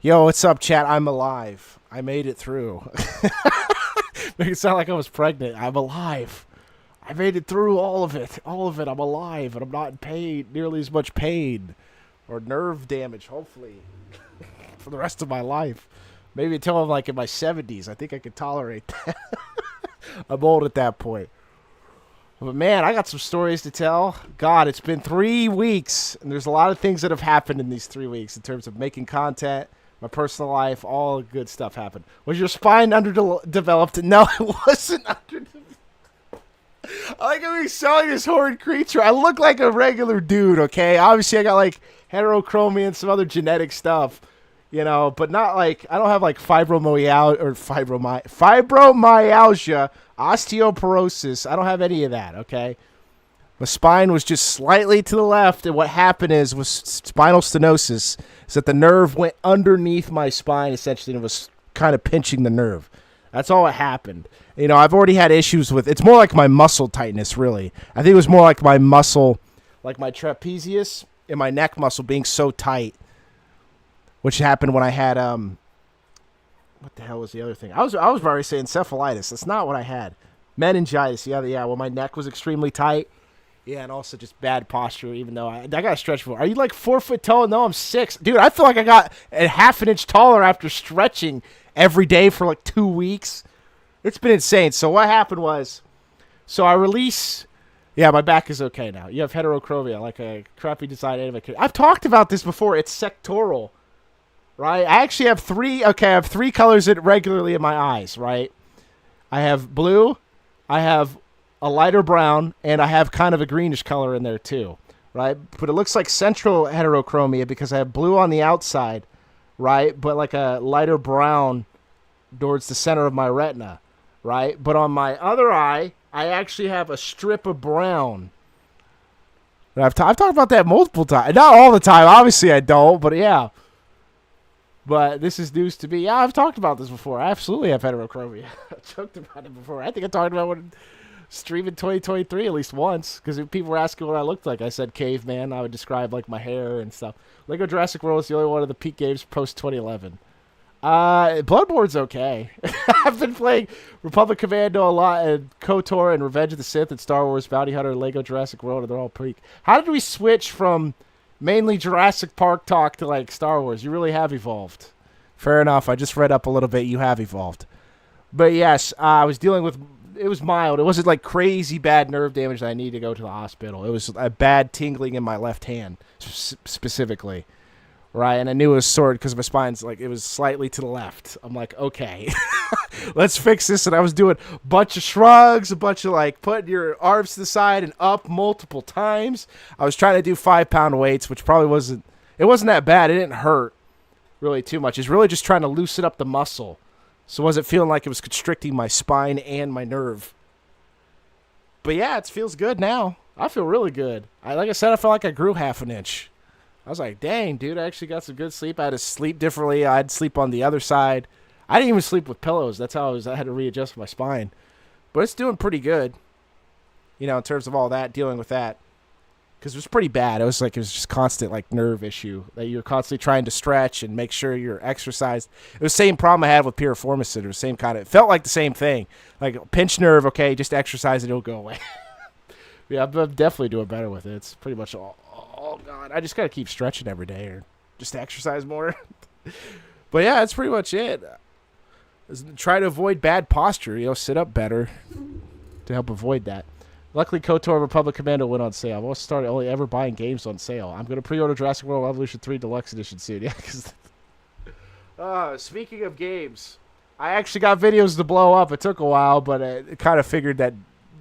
Yo, what's up, chat? I'm alive. I made it through. Make it sound like I was pregnant. I'm alive. I made it through all of it. All of it. I'm alive, and I'm not in pain, nearly as much pain or nerve damage, hopefully, for the rest of my life. Maybe until I'm like in my 70s. I think I could tolerate that. I'm old at that point. But man, I got some stories to tell. God, it's been 3 weeks, and there's a lot of things that have happened in these 3 weeks in terms of making content, my personal life, all good stuff happened. Was your spine underdeveloped? No, it wasn't underdeveloped. I like how he's selling this horrid creature. I look like a regular dude, okay? Obviously, I got like heterochromia and some other genetic stuff, you know, but not like, I don't have like fibromyalgia, osteoporosis. I don't have any of that, okay? My spine was just slightly to the left, and what happened was spinal stenosis, is that the nerve went underneath my spine, essentially, and it was kind of pinching the nerve. That's all that happened. You know, I've already had issues with, it's more like my muscle tightness, really. I think it was more like my muscle, like my trapezius and my neck muscle being so tight, which happened when I had, what the hell was the other thing? I was already saying encephalitis. That's not what I had. Meningitis, yeah. Well, my neck was extremely tight. Yeah, and also just bad posture, even though I got a stretch for. Are you like 4 foot tall? No, I'm 6. Dude, I feel like I got a half an inch taller after stretching every day for like 2 weeks. It's been insane. So what happened was, I release. Yeah, my back is okay now. You have heterochromia, like a crappy design anime. I've talked about this before. It's sectoral, right? I actually have three. Okay, I have 3 colors regularly in my eyes, right? I have blue. I have a lighter brown, and I have kind of a greenish color in there too, right? But it looks like central heterochromia because I have blue on the outside, right? But like a lighter brown towards the center of my retina, right? But on my other eye, I actually have a strip of brown. And I've talked about that multiple times. Not all the time, obviously I don't, but yeah. But this is news to me. Yeah, I've talked about this before. I absolutely have heterochromia. I joked about it before. I think I talked about it streaming 2023 at least once, because people were asking what I looked like. I said caveman. I would describe like my hair and stuff. Lego Jurassic World is the only one of the peak games post 2011. Bloodborne's okay. I've been playing Republic Commando a lot, and KOTOR and Revenge of the Sith and Star Wars Bounty Hunter and Lego Jurassic World, and they're all peak. How did we switch from mainly Jurassic Park talk to like Star Wars? You really have evolved. Fair enough. I just read up a little bit. You have evolved. But yes, I was dealing with, it was mild. It wasn't like crazy bad nerve damage that I needed to go to the hospital. It was a bad tingling in my left hand specifically, right? And I knew it was sore because my spine's like, it was slightly to the left. I'm like, okay, let's fix this. And I was doing a bunch of shrugs, a bunch of like putting your arms to the side and up multiple times. I was trying to do 5-pound weights, which probably wasn't that bad. It didn't hurt really too much. It's really just trying to loosen up the muscle. So was it feeling like it was constricting my spine and my nerve? But yeah, it feels good now. I feel really good. Like I said, I felt like I grew half an inch. I was like, dang, dude, I actually got some good sleep. I had to sleep differently. I'd sleep on the other side. I didn't even sleep with pillows. That's how I had to readjust my spine. But it's doing pretty good, you know, in terms of all that, dealing with that. Because it was pretty bad. It was just constant like nerve issue that you're constantly trying to stretch and make sure you're exercised. It was the same problem I had with piriformis. It was the same kind of, it felt like the same thing. Like pinch nerve, okay, just exercise and it'll go away. Yeah, I'm definitely doing better with it. It's pretty much all, oh God, I just got to keep stretching every day or just exercise more. But yeah, that's pretty much it. Try to avoid bad posture, you know, sit up better to help avoid that. Luckily, KOTOR Republic Commando went on sale. I've also started only ever buying games on sale. I'm going to pre-order Jurassic World Evolution 3 Deluxe Edition soon. Yeah, because speaking of games, I actually got videos to blow up. It took a while, but I kind of figured that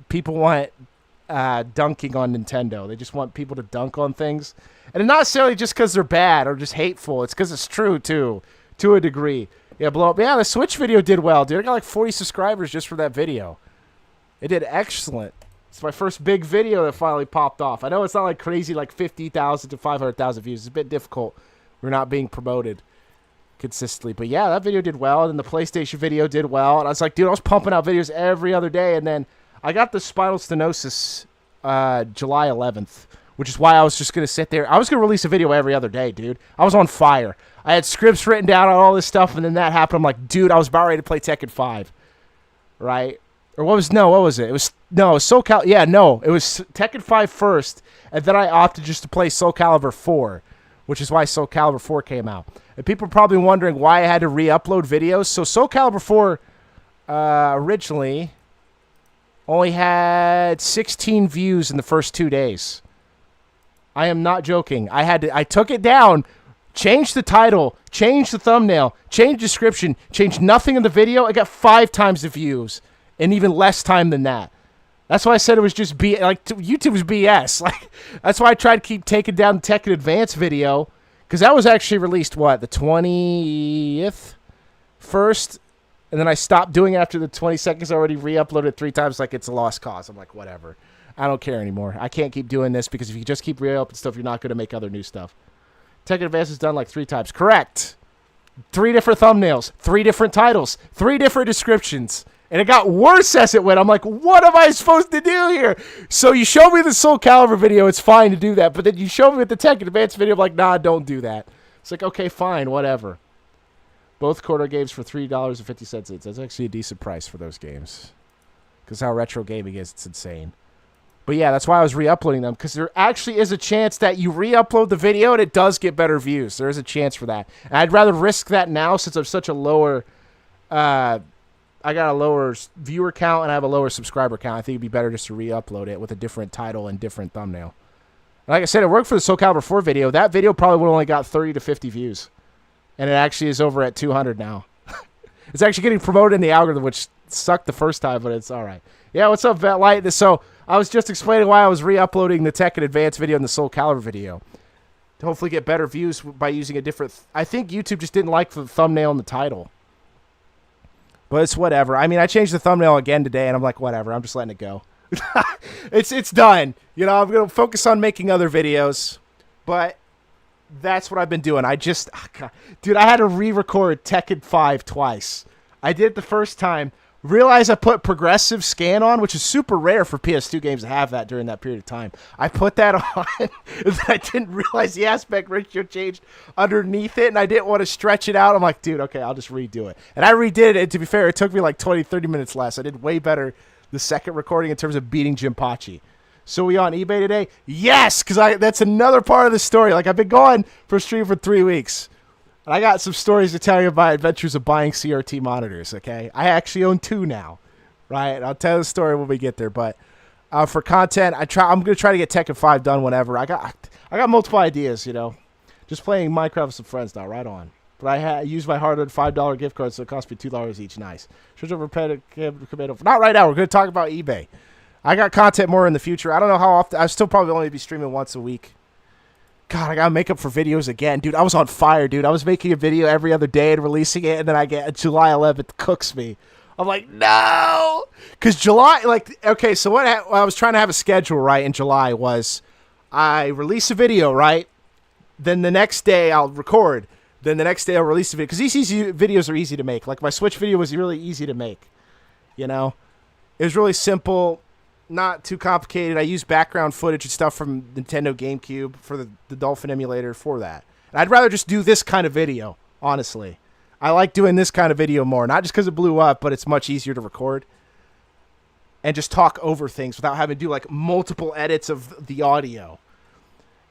people want dunking on Nintendo. They just want people to dunk on things. And not necessarily just because they're bad or just hateful. It's because it's true, too, to a degree. Yeah, blow up. Yeah, the Switch video did well, dude. I got like 40 subscribers just for that video. It did excellent. It's my first big video that finally popped off. I know it's not like crazy, like 50,000 to 500,000 views. It's a bit difficult. We're not being promoted consistently. But yeah, that video did well. And then the PlayStation video did well. And I was like, dude, I was pumping out videos every other day. And then I got the spinal stenosis July 11th, which is why I was just going to sit there. I was going to release a video every other day, dude. I was on fire. I had scripts written down on all this stuff, and then that happened. I'm like, dude, I was about ready to play Tekken 5, right? Or what was it? It was Soul Calibur. Yeah, no, it was Tekken 5 first, and then I opted just to play Soul Calibur 4, which is why Soul Calibur 4 came out. And people are probably wondering why I had to re-upload videos. So Soul Calibur 4 originally only had 16 views in the first 2 days. I am not joking. I took it down, changed the title, changed the thumbnail, changed the description, changed nothing in the video. I got 5 times the views in even less time than that. That's why I said it was just YouTube was BS. Like, that's why I tried to keep taking down the Tekken Advance video, because that was actually released the 20th first, and then I stopped doing it after the 20 seconds. I already re-uploaded 3 times, like it's a lost cause. I'm like, whatever. I don't care anymore. I can't keep doing this, because if you just keep re-uploading stuff, you're not going to make other new stuff. Tekken Advance is done like 3 times. Correct. 3 different thumbnails, 3 different titles, 3 different descriptions. And it got worse as it went. I'm like, what am I supposed to do here? So you show me the Soul Calibur video, it's fine to do that. But then you show me the Tekken Advance video, I'm like, nah, don't do that. It's like, okay, fine, whatever. Both quarter games for $3.50. That's actually a decent price for those games, because how retro gaming is, it's insane. But yeah, that's why I was re-uploading them, because there actually is a chance that you re-upload the video and it does get better views. There is a chance for that. And I'd rather risk that now, since I'm such a lower... I got a lower viewer count and I have a lower subscriber count. I think it'd be better just to re-upload it with a different title and different thumbnail. Like I said, it worked for the Soul Calibur 4 video. That video probably would have only got 30 to 50 views. And it actually is over at 200 now. It's actually getting promoted in the algorithm, which sucked the first time, but it's all right. Yeah, what's up, VetLight? So I was just explaining why I was re-uploading the Tekken Advance video and the Soul Calibur video, to hopefully get better views by using a different... I think YouTube just didn't like the thumbnail and the title. But it's whatever. I mean, I changed the thumbnail again today, and I'm like, whatever. I'm just letting it go. It's done. You know, I'm going to focus on making other videos. But that's what I've been doing. Dude, I had to re-record Tekken 5 twice. I did it the first time. Realized I put progressive scan on, which is super rare for PS2 games to have that during that period of time. I put that on, and then I didn't realize the aspect ratio changed underneath it, and I didn't want to stretch it out. I'm like, dude, okay, I'll just redo it. And I redid it, and to be fair, it took me like 20, 30 minutes less. I did way better the second recording in terms of beating Jinpachi. So we on eBay today? Yes, because that's another part of the story. Like, I've been gone for a stream for 3 weeks. And I got some stories to tell you about adventures of buying CRT monitors, okay? I actually own 2 now, right? I'll tell the story when we get there. But for content, I'm going to try to get Tekken 5 done whenever. I got multiple ideas, you know. Just playing Minecraft with some friends now, right on. But I used my hard-earned $5 gift card, so it cost me $2 each. Nice. Not right now. We're going to talk about eBay. I got content more in the future. I don't know how often. I'll still probably only be streaming once a week. God, I got to make up for videos again. Dude, I was on fire, dude. I was making a video every other day and releasing it, and then I get July 11th cooks me. I'm like, no! Because July, like, okay, so what I was trying to have a schedule, right, in July was I release a video, right? Then the next day I'll record. Then the next day I'll release a video. Because these videos are easy to make. Like, my Switch video was really easy to make, you know? It was really simple. Not too complicated. I use background footage and stuff from Nintendo GameCube for the Dolphin emulator for that. And I'd rather just do this kind of video, honestly. I like doing this kind of video more. Not just because it blew up, but it's much easier to record. And just talk over things without having to do like multiple edits of the audio.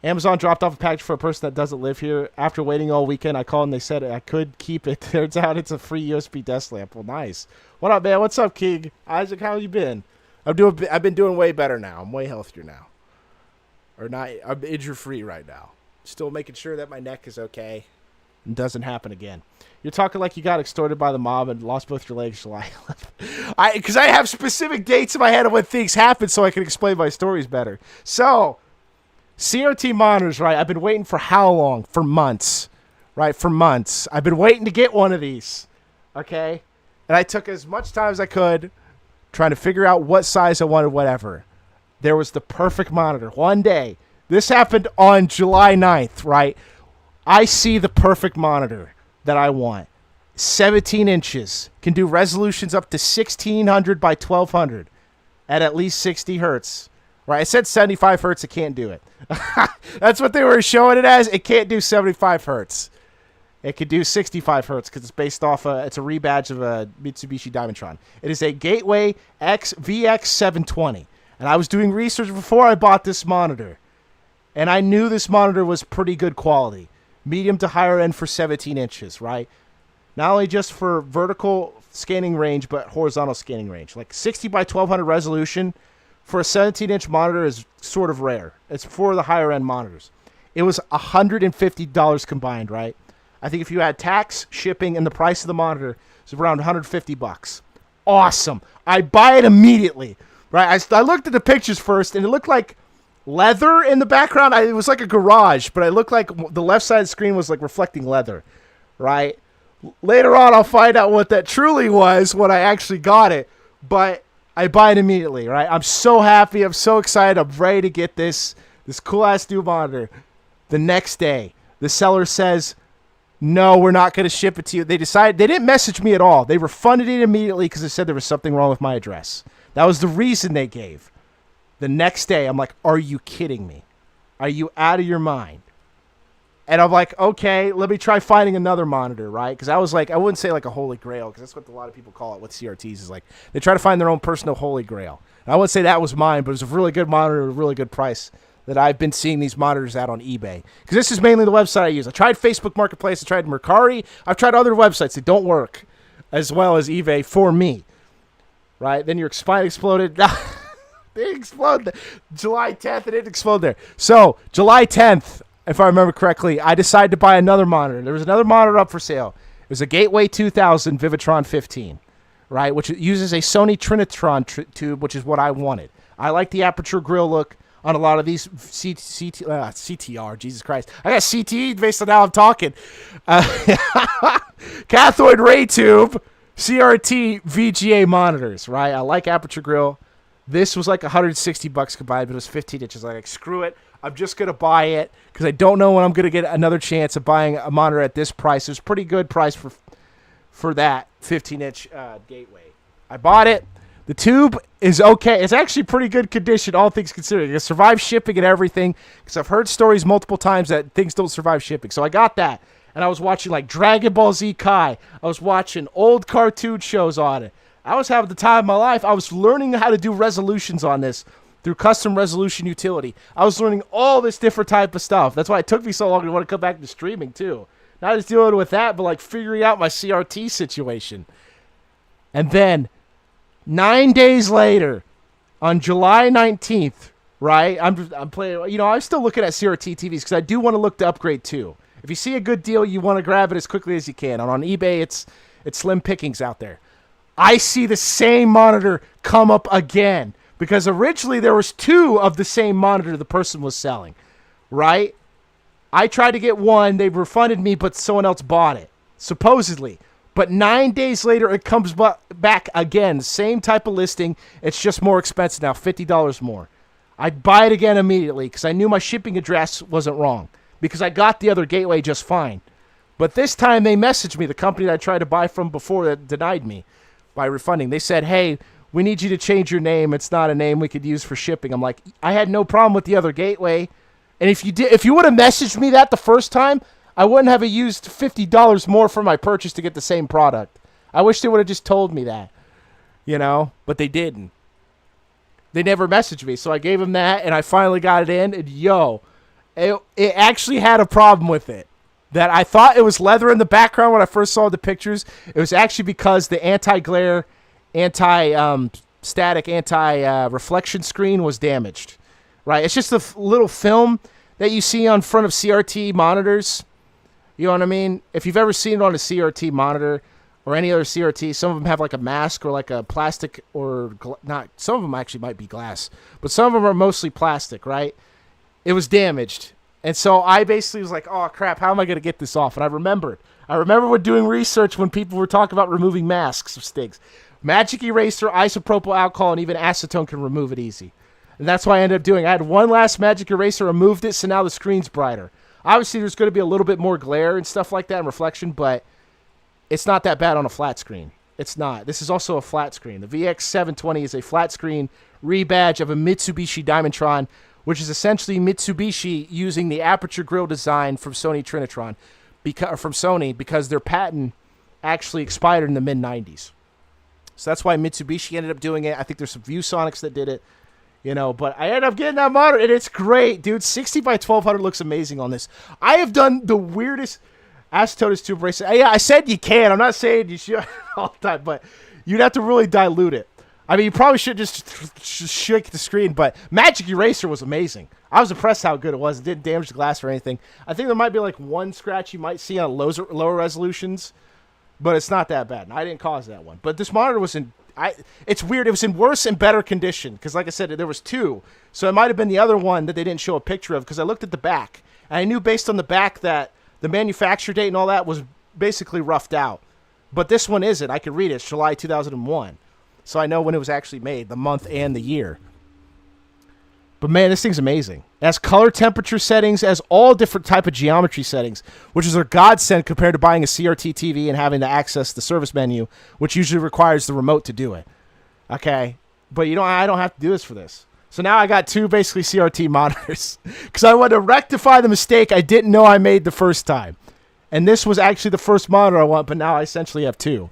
Amazon dropped off a package for a person that doesn't live here. After waiting all weekend, I called and they said I could keep it. Turns out it's a free USB desk lamp. Well, nice. What up, man? What's up, King? Isaac, how you been? I've been doing way better now. I'm way healthier now. Or not, I'm injury free right now. Still making sure that my neck is okay and doesn't happen again. You're talking like you got extorted by the mob and lost both your legs July 11th. Because I have specific dates in my head of when things happen so I can explain my stories better. So, CRT monitors, right? I've been waiting for how long? For months. Right? For months. I've been waiting to get one of these. Okay? And I took as much time as I could trying to figure out what size I wanted, whatever. There was the perfect monitor. One day, this happened on July 9th, right? I see the perfect monitor that I want. 17 inches. Can do resolutions up to 1600 by 1200 at least 60 hertz. Right? I said 75 hertz. It can't do it. That's what they were showing it as. It can't do 75 hertz. It could do 65 hertz because it's based off it's a rebadge of a Mitsubishi Diamondtron. It is a Gateway X VX720. And I was doing research before I bought this monitor. And I knew this monitor was pretty good quality. Medium to higher end for 17 inches, right? Not only just for vertical scanning range, but horizontal scanning range. Like 60 by 1200 resolution for a 17-inch monitor is sort of rare. It's for the higher end monitors. It was $150 combined, right? I think if you add tax, shipping, and the price of the monitor, it's around $150. Awesome. I buy it immediately, right? I looked at the pictures first, and it looked like leather in the background. It was like a garage, but it looked like the left side of the screen was like reflecting leather, right? Later on, I'll find out what that truly was when I actually got it, but I buy it immediately, right? I'm so happy. I'm so excited. I'm ready to get this cool-ass new monitor. The next day, the seller says, no, we're not going to ship it to you. They didn't message me at all. They refunded it immediately because they said there was something wrong with my address. That was the reason they gave. The next day, I'm like, are you kidding me? Are you out of your mind? And I'm like, okay, let me try finding another monitor, right? Because I was like, I wouldn't say like a holy grail, because that's what a lot of people call it with CRTs, is like they try to find their own personal holy grail. And I wouldn't say that was mine, but it was a really good monitor at a really good price that I've been seeing these monitors out on eBay. Because this is mainly the website I use. I tried Facebook Marketplace, I tried Mercari, I've tried other websites that don't work as well as eBay for me, right? Then your spine exploded. It exploded. July 10th, it didn't explode there. So, July 10th, if I remember correctly, I decided to buy another monitor. There was another monitor up for sale. It was a Gateway 2000 Vivitron 15, right, which uses a Sony Trinitron tube, which is what I wanted. I like the aperture grill look on a lot of these CTR, Jesus Christ. I got CTE based on how I'm talking. Cathode ray tube, CRT, VGA monitors, right? I like aperture grill. This was like $160 combined, but it was 15 inches. I'm like, screw it. I'm just going to buy it because I don't know when I'm going to get another chance of buying a monitor at this price. It was a pretty good price for that 15-inch Gateway. I bought it. The tube is okay. It's actually pretty good condition, all things considered. It survived shipping and everything, because I've heard stories multiple times that things don't survive shipping. So I got that, and I was watching like Dragon Ball Z Kai. I was watching old cartoon shows on it. I was having the time of my life. I was learning how to do resolutions on this through custom resolution utility. I was learning all this different type of stuff. That's why it took me so long to want to come back to streaming too. Not just dealing with that, but like figuring out my CRT situation. And then 9 days later, on July 19th, right? I'm playing. You know, I'm still looking at CRT TVs because I do want to look to upgrade too. If you see a good deal, you want to grab it as quickly as you can. And on eBay, it's slim pickings out there. I see the same monitor come up again, because originally there was two of the same monitor the person was selling, right? I tried to get one. They refunded me, but someone else bought it, supposedly. But 9 days later, it comes back again. Same type of listing. It's just more expensive now, $50 more. I'd buy it again immediately because I knew my shipping address wasn't wrong, because I got the other Gateway just fine. But this time they messaged me, the company that I tried to buy from before that denied me by refunding. They said, hey, we need you to change your name. It's not a name we could use for shipping. I'm like, I had no problem with the other Gateway. And if you would have messaged me that the first time, I wouldn't have used $50 more for my purchase to get the same product. I wish they would have just told me that, you know, but they didn't. They never messaged me, so I gave them that, and I finally got it in, and it actually had a problem with it. That I thought it was leather in the background when I first saw the pictures. It was actually because the anti-glare, anti-static, anti-reflection screen was damaged, right? It's just a little film that you see on front of CRT monitors. You know what I mean? If you've ever seen it on a CRT monitor or any other CRT, some of them have like a mask or like a plastic or not. Some of them actually might be glass, but some of them are mostly plastic, right? It was damaged. And so I basically was like, oh, crap, how am I going to get this off? And I remember when doing research when people were talking about removing masks of stings. Magic Eraser, isopropyl alcohol, and even acetone can remove it easy. And that's what I ended up doing. I had one last Magic Eraser, removed it, so now the screen's brighter. Obviously, there's going to be a little bit more glare and stuff like that and reflection, but it's not that bad on a flat screen. It's not. This is also a flat screen. The VX720 is a flat screen rebadge of a Mitsubishi Diamondtron, which is essentially Mitsubishi using the aperture grill design from Sony Trinitron. from Sony because their patent actually expired in the mid-90s. So that's why Mitsubishi ended up doing it. I think there's some ViewSonics that did it, but I ended up getting that monitor, and it's great, dude. 60 by 1200 looks amazing on this. I have done the weirdest acetone tube racing. Yeah, I said you can. I'm not saying you should all the time, but you'd have to really dilute it. I mean, you probably should just shake the screen, but Magic Eraser was amazing. I was impressed how good it was. It didn't damage the glass or anything. I think there might be like one scratch you might see on lower resolutions, but it's not that bad. And I didn't cause that one. But this monitor was it's weird. It was in worse and better condition because, like I said, there was two. So it might have been the other one that they didn't show a picture of because I looked at the back. And I knew based on the back that the manufacture date and all that was basically roughed out. But this one isn't. I can read it. It's July 2001. So I know when it was actually made, the month and the year. But man, this thing's amazing. It has color temperature settings, it has all different type of geometry settings, which is a godsend compared to buying a CRT TV and having to access the service menu, which usually requires the remote to do it. Okay? But I don't have to do this for this. So now I got two basically CRT monitors because I wanted to rectify the mistake I didn't know I made the first time. And this was actually the first monitor I want, but now I essentially have two.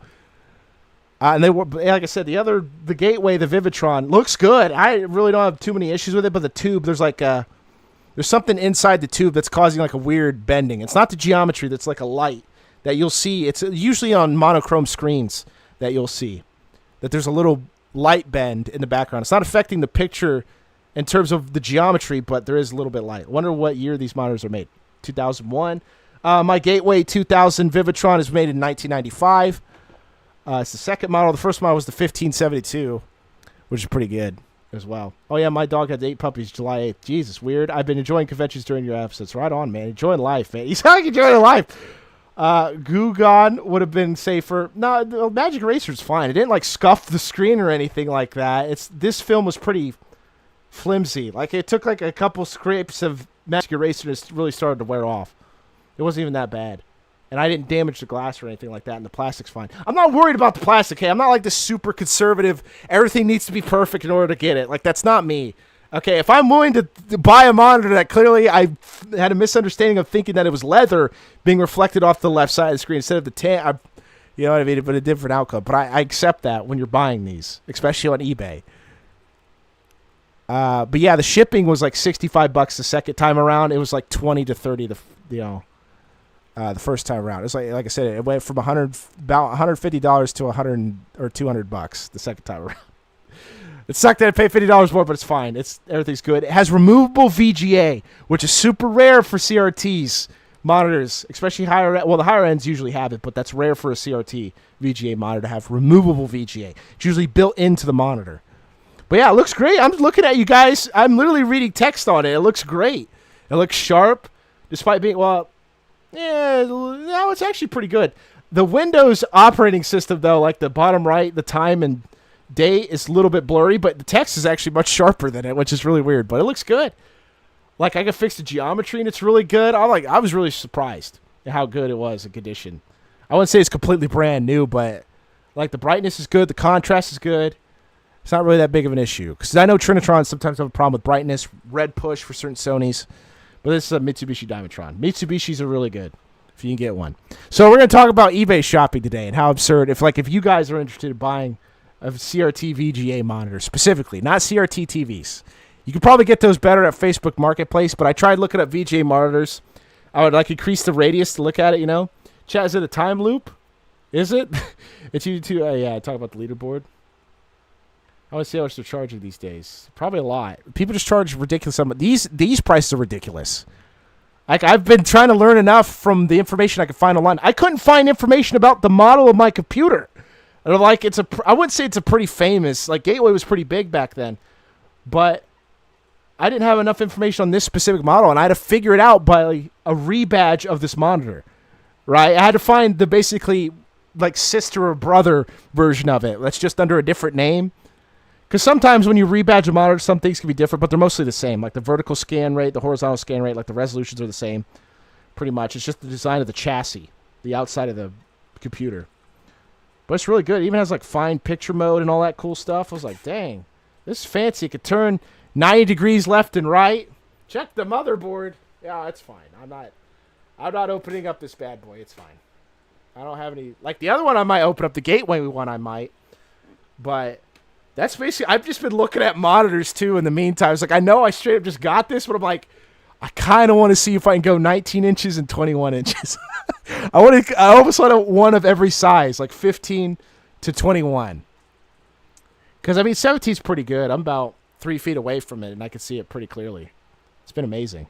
And they were, like I said, the Gateway, the Vivitron, looks good. I really don't have too many issues with it, but the tube, there's something inside the tube that's causing like a weird bending. It's not the geometry that's like a light that you'll see. It's usually on monochrome screens that you'll see that there's a little light bend in the background. It's not affecting the picture in terms of the geometry, but there is a little bit light. I wonder what year these monitors are made. 2001. My Gateway 2000 Vivitron is made in 1995. It's the second model. The first model was the 1572, which is pretty good as well. Oh, yeah, my dog had 8 puppies July 8th. Jesus, weird. I've been enjoying conventions during your episodes. Right on, man. Enjoying life, man. You sound like enjoying life. Gugon would have been safer. No, the Magic Eraser's fine. It didn't, like, scuff the screen or anything like that. This film was pretty flimsy. Like, it took, like, a couple scrapes of Magic Eraser and it really started to wear off. It wasn't even that bad. And I didn't damage the glass or anything like that, and the plastic's fine. I'm not worried about the plastic, hey? I'm not like this super conservative, everything needs to be perfect in order to get it. Like, that's not me. Okay, if I'm willing to buy a monitor that clearly I had a misunderstanding of thinking that it was leather being reflected off the left side of the screen instead of the tan, you know what I mean? But a different outcome. But I accept that when you're buying these, especially on eBay. But yeah, the shipping was like $65 the second time around. It was like 20 to 30 the first time around. It's like I said, it went from about $150 to $100 or $200 the second time around. It sucked that I paid $50 more, but it's fine. Everything's good. It has removable VGA, which is super rare for CRTs monitors, especially higher. Well, the higher ends usually have it, but that's rare for a CRT VGA monitor to have removable VGA. It's usually built into the monitor. But yeah, it looks great. I'm looking at you guys. I'm literally reading text on it. It looks great. It looks sharp, despite being yeah, no, it's actually pretty good. The Windows operating system, though, like the bottom right, the time and date is a little bit blurry, but the text is actually much sharper than it, which is really weird. But it looks good. Like, I can fix the geometry, and it's really good. I was really surprised at how good it was in condition. I wouldn't say it's completely brand new, but like the brightness is good, the contrast is good. It's not really that big of an issue. Because I know Trinitrons sometimes have a problem with brightness, red push for certain Sonys. But this is a Mitsubishi Diamondtron. Mitsubishis are really good if you can get one. So we're going to talk about eBay shopping today and how absurd. If you guys are interested in buying a CRT VGA monitor specifically, not CRT TVs. You could probably get those better at Facebook Marketplace, but I tried looking up VGA monitors. I would increase the radius to look at it, Chat, is it a time loop? Is it? It's you too. Yeah, talk about the leaderboard. I want to see how much they're charging these days. Probably a lot. People just charge ridiculous amounts. These prices are ridiculous. I've been trying to learn enough from the information I could find online. I couldn't find information about the model of my computer. I wouldn't say it's a pretty famous. Gateway was pretty big back then, but I didn't have enough information on this specific model, and I had to figure it out by a rebadge of this monitor. Right? I had to find the basically sister or brother version of it. That's just under a different name. Because sometimes when you rebadge a monitor, some things can be different, but they're mostly the same. Like the vertical scan rate, the horizontal scan rate, the resolutions are the same, pretty much. It's just the design of the chassis, the outside of the computer. But it's really good. It even has fine picture mode and all that cool stuff. I was like, dang, this is fancy. It could turn 90 degrees left and right. Check the motherboard. Yeah, that's fine. I'm not opening up this bad boy. It's fine. I don't have any... Like, the other one I might open up. The Gateway one I might. But that's basically... I've just been looking at monitors, too, in the meantime. It's like, I know I straight up just got this, but I'm like, I kind of want to see if I can go 19 inches and 21 inches. I almost want one of every size, like 15 to 21. Because, I mean, 17 is pretty good. I'm about 3 feet away from it, and I can see it pretty clearly. It's been amazing.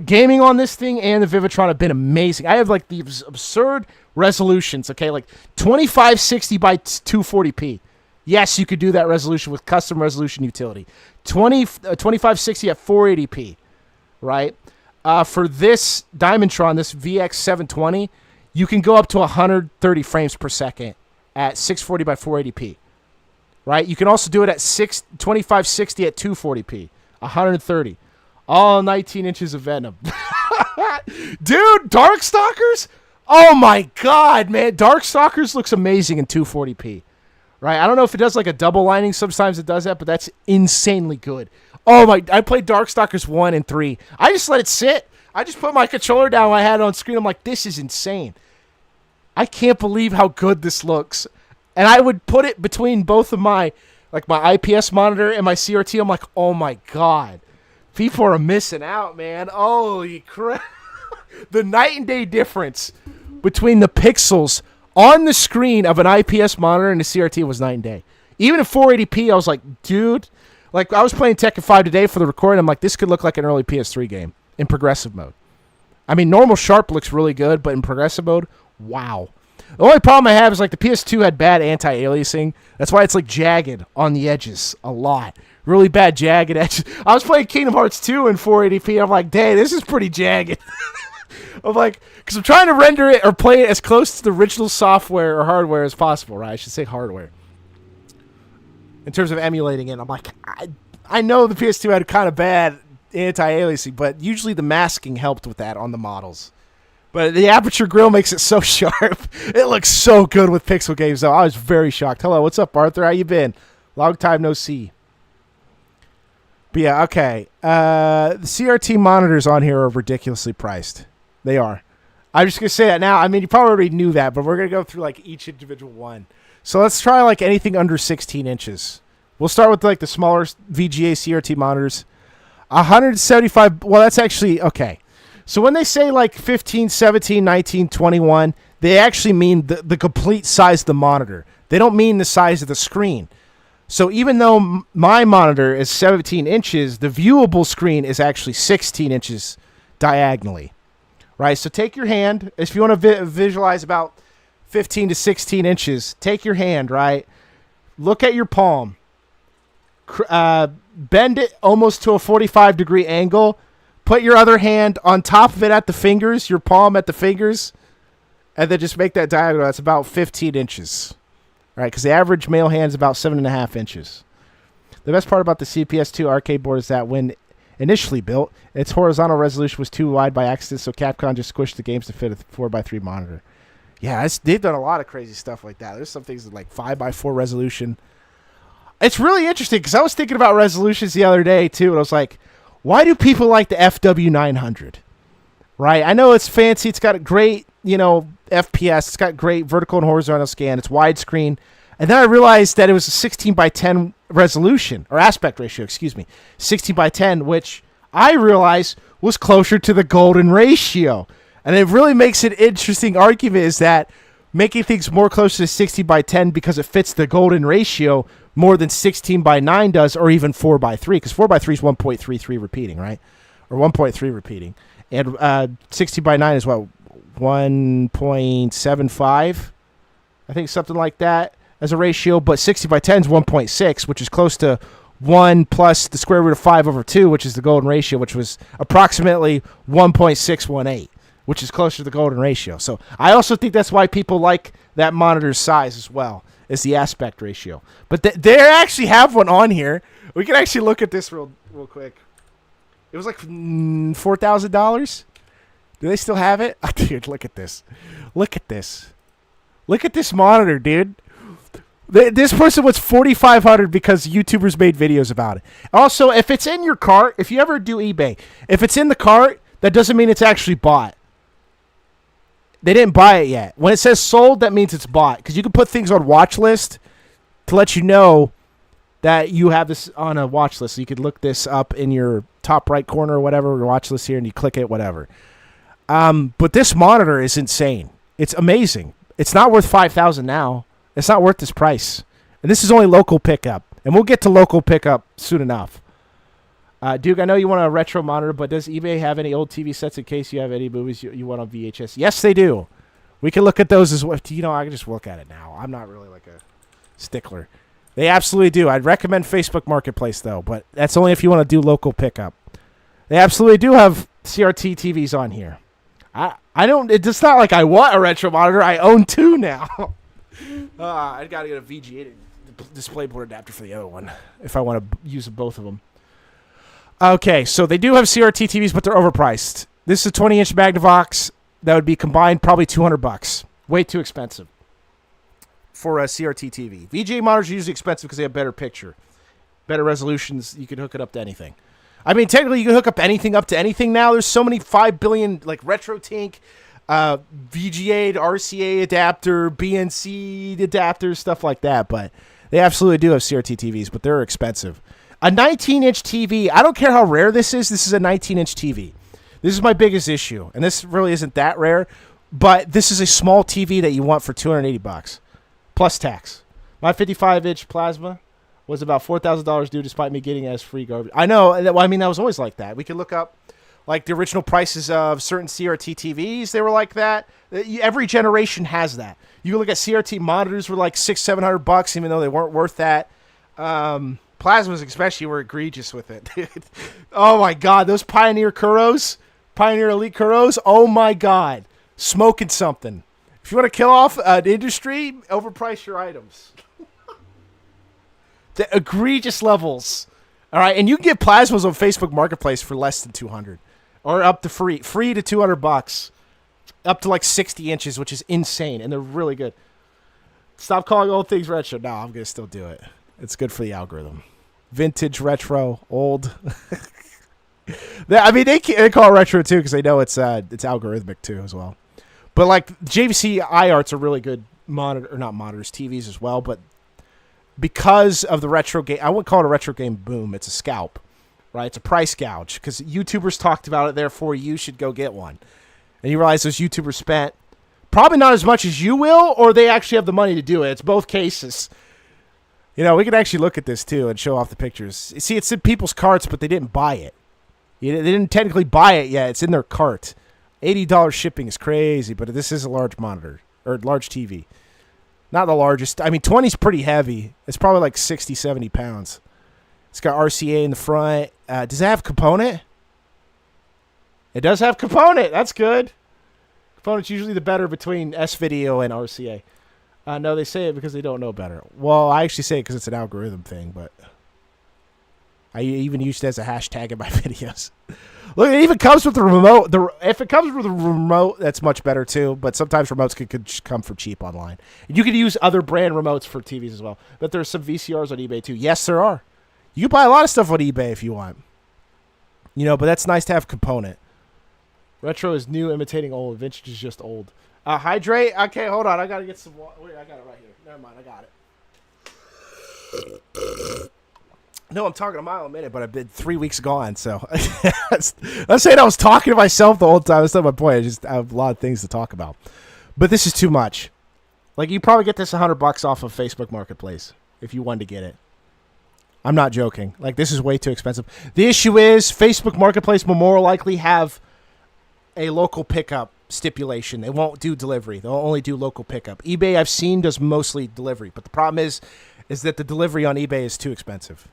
Gaming on this thing and the Vivitron have been amazing. I have, like, these absurd resolutions, okay? Like, 2560 by 240p. Yes, you could do that resolution with custom resolution utility. 2560 at 480p, right? For this Diamondtron, this VX720, you can go up to 130 frames per second at 640 by 480p. Right? You can also do it at 2560 at 240p. 130. All 19 inches of Venom. Dude, Darkstalkers? Oh my god, man. Darkstalkers looks amazing in 240p. Right? I don't know if it does like a double lining. Sometimes it does that, but that's insanely good. Oh my, I played Darkstalkers 1 and 3. I just let it sit. I just put my controller down when I had it on screen. I'm like, this is insane. I can't believe how good this looks. And I would put it between both of my IPS monitor and my CRT. I'm like, oh my god. People are missing out, man. Holy crap. The night and day difference between the pixels on the screen of an IPS monitor and a CRT was night and day. Even at 480p, I was like, dude. Like, I was playing Tekken 5 today for the recording. I'm like, this could look like an early PS3 game in progressive mode. I mean, normal sharp looks really good, but in progressive mode, wow. The only problem I have is, like, the PS2 had bad anti-aliasing. That's why it's, like, jagged on the edges a lot. Really bad jagged edges. I was playing Kingdom Hearts 2 in 480p. I'm like, dang, this is pretty jagged. I'm like, because I'm trying to render it or play it as close to the original software or hardware as possible, right? I should say hardware. In terms of emulating it, I'm like, I know the PS2 had kind of bad anti-aliasing, but usually the masking helped with that on the models. But the aperture grill makes it so sharp. It looks so good with pixel games, though. I was very shocked. Hello, what's up, Arthur? How you been? Long time no see. But yeah, okay. The CRT monitors on here are ridiculously priced. They are. I'm just going to say that now. I mean, you probably already knew that, but we're going to go through, like, each individual one. So let's try, like, anything under 16 inches. We'll start with, like, the smaller VGA CRT monitors. 175, well, that's actually, okay. So when they say like 15, 17, 19, 21, they actually mean the complete size of the monitor. They don't mean the size of the screen. So even though my monitor is 17 inches, the viewable screen is actually 16 inches diagonally. Right? So take your hand. If you want to visualize about 15 to 16 inches, take your hand, right? Look at your palm. Bend it almost to a 45-degree angle. Put your other hand on top of it at the fingers, your palm at the fingers, and then just make that diagonal. That's about 15 inches. Right? Because the average male hand is about 7.5 inches. The best part about the CPS2 arcade board is that when initially built, its horizontal resolution was too wide by accident, so Capcom just squished the games to fit a 4x3 monitor. Yeah, they've done a lot of crazy stuff like that. There's some things that like 5x4 resolution. It's really interesting because I was thinking about resolutions the other day, too, and I was like, why do people like the FW900? Right? I know it's fancy. It's got a great, FPS. It's got great vertical and horizontal scan. It's widescreen. And then I realized that it was a 16 by 10 resolution, or aspect ratio, 16 by 10, which I realized was closer to the golden ratio. And it really makes an interesting argument is that making things more close to 60 by 10 because it fits the golden ratio more than 16 by 9 does, or even 4 by 3, because 4 by 3 is 1.33 repeating, right? Or 1.3 repeating. And 60 by 9 is what? 1.75? I think something like that as a ratio, but 60 by 10 is 1.6, which is close to 1 plus the square root of 5 over 2, which is the golden ratio, which was approximately 1.618, which is closer to the golden ratio. So I also think that's why people like that monitor's size as well, is the aspect ratio. But they actually have one on here. We can actually look at this real quick. It was like $4,000. Do they still have it? Oh, dude, look at this. Look at this. Look at this monitor, dude. This person was $4,500 because YouTubers made videos about it. Also, if it's in your cart, if you ever do eBay, if it's in the cart, that doesn't mean it's actually bought. They didn't buy it yet. When it says sold, that means it's bought. Because you can put things on watch list to let you know that you have this on a watch list. So you could look this up in your top right corner or whatever, your watch list here, and you click it, whatever. But this monitor is insane. It's amazing. It's not worth $5,000 now. It's not worth this price. And this is only local pickup. And we'll get to local pickup soon enough. Duke, I know you want a retro monitor, but does eBay have any old TV sets in case you have any movies you want on VHS? Yes, they do. We can look at those as well. You know, I can just look at it now. I'm not really like a stickler. They absolutely do. I'd recommend Facebook Marketplace, though, but that's only if you want to do local pickup. They absolutely do have CRT TVs on here. I don't. It's not like I want a retro monitor. I own 2 now. I got to get a VGA DisplayPort adapter for the other one if I want to use both of them. Okay, so they do have CRT TVs, but they're overpriced. This is a 20-inch Magnavox that would be combined probably $200. Way too expensive for a CRT TV. VGA monitors are usually expensive because they have better picture, better resolutions. You can hook it up to anything. I mean, technically, you can hook up anything to anything now. There's so many 5 billion, like RetroTink, VGA to RCA adapter, BNC adapters, stuff like that. But they absolutely do have CRT TVs, but they're expensive. A 19-inch TV, I don't care how rare this is a 19-inch TV. This is my biggest issue, and this really isn't that rare, but this is a small TV that you want for $280, plus tax. My 55-inch plasma was about $4,000 due despite me getting it as free garbage. I know, I mean, that was always like that. We could look up like the original prices of certain CRT TVs. They were like that. Every generation has that. You can look at CRT monitors were like $600-700, even though they weren't worth that. Plasmas especially were egregious with it. Oh my God, those Pioneer Kuros, Pioneer Elite Kuros. Oh my God, smoking something. If you want to kill off an industry, overprice your items. The egregious levels. All right, and you can get plasmas on Facebook Marketplace for less than $200, or up to free to $200, up to like 60 inches, which is insane, and they're really good. Stop calling old things retro. No, I'm gonna still do it. It's good for the algorithm. Vintage, retro, old. I mean, they call it retro too because they know it's algorithmic too as well. But like JVC iArts are really good TVs as well. But because of the retro game, I wouldn't call it a retro game boom. It's a scalp, right? It's a price gouge because YouTubers talked about it. Therefore, you should go get one. And you realize those YouTubers spent probably not as much as you will, or they actually have the money to do it. It's both cases. You know, we could actually look at this, too, and show off the pictures. See, it's in people's carts, but they didn't buy it. They didn't technically buy it yet. It's in their cart. $80 shipping is crazy, but this is a large monitor, or large TV. Not the largest. I mean, 20 is pretty heavy. It's probably like 60, 70 pounds. It's got RCA in the front. Does it have component? It does have component. That's good. Component's usually the better between S-Video and RCA. No, they say it because they don't know better. Well, I actually say it because it's an algorithm thing, but I even used it as a hashtag in my videos. Look, it even comes with the remote. If it comes with a remote, that's much better too, but sometimes remotes could come for cheap online. You could use other brand remotes for TVs as well, but there's some VCRs on eBay too. Yes, there are. You can buy a lot of stuff on eBay if you want. You know, but that's nice to have a component. Retro is new, imitating old. Vintage is just old. Hydrate? Okay, hold on. I got to get some water. Wait, I got it right here. Never mind. I got it. No, I'm talking a mile a minute, but I've been 3 weeks gone, so. I'm saying I was talking to myself the whole time. That's not my point. I have a lot of things to talk about. But this is too much. Like, you probably get this $100 off of Facebook Marketplace if you wanted to get it. I'm not joking. Like, this is way too expensive. The issue is Facebook Marketplace will more likely have a local pickup stipulation. They won't do delivery. They'll only do local pickup. eBay, I've seen, does mostly delivery. But the problem is that the delivery on eBay is too expensive.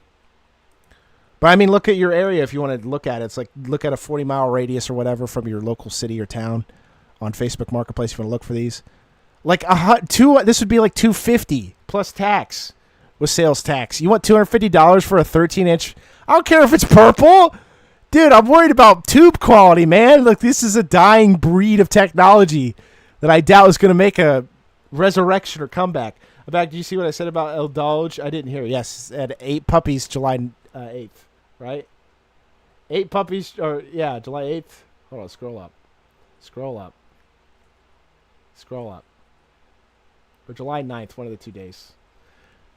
But, I mean, look at your area if you want to look at it. It's like look at a 40-mile radius or whatever from your local city or town on Facebook Marketplace if you want to look for these. Like, this would be like $250 plus tax with sales tax. You want $250 for a 13-inch? I don't care if it's purple. Dude, I'm worried about tube quality, man. Look, this is a dying breed of technology that I doubt is going to make a resurrection or comeback. In fact, did you see what I said about El Doge? I didn't hear. Yes, at 8 puppies July 8th, right? 8 puppies, July 8th. Hold on, scroll up. Scroll up. Or July 9th, one of the 2 days.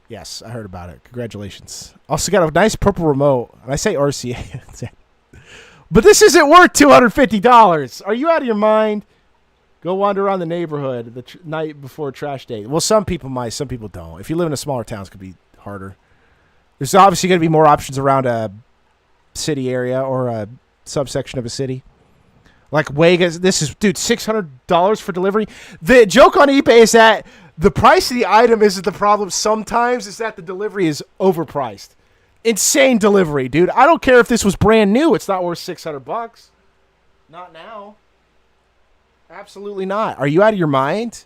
Yes, I heard about it. Congratulations. Also got a nice purple remote. And I say RCA. But this isn't worth $250. Are you out of your mind? Go wander around the neighborhood the night before trash day. Well, some people might, some people don't. If you live in a smaller town, it's going to be harder. There's obviously going to be more options around a city area or a subsection of a city. Like Vegas, this is, dude, $600 for delivery. The joke on eBay is that the price of the item isn't the problem. Sometimes is that the delivery is overpriced. Insane delivery, dude. I don't care if this was brand new. It's not worth $600. Not now. Absolutely not. Are you out of your mind?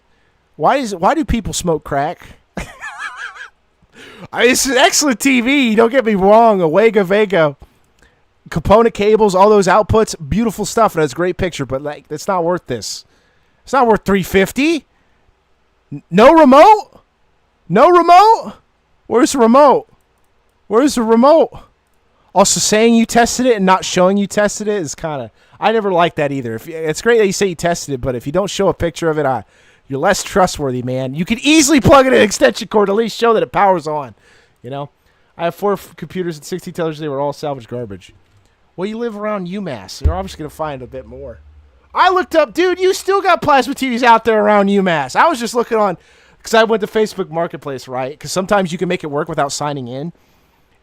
Why do people smoke crack? It's an excellent TV. Don't get me wrong. Vega. Component cables, all those outputs, beautiful stuff, and it's a great picture, but like it's not worth this. It's not worth $350. No remote? No remote? Where's the remote? Where's the remote? Also, saying you tested it and not showing you tested it is kind of... I never liked that either. It's great that you say you tested it, but if you don't show a picture of it, you're less trustworthy, man. You could easily plug in an extension cord to at least show that it powers on. You know? I have 4 computers and 60 televisions. They were all salvage garbage. Well, you live around UMass. You're obviously going to find a bit more. I looked up, dude, you still got plasma TVs out there around UMass. I was just looking on... Because I went to Facebook Marketplace, right? Because sometimes you can make it work without signing in.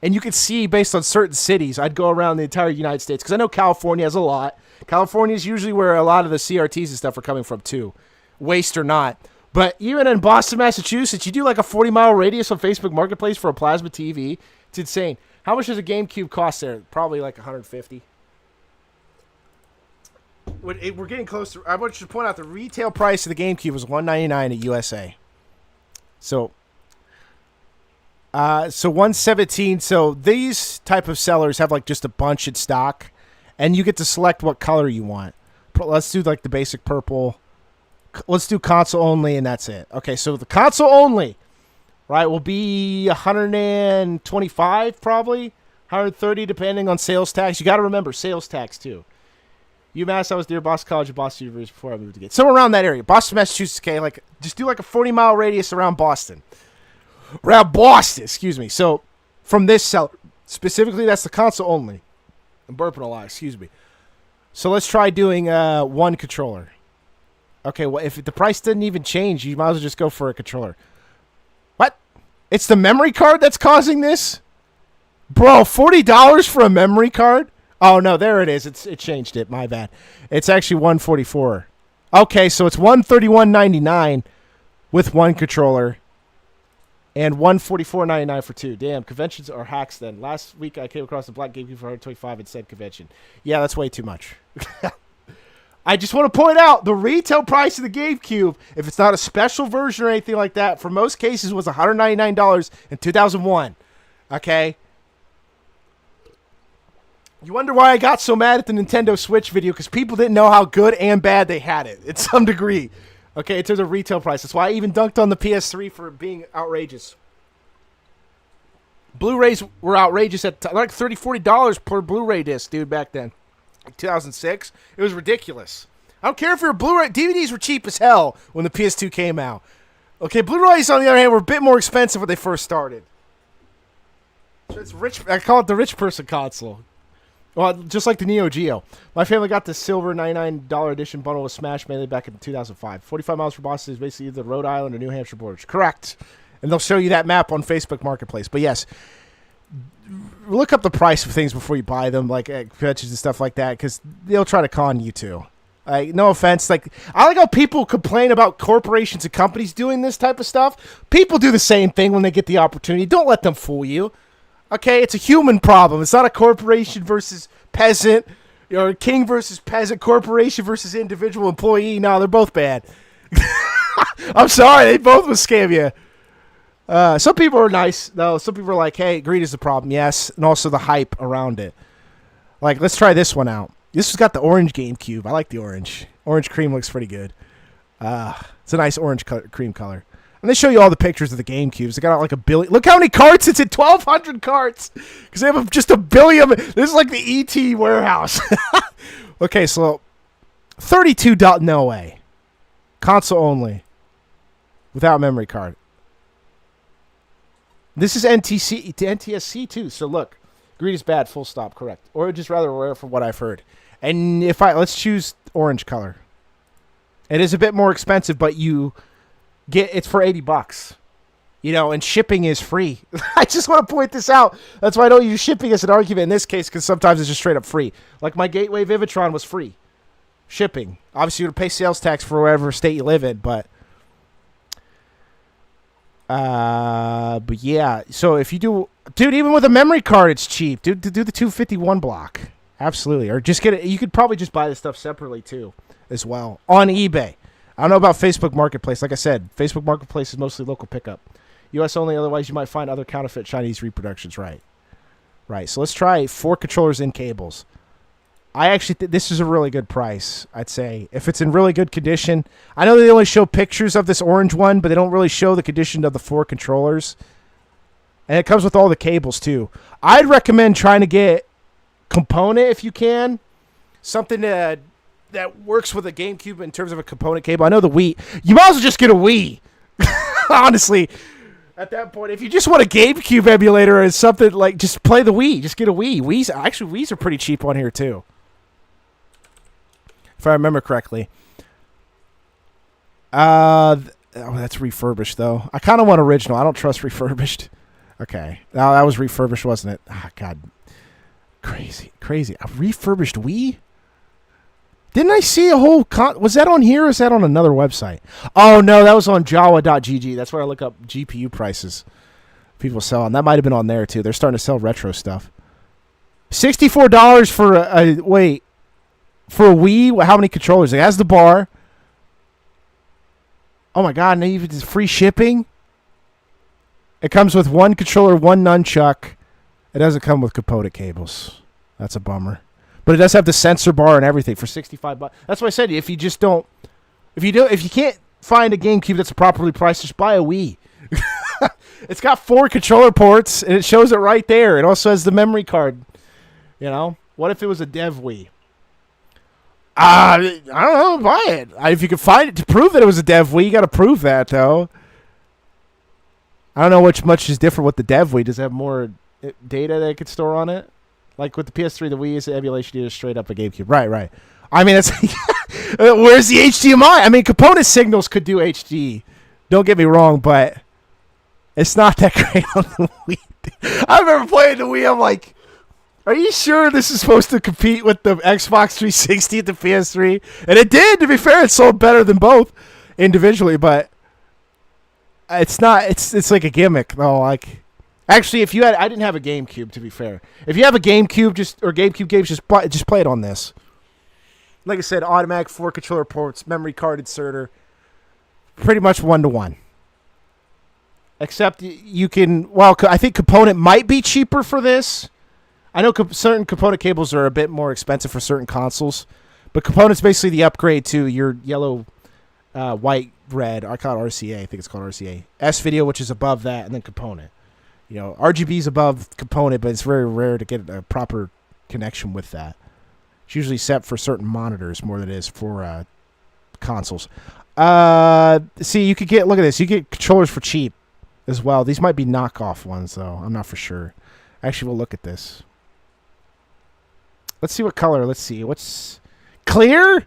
And you could see, based on certain cities, I'd go around the entire United States. Because I know California has a lot. California is usually where a lot of the CRTs and stuff are coming from, too. Waste or not. But even in Boston, Massachusetts, you do like a 40-mile radius on Facebook Marketplace for a plasma TV. It's insane. How much does a GameCube cost there? Probably like $150. We're getting close to... I want you to point out the retail price of the GameCube was $199 at USA. So... So 117. So these type of sellers have like just a bunch in stock, and you get to select what color you want. Let's do like the basic purple. Let's do console only, and that's it. Okay, so the console only, right, will be 125 probably, 130 depending on sales tax. You got to remember sales tax too. UMass, I was near Boston College and Boston University before I moved to get somewhere around that area. Boston, Massachusetts. Okay, like just do like a 40-mile radius around Boston. Around Boston, excuse me. So, from this seller, specifically, that's the console only. I'm burping a lot, excuse me. So, let's try doing one controller. Okay, well, if the price didn't even change, you might as well just go for a controller. What? It's the memory card that's causing this? Bro, $40 for a memory card? Oh, no, there it is. It changed it. My bad. It's actually $144. Okay, so it's $131.99 with one controller. And $144.99 for 2. Damn, conventions are hacks then. Last week I came across a black GameCube for $125 and said convention. Yeah, that's way too much. I just want to point out the retail price of the GameCube, if it's not a special version or anything like that, for most cases was $199 in 2001. Okay? You wonder why I got so mad at the Nintendo Switch video, because people didn't know how good and bad they had it, at some degree. Okay, in terms of retail price. That's why I even dunked on the PS3 for being outrageous. Blu-rays were outrageous at like $30, $40 per Blu-ray disc, dude, back then. Like 2006. It was ridiculous. I don't care if you're a Blu-ray. DVDs were cheap as hell when the PS2 came out. Okay, Blu-rays, on the other hand, were a bit more expensive when they first started. So it's rich. I call it the rich person console. Well, just like the Neo Geo. My family got the silver $99 edition bundle with Smash Melee back in 2005. 45 miles from Boston is basically either Rhode Island or New Hampshire borders. Correct. And they'll show you that map on Facebook Marketplace. But yes, look up the price of things before you buy them, like at conventions and stuff like that, because they'll try to con you too. No offense. Like, I like how people complain about corporations and companies doing this type of stuff. People do the same thing when they get the opportunity. Don't let them fool you. Okay, it's a human problem. It's not a corporation versus peasant, or king versus peasant, corporation versus individual employee. No, they're both bad. I'm sorry, they both will scam you. Some people are nice, though. Some people are like, hey, greed is the problem, yes, and also the hype around it. Like, let's try this one out. This has got the orange GameCube. I like the orange. Orange cream looks pretty good. It's a nice orange cream color. And they show you all the pictures of the GameCubes. They got like 1 billion. Look how many carts it's in. 1,200 carts. Because they have just 1 billion. This is like the E.T. warehouse. Okay, so $32. No way. Console only. Without memory card. This is NTSC too. So look, greed is bad. Full stop. Correct. Or just rather rare from what I've heard. And let's choose orange color. It is a bit more expensive, but it's for $80. And shipping is free. I just want to point this out. That's why I don't use shipping as an argument in this case, because sometimes it's just straight up free. Like my Gateway Vivitron was free. Shipping. Obviously, you would pay sales tax for whatever state you live in, but yeah. So if you do, dude, even with a memory card, it's cheap. Dude, to do the 251 block. Absolutely. Or just get it. You could probably just buy this stuff separately too, as well, on eBay. I don't know about Facebook Marketplace. Like I said, Facebook Marketplace is mostly local pickup. U.S. only. Otherwise, you might find other counterfeit Chinese reproductions. Right. So let's try 4 controllers in cables. I actually think this is a really good price, I'd say. If it's in really good condition. I know they only show pictures of this orange one, but they don't really show the condition of the 4 controllers. And it comes with all the cables, too. I'd recommend trying to get component if you can. Something that works with a GameCube in terms of a component cable. I know the Wii. You might as well just get a Wii. Honestly. At that point, if you just want a GameCube emulator or something, like, just play the Wii. Just get a Wii. Wii's are pretty cheap on here, too. If I remember correctly. That's refurbished, though. I kind of want original. I don't trust refurbished. Okay. Now, that was refurbished, wasn't it? Ah, God. Crazy. A refurbished Wii? Didn't I see a whole... was that on here or is that on another website? Oh, no, that was on Jawa.gg. That's where I look up GPU prices. People selling. That might have been on there, too. They're starting to sell retro stuff. $64 for for a Wii? How many controllers? It has the bar. Oh, my God. And even free shipping? It comes with 1 controller, 1 nunchuck. It doesn't come with component cables. That's a bummer. But it does have the sensor bar and everything for $65. That's why I said if you can't find a GameCube that's properly priced, just buy a Wii. It's got 4 controller ports and it shows it right there. It also has the memory card. What if it was a dev Wii? I don't know. Buy it. If you can find it to prove that it was a dev Wii, you got to prove that though. I don't know which much is different with the dev Wii. Does it have more data that it could store on it? Like with the PS3, the Wii is emulation is straight up a GameCube. Right. I mean, it's where's the HDMI? I mean, component signals could do HD. Don't get me wrong, but it's not that great on the Wii. I remember playing the Wii. I'm like, are you sure this is supposed to compete with the Xbox 360 and the PS3? And it did. To be fair, it sold better than both individually, but it's not. It's like a gimmick though. Like. Actually, I didn't have a GameCube. To be fair, if you have a GameCube, or GameCube games, just play it on this. Like I said, automatic 4 controller ports, memory card inserter, pretty much 1-to-1. Except you can. Well, I think component might be cheaper for this. I know certain component cables are a bit more expensive for certain consoles, but component's basically the upgrade to your yellow, white, red. I call it RCA. I think it's called RCA. S-Video, which is above that, and then component. RGB's above component, but it's very rare to get a proper connection with that. It's usually set for certain monitors more than it is for consoles. See, you could look at this. You get controllers for cheap as well. These might be knockoff ones, though. I'm not for sure. Actually, we'll look at this. Let's see what color. Let's see. What's clear?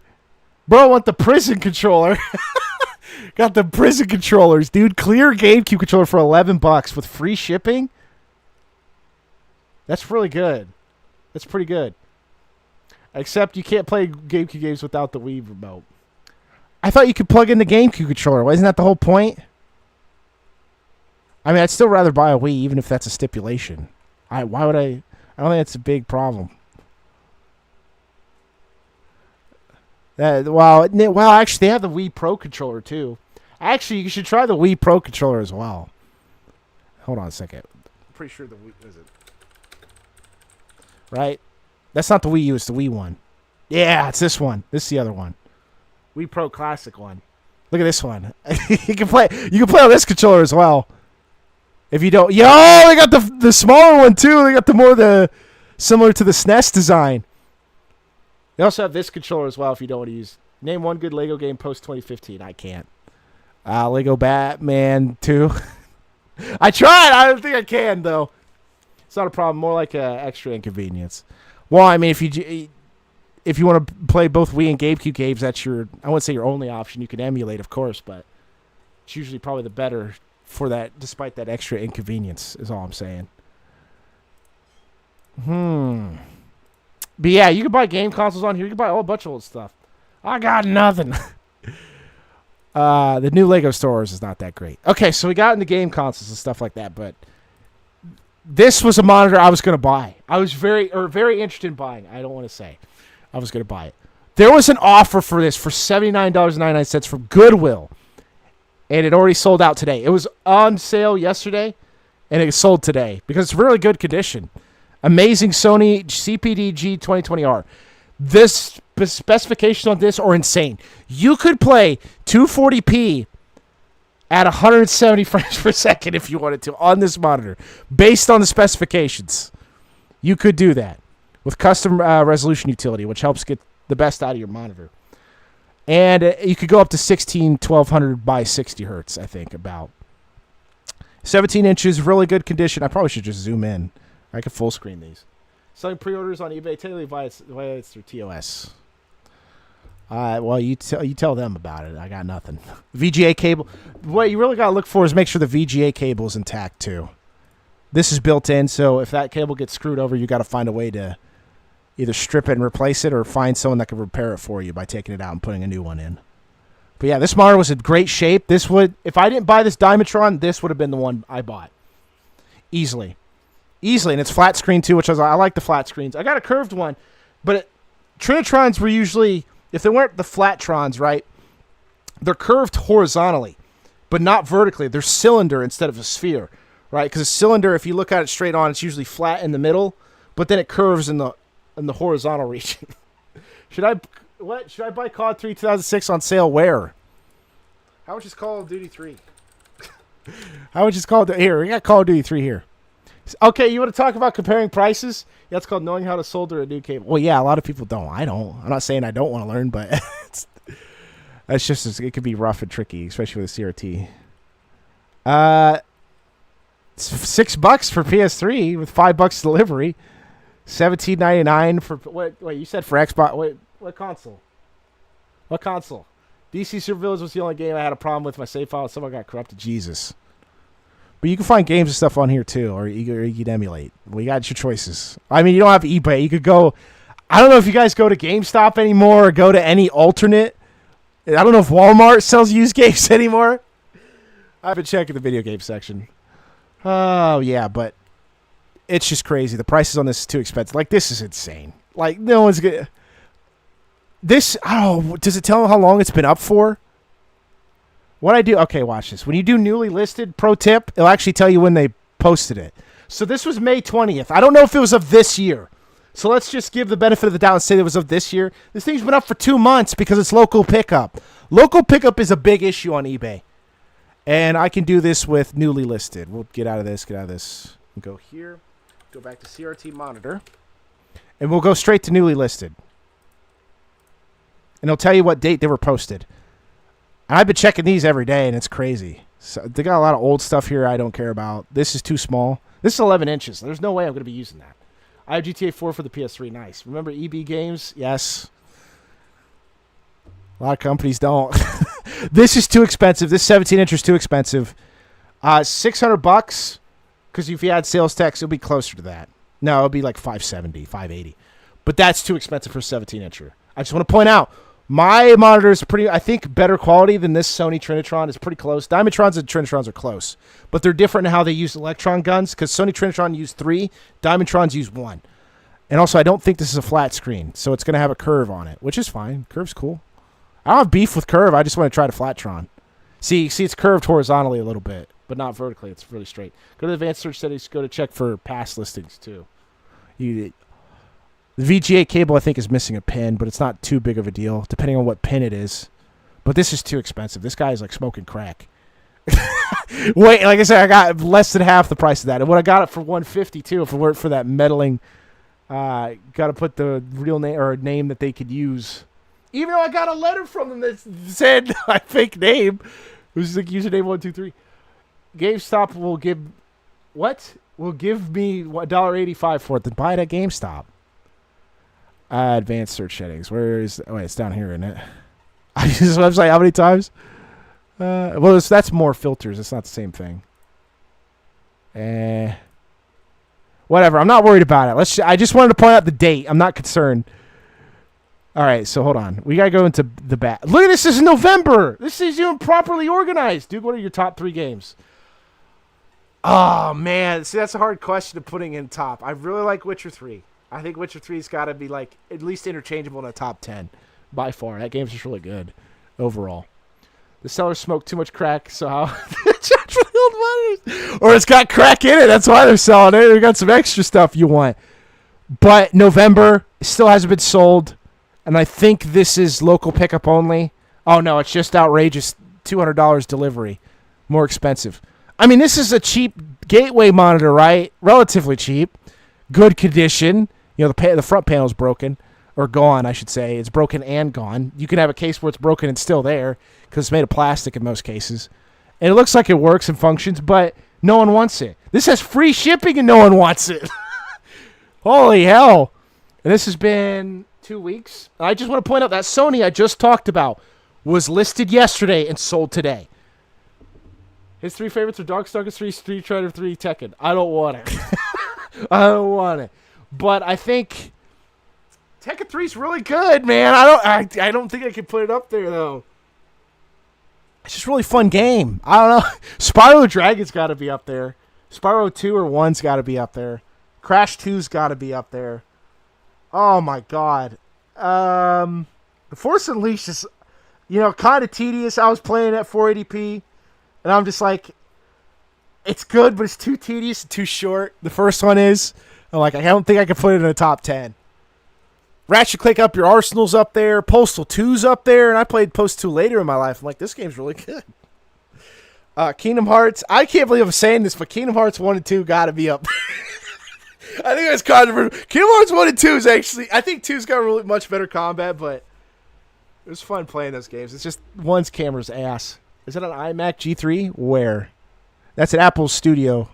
Bro, I want the prison controller. Got the prison controllers, dude. Clear GameCube controller for $11 with free shipping. That's really good. That's pretty good. Except you can't play GameCube games without the Wii remote. I thought you could plug in the GameCube controller. Isn't that the whole point? I mean, I'd still rather buy a Wii, even if that's a stipulation. Why would I? I don't think it's a big problem. Well, actually, they have the Wii Pro controller, too. Actually, you should try the Wii Pro controller as well. Hold on a second. I'm pretty sure the Wii... Is it? Right? That's not the Wii U, it's the Wii one. Yeah, it's this one. This is the other one. Wii Pro Classic one. Look at this one. You can play on this controller as well. If you don't... Yo, they got the smaller one, too. They got similar to the SNES design. They also have this controller as well if you don't want to use Name one good Lego game post 2015. I can't. Lego Batman 2. I tried. I don't think I can, though. It's not a problem. More like an extra inconvenience. Well, I mean, if you want to play both Wii and GameCube games, that's your, I wouldn't say your only option. You can emulate, of course, but it's usually probably the better for that, despite that extra inconvenience, is all I'm saying. But yeah, you can buy game consoles on here. You can buy a whole bunch of old stuff. I got nothing. The new Lego stores is not that great. Okay, so we got into game consoles and stuff like that, but this was a monitor I was going to buy. I was very interested in buying. I don't want to say. I was going to buy it. There was an offer for this for $79.99 from Goodwill, and it already sold out today. It was on sale yesterday, and it sold today because it's really good condition. Amazing Sony CPD-G 2020R. This specifications on this are insane. You could play 240p at 170 frames per second if you wanted to on this monitor, based on the specifications. You could do that with custom resolution utility, which helps get the best out of your monitor. And you could go up to 1200 by 60 hertz, I think, about. 17 inches, really good condition. I probably should just zoom in. I could full screen these. Selling pre-orders on eBay. Taylor violates through TOS. Well, you tell them about it. I got nothing. VGA cable. What you really got to look for is make sure the VGA cable is intact, too. This is built in, so if that cable gets screwed over, you got to find a way to either strip it and replace it or find someone that can repair it for you by taking it out and putting a new one in. But yeah, this monitor was in great shape. This would, if I didn't buy this Dimetron, this would have been the one I bought. Easily. And it's flat screen too, which I like the flat screens. I got a curved one, but Trinitrons were usually, if they weren't the Flatrons, right, they're curved horizontally, but not vertically. They're cylinder instead of a sphere, right? Because a cylinder, if you look at it straight on, it's usually flat in the middle, but then it curves in the horizontal region. Should I buy COD 3 2006 on sale? Where? How much is Call of Duty 3? How much is Call of Duty? Here, we got Call of Duty 3 here. Okay, you want to talk about comparing prices? Yeah, it's called knowing how to solder a new cable. Well, yeah, a lot of people don't. I don't. I'm not saying I don't want to learn, but that's just, it could be rough and tricky, especially with a CRT. It's $6 for PS3 with $5 delivery. $17.99 for wait, you said for Xbox. What console? What console? DC Super Village was the only game I had a problem with my save file. Someone got corrupted. Jesus. But you can find games and stuff on here too, or you can emulate. Well, you got your choices. I mean, you don't have eBay. You could go. I don't know if you guys go to GameStop anymore or go to any alternate. I don't know if Walmart sells used games anymore. I've been checking the video game section. Oh yeah, but it's just crazy. The prices on this is too expensive. Like, this is insane. Like, no one's gonna. This, oh, does it tell them how long it's been up for? What I do, okay, watch this. When you do newly listed, pro tip, it'll actually tell you when they posted it. So this was May 20th. I don't know if it was of this year. So let's just give the benefit of the doubt and say it was of this year. This thing's been up for 2 months because it's local pickup. Local pickup is a big issue on eBay. And I can do this with newly listed. We'll get out of this, We'll go here, go back to CRT monitor, and we'll go straight to newly listed. And it'll tell you what date they were posted. And I've been checking these every day, and it's crazy. So they got a lot of old stuff here I don't care about. This is too small. This is 11 inches. There's no way I'm going to be using that. I have GTA 4 for the PS3. Nice. Remember EB Games? Yes. A lot of companies don't. This is too expensive. This 17-inch is too expensive. $600, because if you add sales tax, it'll be closer to that. No, it'll be like $570, $580. But that's too expensive for a 17-incher. I just want to point out, my monitor is pretty, I think, better quality than this Sony Trinitron. It's pretty close. Dimetrons and Trinitrons are close. But they're different in how they use electron guns, because Sony Trinitron use 3, Dimetrons use 1. And also, I don't think this is a flat screen, so it's going to have a curve on it, which is fine. Curve's cool. I don't have beef with curve. I just want to try to Flatron. See, it's curved horizontally a little bit, but not vertically. It's really straight. Go to the advanced search settings. Go to check for past listings, too. The VGA cable, I think, is missing a pin, but it's not too big of a deal, depending on what pin it is. But this is too expensive. This guy is like smoking crack. Wait, like I said, I got less than half the price of that. And when I got it for $150 too, if it weren't for that meddling, got to put the real name or a name that they could use Even though I got a letter from them that said my fake name, it was like username 123. GameStop will give what? Will give me $1.85 for it. Then buy it at GameStop. Advanced search settings. Where is? Oh, wait, it's down here, isn't it? I use this website how many times? Well, that's more filters. It's not the same thing. Whatever. I'm not worried about it. I just wanted to point out the date. I'm not concerned. All right, so hold on. We got to go into the back. Look at this. This is November. This is even properly organized. Dude, what are your top 3 games? Oh, man. See, that's a hard question to putting in top. I really like Witcher 3. I think Witcher 3's got to be, like, at least interchangeable in the top 10. By far. That game's just really good overall. The seller smoked too much crack, so how... charge for the old monitors. Or it's got crack in it. That's why they're selling it. They got some extra stuff you want. But November still hasn't been sold. And I think this is local pickup only. Oh, no, it's just outrageous. $200 delivery. More expensive. I mean, this is a cheap gateway monitor, right? Relatively cheap. Good condition. You know, the front panel's broken. Or gone, I should say. It's broken and gone. You can have a case where it's broken and still there because it's made of plastic in most cases. And it looks like it works and functions, but no one wants it. This has free shipping and no one wants it. Holy hell. And this has been 2 weeks. I just want to point out that Sony I just talked about was listed yesterday and sold today. His 3 favorites are Darkstalkers 3, Street Fighter 3, Tekken. I don't want it. I don't want it. But I think Tekken 3 is really good, man. I don't think I can put it up there, though. It's just a really fun game. I don't know. Spyro the Dragon's got to be up there. Spyro 2 or 1's got to be up there. Crash 2's got to be up there. Oh, my God. The Force Unleashed is, kind of tedious. I was playing at 480p, and I'm just like, it's good, but it's too tedious and too short. The first one is. I'm like, I don't think I can put it in the top 10. Ratchet Clank Up Your Arsenal's up there. Postal 2's up there. And I played Post 2 later in my life. I'm like, this game's really good. Kingdom Hearts. I can't believe I'm saying this, but Kingdom Hearts 1 and 2 got to be up there. I think that's controversial. Kingdom Hearts 1 and 2 is actually... I think 2's got really much better combat, but it was fun playing those games. It's just 1's camera's ass. Is that an iMac G3? Where? That's an Apple Studio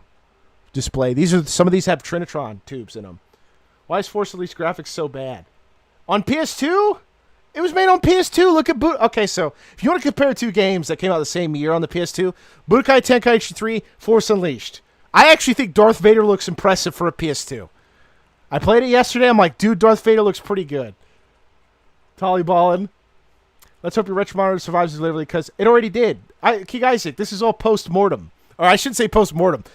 display. Some of these have Trinitron tubes in them. Why is Force Unleashed graphics so bad? On PS2? It was made on PS2. Look at Okay, so if you want to compare 2 games that came out the same year on the PS2, Budokai Tenkaichi 3, Force Unleashed. I actually think Darth Vader looks impressive for a PS2. I played it yesterday. I'm like, dude, Darth Vader looks pretty good. Tolly ballin'. Let's hope your retro monitor survives delivery because it already did. King Isaac, this is all post-mortem. Or I shouldn't say post-mortem.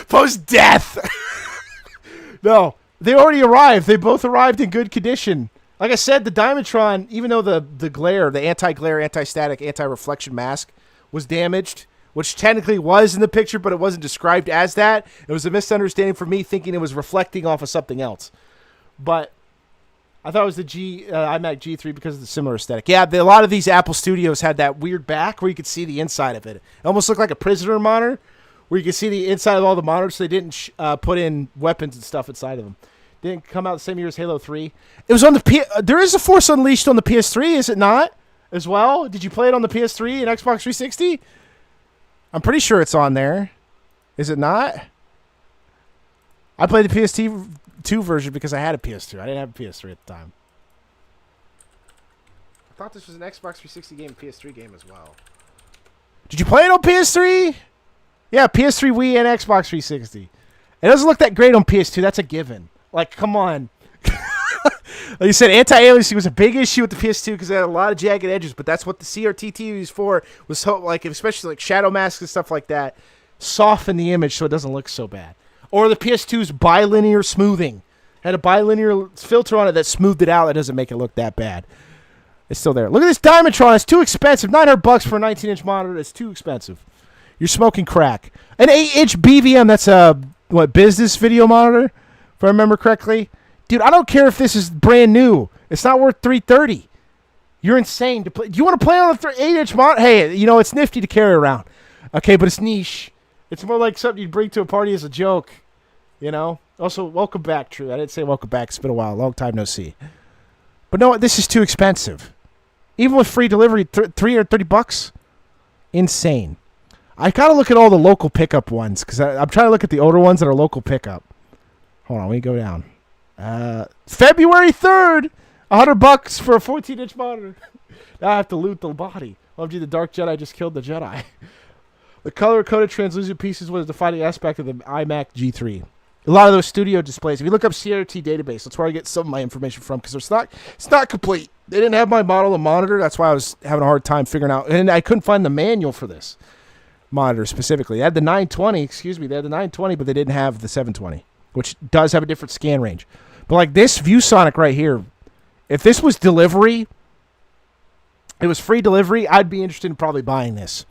Post-death. No. They already arrived. They both arrived in good condition. Like I said, the Diamondtron, even though the glare, the anti-glare, anti-static, anti-reflection mask was damaged, which technically was in the picture, but it wasn't described as that. It was a misunderstanding for me thinking it was reflecting off of something else. But I thought it was the iMac G3 because of the similar aesthetic. Yeah, a lot of these Apple Studios had that weird back where you could see the inside of it. It almost looked like a prisoner monitor, where you can see the inside of all the monitors, so they didn't put in weapons and stuff inside of them. Didn't come out the same year as Halo 3. It was on the there is a Force Unleashed on the PS3, is it not? As well? Did you play it on the PS3 and Xbox 360? I'm pretty sure it's on there. Is it not? I played the PS2 version because I had a PS2. I didn't have a PS3 at the time. I thought this was an Xbox 360 game, PS3 game as well. Did you play it on PS3? Yeah, PS3, Wii, and Xbox 360. It doesn't look that great on PS2. That's a given. Like, come on. Like you said, anti-aliasing was a big issue with the PS2 because it had a lot of jagged edges, but that's what the CRT TV was for, was like, especially like shadow masks and stuff like that, soften the image so it doesn't look so bad. Or the PS2's bilinear smoothing. Had a bilinear filter on it that smoothed it out. That doesn't make it look that bad. It's still there. Look at this Diamondtron. It's too expensive. $900 for a 19-inch monitor. It's too expensive. You're smoking crack. An 8-inch BVM, that's a, business video monitor, if I remember correctly. Dude, I don't care if this is brand new. It's not worth $330. You're insane to play. Do you want to play on an 8-inch monitor? Hey, it's nifty to carry around. Okay, but it's niche. It's more like something you'd bring to a party as a joke, Also, welcome back, True. I didn't say welcome back. It's been a while. Long time no see. But no, this is too expensive. Even with free delivery, $330. Insane. I got to look at all the local pickup ones because I'm trying to look at the older ones that are local pickup. Hold on, let me go down. February 3rd, $100 for a 14-inch monitor. Now I have to loot the body. OMG, the Dark Jedi just killed the Jedi. The color-coded translucent pieces was the defining aspect of the iMac G3. A lot of those studio displays. If you look up CRT database, that's where I get some of my information from because it's not complete. They didn't have my model of monitor. That's why I was having a hard time figuring out. And I couldn't find the manual for this monitor specifically. They had the 920, They had the 920, but they didn't have the 720, which does have a different scan range. But like this ViewSonic right here, if this was delivery, it was free delivery, I'd be interested in probably buying this.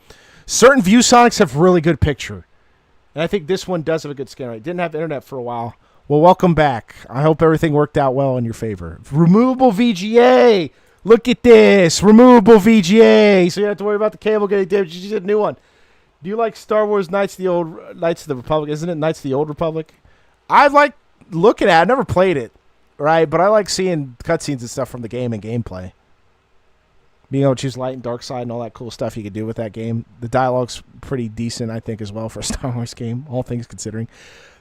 Certain ViewSonics have really good picture. And I think this one does have a good scan rate. Didn't have internet for a while. Well, welcome back. I hope everything worked out well in your favor. Removable VGA. Look at this. Removable VGA. So you don't have to worry about the cable getting damaged. You just get a new one. Do you like Star Wars Knights of the Republic? Isn't it Knights of the Old Republic? I like looking at it. I've never played it, right? But I like seeing cutscenes and stuff from the game and gameplay. Being able to choose light and dark side and all that cool stuff you could do with that game. The dialogue's pretty decent, I think, as well for a Star Wars game, all things considering.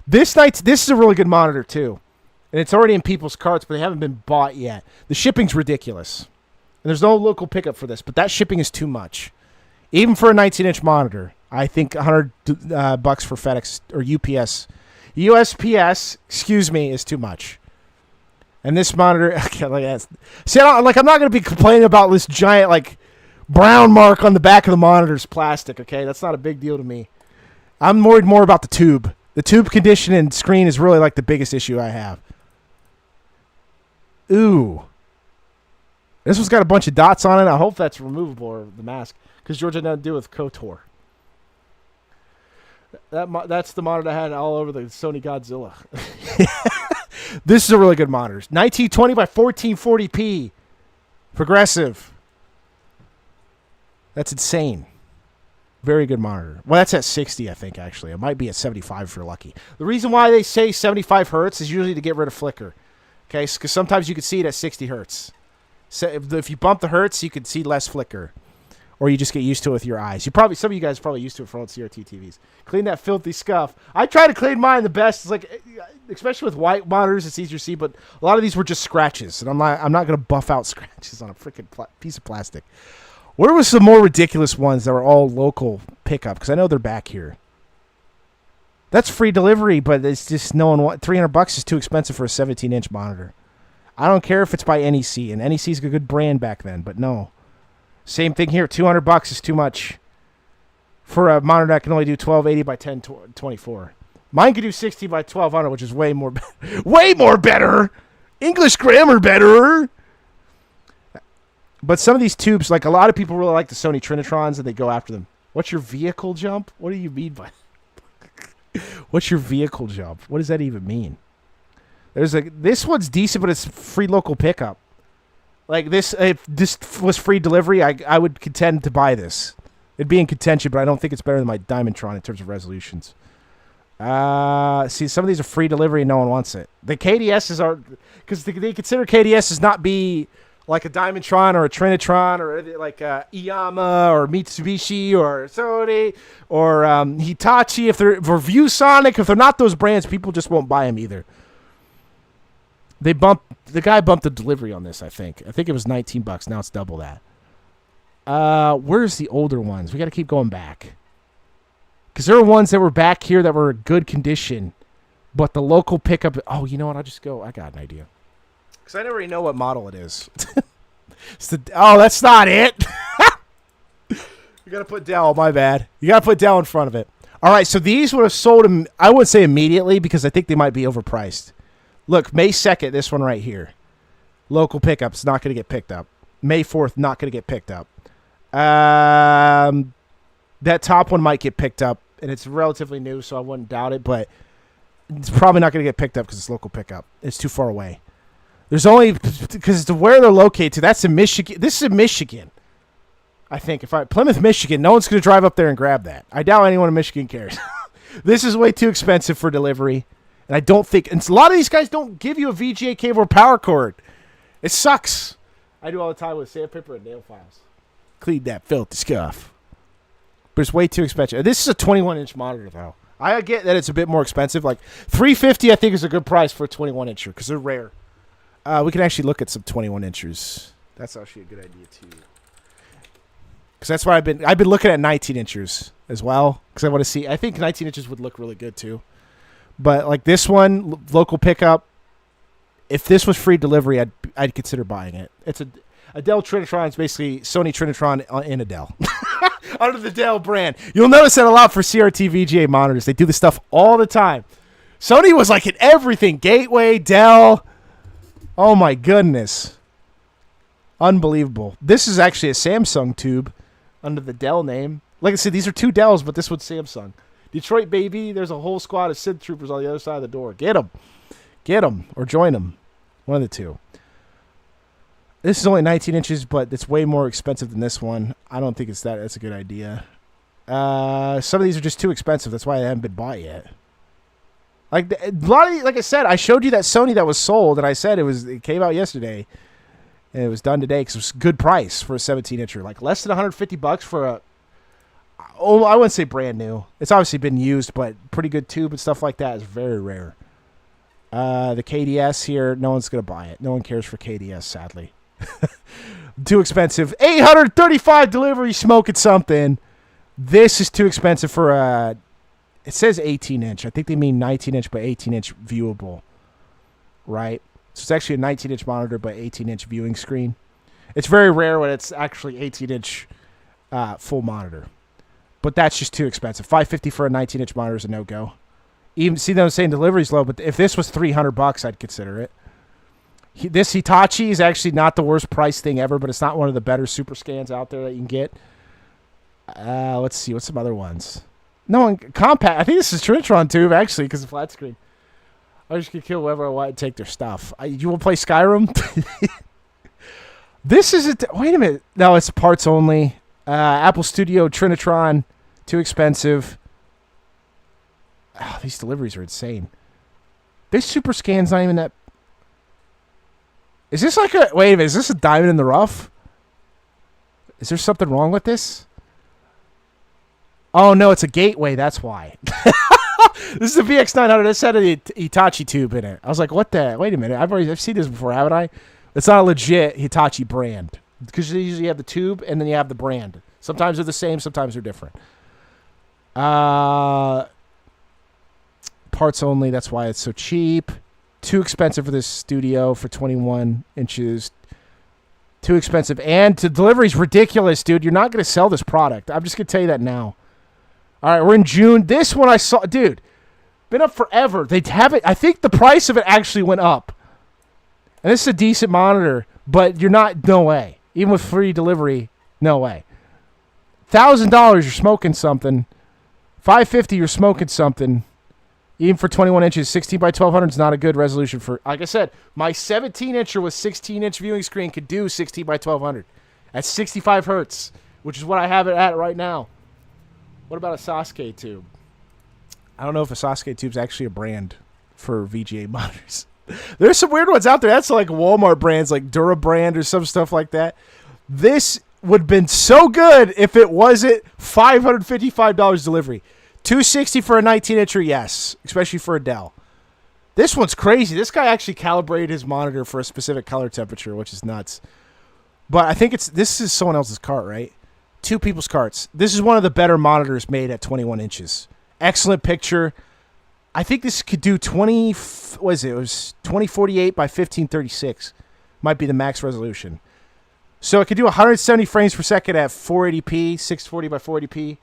This is a really good monitor, too. And it's already in people's carts, but they haven't been bought yet. The shipping's ridiculous. And there's no local pickup for this, but that shipping is too much. Even for a 19-inch monitor, I think $100 for FedEx or UPS. USPS, is too much. And this monitor, see, I'm not going to be complaining about this giant, brown mark on the back of the monitor's plastic, okay? That's not a big deal to me. I'm worried more about the tube. The tube condition and screen is really, the biggest issue I have. Ooh. This one's got a bunch of dots on it. I hope that's removable, or the mask, because George had nothing to do with KOTOR. That's the monitor I had all over the Sony Godzilla. This is a really good monitor. 1920 by 1440p. Progressive. That's insane. Very good monitor. Well, that's at 60, I think, actually. It might be at 75 if you're lucky. The reason why they say 75 hertz is usually to get rid of flicker. Okay, because sometimes you can see it at 60 hertz. So if you bump the hertz, you can see less flicker. Or you just get used to it with your eyes. Some of you guys are probably used to it for old CRT TVs. Clean that filthy scuff. I try to clean mine the best. It's especially with white monitors, it's easier to see. But a lot of these were just scratches, and I'm not going to buff out scratches on a freaking piece of plastic. Where was some more ridiculous ones that were all local pickup? Because I know they're back here. That's free delivery, but it's just no one wants. $300 is too expensive for a 17-inch monitor. I don't care if it's by NEC, and NEC's a good brand back then, but no. Same thing here. $200 is too much for a monitor that can only do 1280 by 1024. Mine can do 60 by 1200, which is way more better. English grammar better. But some of these tubes, a lot of people really like the Sony Trinitrons, and they go after them. What's your vehicle jump? What do you mean by? What's your vehicle jump? What does that even mean? This one's decent, but it's free local pickup. If this was free delivery, I would contend to buy this. It'd be in contention, but I don't think it's better than my Diamondtron in terms of resolutions. See, some of these are free delivery and no one wants it. The KDSs are, because they consider KDS as not be like a Diamondtron or a Trinitron or like Iyama or Mitsubishi or Sony or Hitachi. If they're for ViewSonic, if they're not those brands, people just won't buy them either. The guy bumped the delivery on this, I think. I think it was $19. Now it's double that. Where's the older ones? We got to keep going back. Because there are ones that were back here that were in good condition, but the local pickup... Oh, you know what? I'll just go... I got an idea. Because I never even know what model it is. That's not it. You got to put Dell. My bad. You got to put Dell in front of it. All right, so these would have sold them, I would say immediately, because I think they might be overpriced. Look, May 2nd, this one right here. Local pickup's not going to get picked up. May 4th, not going to get picked up. That top one might get picked up, and it's relatively new, so I wouldn't doubt it, but it's probably not going to get picked up because it's local pickup. It's too far away. There's only, because to where they're located to, that's in Michigan. This is in Michigan, I think. Plymouth, Michigan, no one's going to drive up there and grab that. I doubt anyone in Michigan cares. This is way too expensive for delivery. And I don't think, and a lot of these guys don't give you a VGA cable or power cord. It sucks. I do all the time with sandpaper and nail files. Clean that filthy scuff. But it's way too expensive. This is a 21-inch monitor, though. I get that it's a bit more expensive. Like $350, I think, is a good price for a 21-incher because they're rare. We can actually look at some 21-inchers. That's actually a good idea too. Because that's why I've been looking at 19-inchers as well. Because I want to see. I think 19 inches would look really good too. But like this one, local pickup. If this was free delivery, I'd consider buying it. It's a Dell Trinitron. It's basically Sony Trinitron in a Dell. Under the Dell brand. You'll notice that a lot for CRT VGA monitors. They do this stuff all the time. Sony was like in everything. Gateway, Dell. Oh my goodness. Unbelievable. This is actually a Samsung tube under the Dell name. Like I said, these are two Dells, but this one's Samsung. Detroit, baby. There's a whole squad of Sith troopers on the other side of the door. Get them. Get them or join them. One of the two. This is only 19 inches, but it's way more expensive than this one. I don't think that's a good idea. Some of these are just too expensive. That's why they haven't been bought yet. Like a lot of these, like I said, I showed you that Sony that was sold, and I said it came out yesterday, and it was done today because it was a good price for a 17-incher. Like less than $150 for I wouldn't say brand new. It's obviously been used, but pretty good tube and stuff like that is very rare. The KDS here, no one's gonna buy it. No one cares for KDS, sadly. Too expensive. $835 delivery, smoking something. This is too expensive for a. It says 18-inch. I think they mean 19-inch, but 18-inch viewable. Right? So it's actually a 19-inch monitor, but 18-inch viewing screen. It's very rare when it's actually 18-inch full monitor. But that's just too expensive. $550 for a 19-inch monitor is a no-go. Even see that I'm saying delivery's low, but if this was $300, I'd consider it. This Hitachi is actually not the worst price thing ever, but it's not one of the better super scans out there that you can get. Let's see. What's some other ones? No, compact. I think this is Trinitron tube, actually, because of flat screen. I just could kill whoever I want and take their stuff. You will play Skyrim? This is wait a minute. No, it's parts only. Apple Studio Trinitron. Too expensive. Oh, these deliveries are insane. This super scan's not even that. Is this like a... Wait a minute. Is this a diamond in the rough? Is there something wrong with this? Oh, no. It's a gateway. That's why. This is a VX900. This had a Hitachi tube in it. I was like, what the... Wait a minute. I've seen this before, haven't I? It's not a legit Hitachi brand. Because you usually have the tube and then you have the brand. Sometimes they're the same. Sometimes they're different. Parts only. That's why it's so cheap. Too expensive for this studio for 21 inches. Too expensive. And the delivery's ridiculous, dude. You're not going to sell this product. I'm just going to tell you that now. All right, we're in June. This one I saw, dude, been up forever. They have it. I think the price of it actually went up. And this is a decent monitor, but you're not, no way. Even with free delivery, no way. $1,000, you're smoking something. $550, you're smoking something. Even for 21 inches, 16 by 1200 is not a good resolution for... Like I said, my 17-incher with 16-inch viewing screen could do 16 by 1200 at 65 hertz, which is what I have it at right now. What about a Sasuke tube? I don't know if a Sasuke tube is actually a brand for VGA monitors. There's some weird ones out there. That's like Walmart brands, like Dura brand or some stuff like that. This would have been so good if it wasn't $555 delivery. $260 for a 19-incher, yes, especially for a Dell. This one's crazy. This guy actually calibrated his monitor for a specific color temperature, which is nuts. But I think this is someone else's cart, right? Two people's carts. This is one of the better monitors made at 21 inches. Excellent picture. I think this could do 2048 by 1536. Might be the max resolution. So it could do 170 frames per second at 480p, 640 by 480p.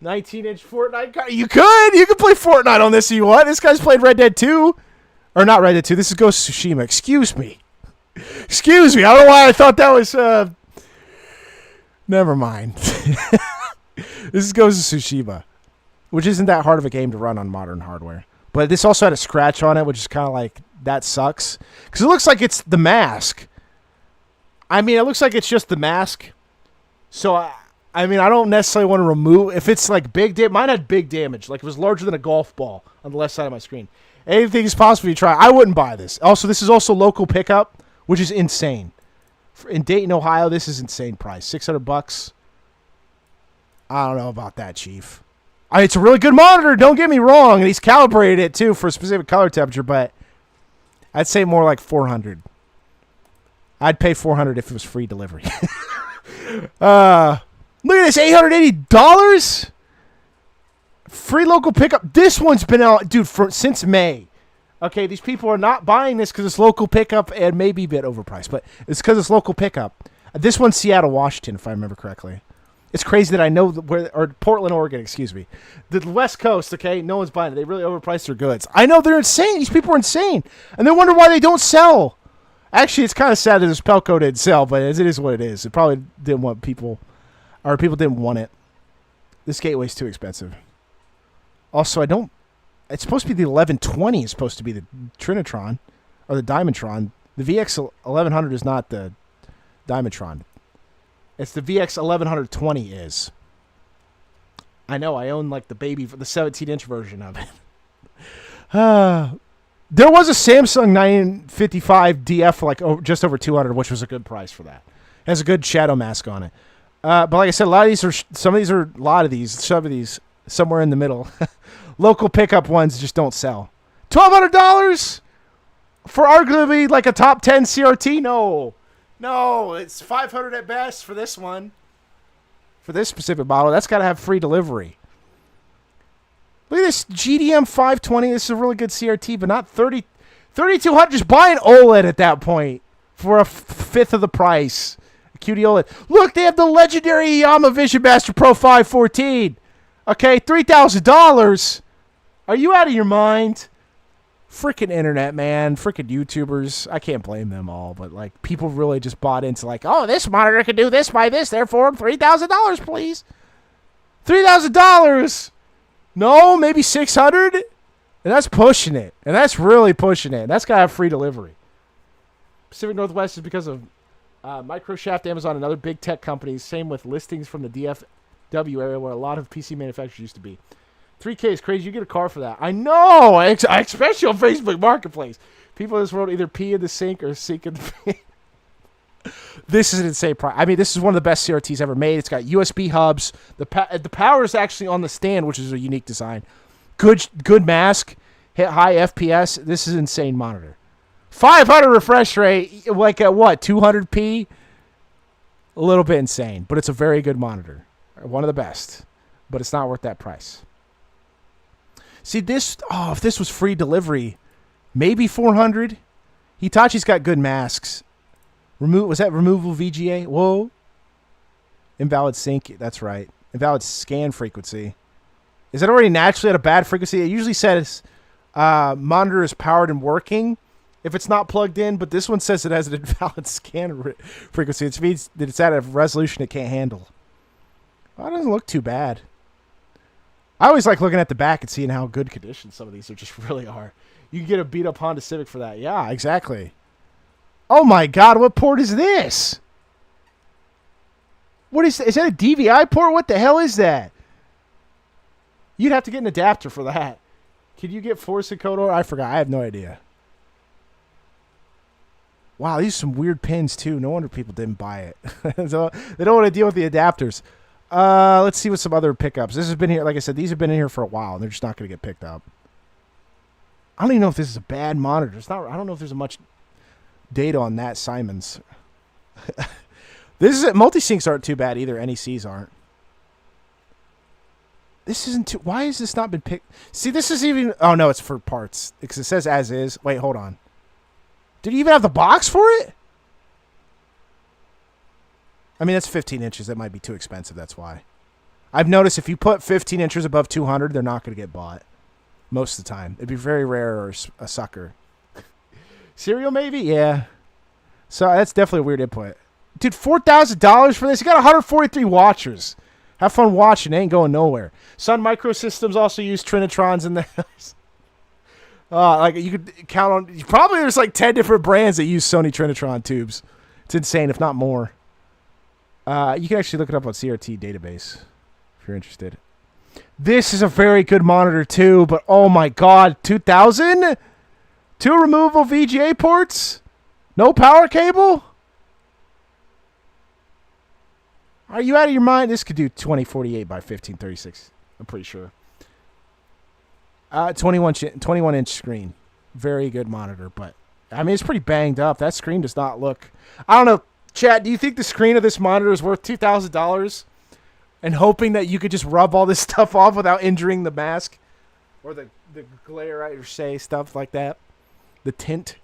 19-inch Fortnite card. You could play Fortnite on this if you want. This guy's played Red Dead 2. Or not Red Dead 2. This is Ghost of Tsushima. Excuse me. I don't know why I thought that was... Never mind. This is Ghost of Tsushima. Which isn't that hard of a game to run on modern hardware. But this also had a scratch on it, which is kind of like... That sucks. Because it looks like it's the mask. I mean, it looks like it's just the mask. So... I mean, I don't necessarily want to remove... If it's like big damage... Mine had big damage. Like, it was larger than a golf ball on the left side of my screen. Anything is possible you try. I wouldn't buy this. Also, this is also local pickup, which is insane. In Dayton, Ohio, this is insane price. $600. I don't know about that, Chief. It's a really good monitor, don't get me wrong, and he's calibrated it too for a specific color temperature, but I'd say more like $400. I'd pay $400 if it was free delivery. Look at this, $880? Free local pickup. This one's been out, dude, since May. Okay, these people are not buying this because it's local pickup and maybe a bit overpriced, but it's because it's local pickup. This one's Seattle, Washington, if I remember correctly. It's crazy that I know or Portland, Oregon, excuse me. The West Coast, okay, no one's buying it. They really overpriced their goods. I know they're insane. These people are insane. And they wonder why they don't sell. Actually, it's kind of sad that this Pelco didn't sell, but it is what it is. It probably didn't want people, or people didn't want it. This gateway's too expensive. Also, it's supposed to be the 1120 is supposed to be the Trinitron, or the Diamondtron. The VX 1100 is not the Diamondtron. It's the VX 1120 is. I know, I own like the 17-inch version of it. There was a Samsung 955 DF for like just over $200, which was a good price for that. It has a good shadow mask on it. But like I said, some of these somewhere in the middle. Local pickup ones just don't sell. $1,200 for arguably like a top 10 CRT? No, it's $500 at best for this one. For this specific model, that's got to have free delivery. Look at this GDM 520. This is a really good CRT, but not 3,200. Just buy an OLED at that point for a fifth of the price. A QD OLED. Look, they have the legendary Yamaha Vision Master Pro 514. Okay, $3,000. Are you out of your mind? Freaking internet, man. Freaking YouTubers. I can't blame them all, but like people really just bought into like, oh, this monitor can do this by this, therefore $3,000, please. $3,000. No, maybe $600. And that's pushing it. And that's really pushing it. And that's got to have free delivery. Pacific Northwest is because of Microshaft, Amazon, and other big tech companies. Same with listings from the DFW area where a lot of PC manufacturers used to be. 3K is crazy. You get a car for that. I know. Especially on Facebook Marketplace. People in this world either pee in the sink or sink in the pee. This is an insane price. I mean, this is one of the best CRTs ever made. It's got USB hubs. The power is actually on the stand, which is a unique design. Good mask. Hit high FPS. This is an insane monitor. 500 refresh rate. Like at what? 200p? A little bit insane. But it's a very good monitor. One of the best. But it's not worth that price. See, this, if this was free delivery, maybe 400. Hitachi's got good masks. Was that removable VGA? Whoa. Invalid sync. That's right. Invalid scan frequency. Is it already naturally at a bad frequency? It usually says monitor is powered and working if it's not plugged in, but this one says it has an invalid scan frequency. It means that it's at a resolution it can't handle. Well, it doesn't look too bad. I always like looking at the back and seeing how good condition some of these just really are. You can get a beat-up Honda Civic for that. Yeah, exactly. Oh, my God. What port is this? What is that a DVI port? What the hell is that? You'd have to get an adapter for that. Can you get Force encoder? I forgot. I have no idea. Wow, these are some weird pins, too. No wonder people didn't buy it. So they don't want to deal with the adapters. Let's see what some other pickups. This has been here. Like I said, these have been in here for a while, and they're just not going to get picked up. I don't even know if this is a bad monitor. I don't know if there's much data on that Simon's. Multi-syncs aren't too bad either. NECs aren't. This isn't too... Why has this not been picked? See, this is even... Oh, no, it's for parts. Because it says as is. Wait, hold on. Did you even have the box for it? I mean, that's 15 inches. That might be too expensive. That's why. I've noticed if you put 15 inches above 200, they're not going to get bought. Most of the time. It'd be very rare or a sucker. Cereal, maybe? Yeah. So that's definitely a weird input. Dude, $4,000 for this? You got 143 watchers. Have fun watching. It ain't going nowhere. Sun Microsystems also use Trinitrons in theirs. Like you could count on... Probably there's like 10 different brands that use Sony Trinitron tubes. It's insane, if not more. You can actually look it up on CRT database if you're interested. This is a very good monitor too, but oh my God, 2,000? 2 removable VGA ports? No power cable? Are you out of your mind? This could do 2048 by 1536. I'm pretty sure. 21 inch screen. Very good monitor, but I mean, it's pretty banged up. That screen does not look. I don't know. Chat, do you think the screen of this monitor is worth $2,000? And hoping that you could just rub all this stuff off without injuring the mask? Or the glare, or say, stuff like that? The tint?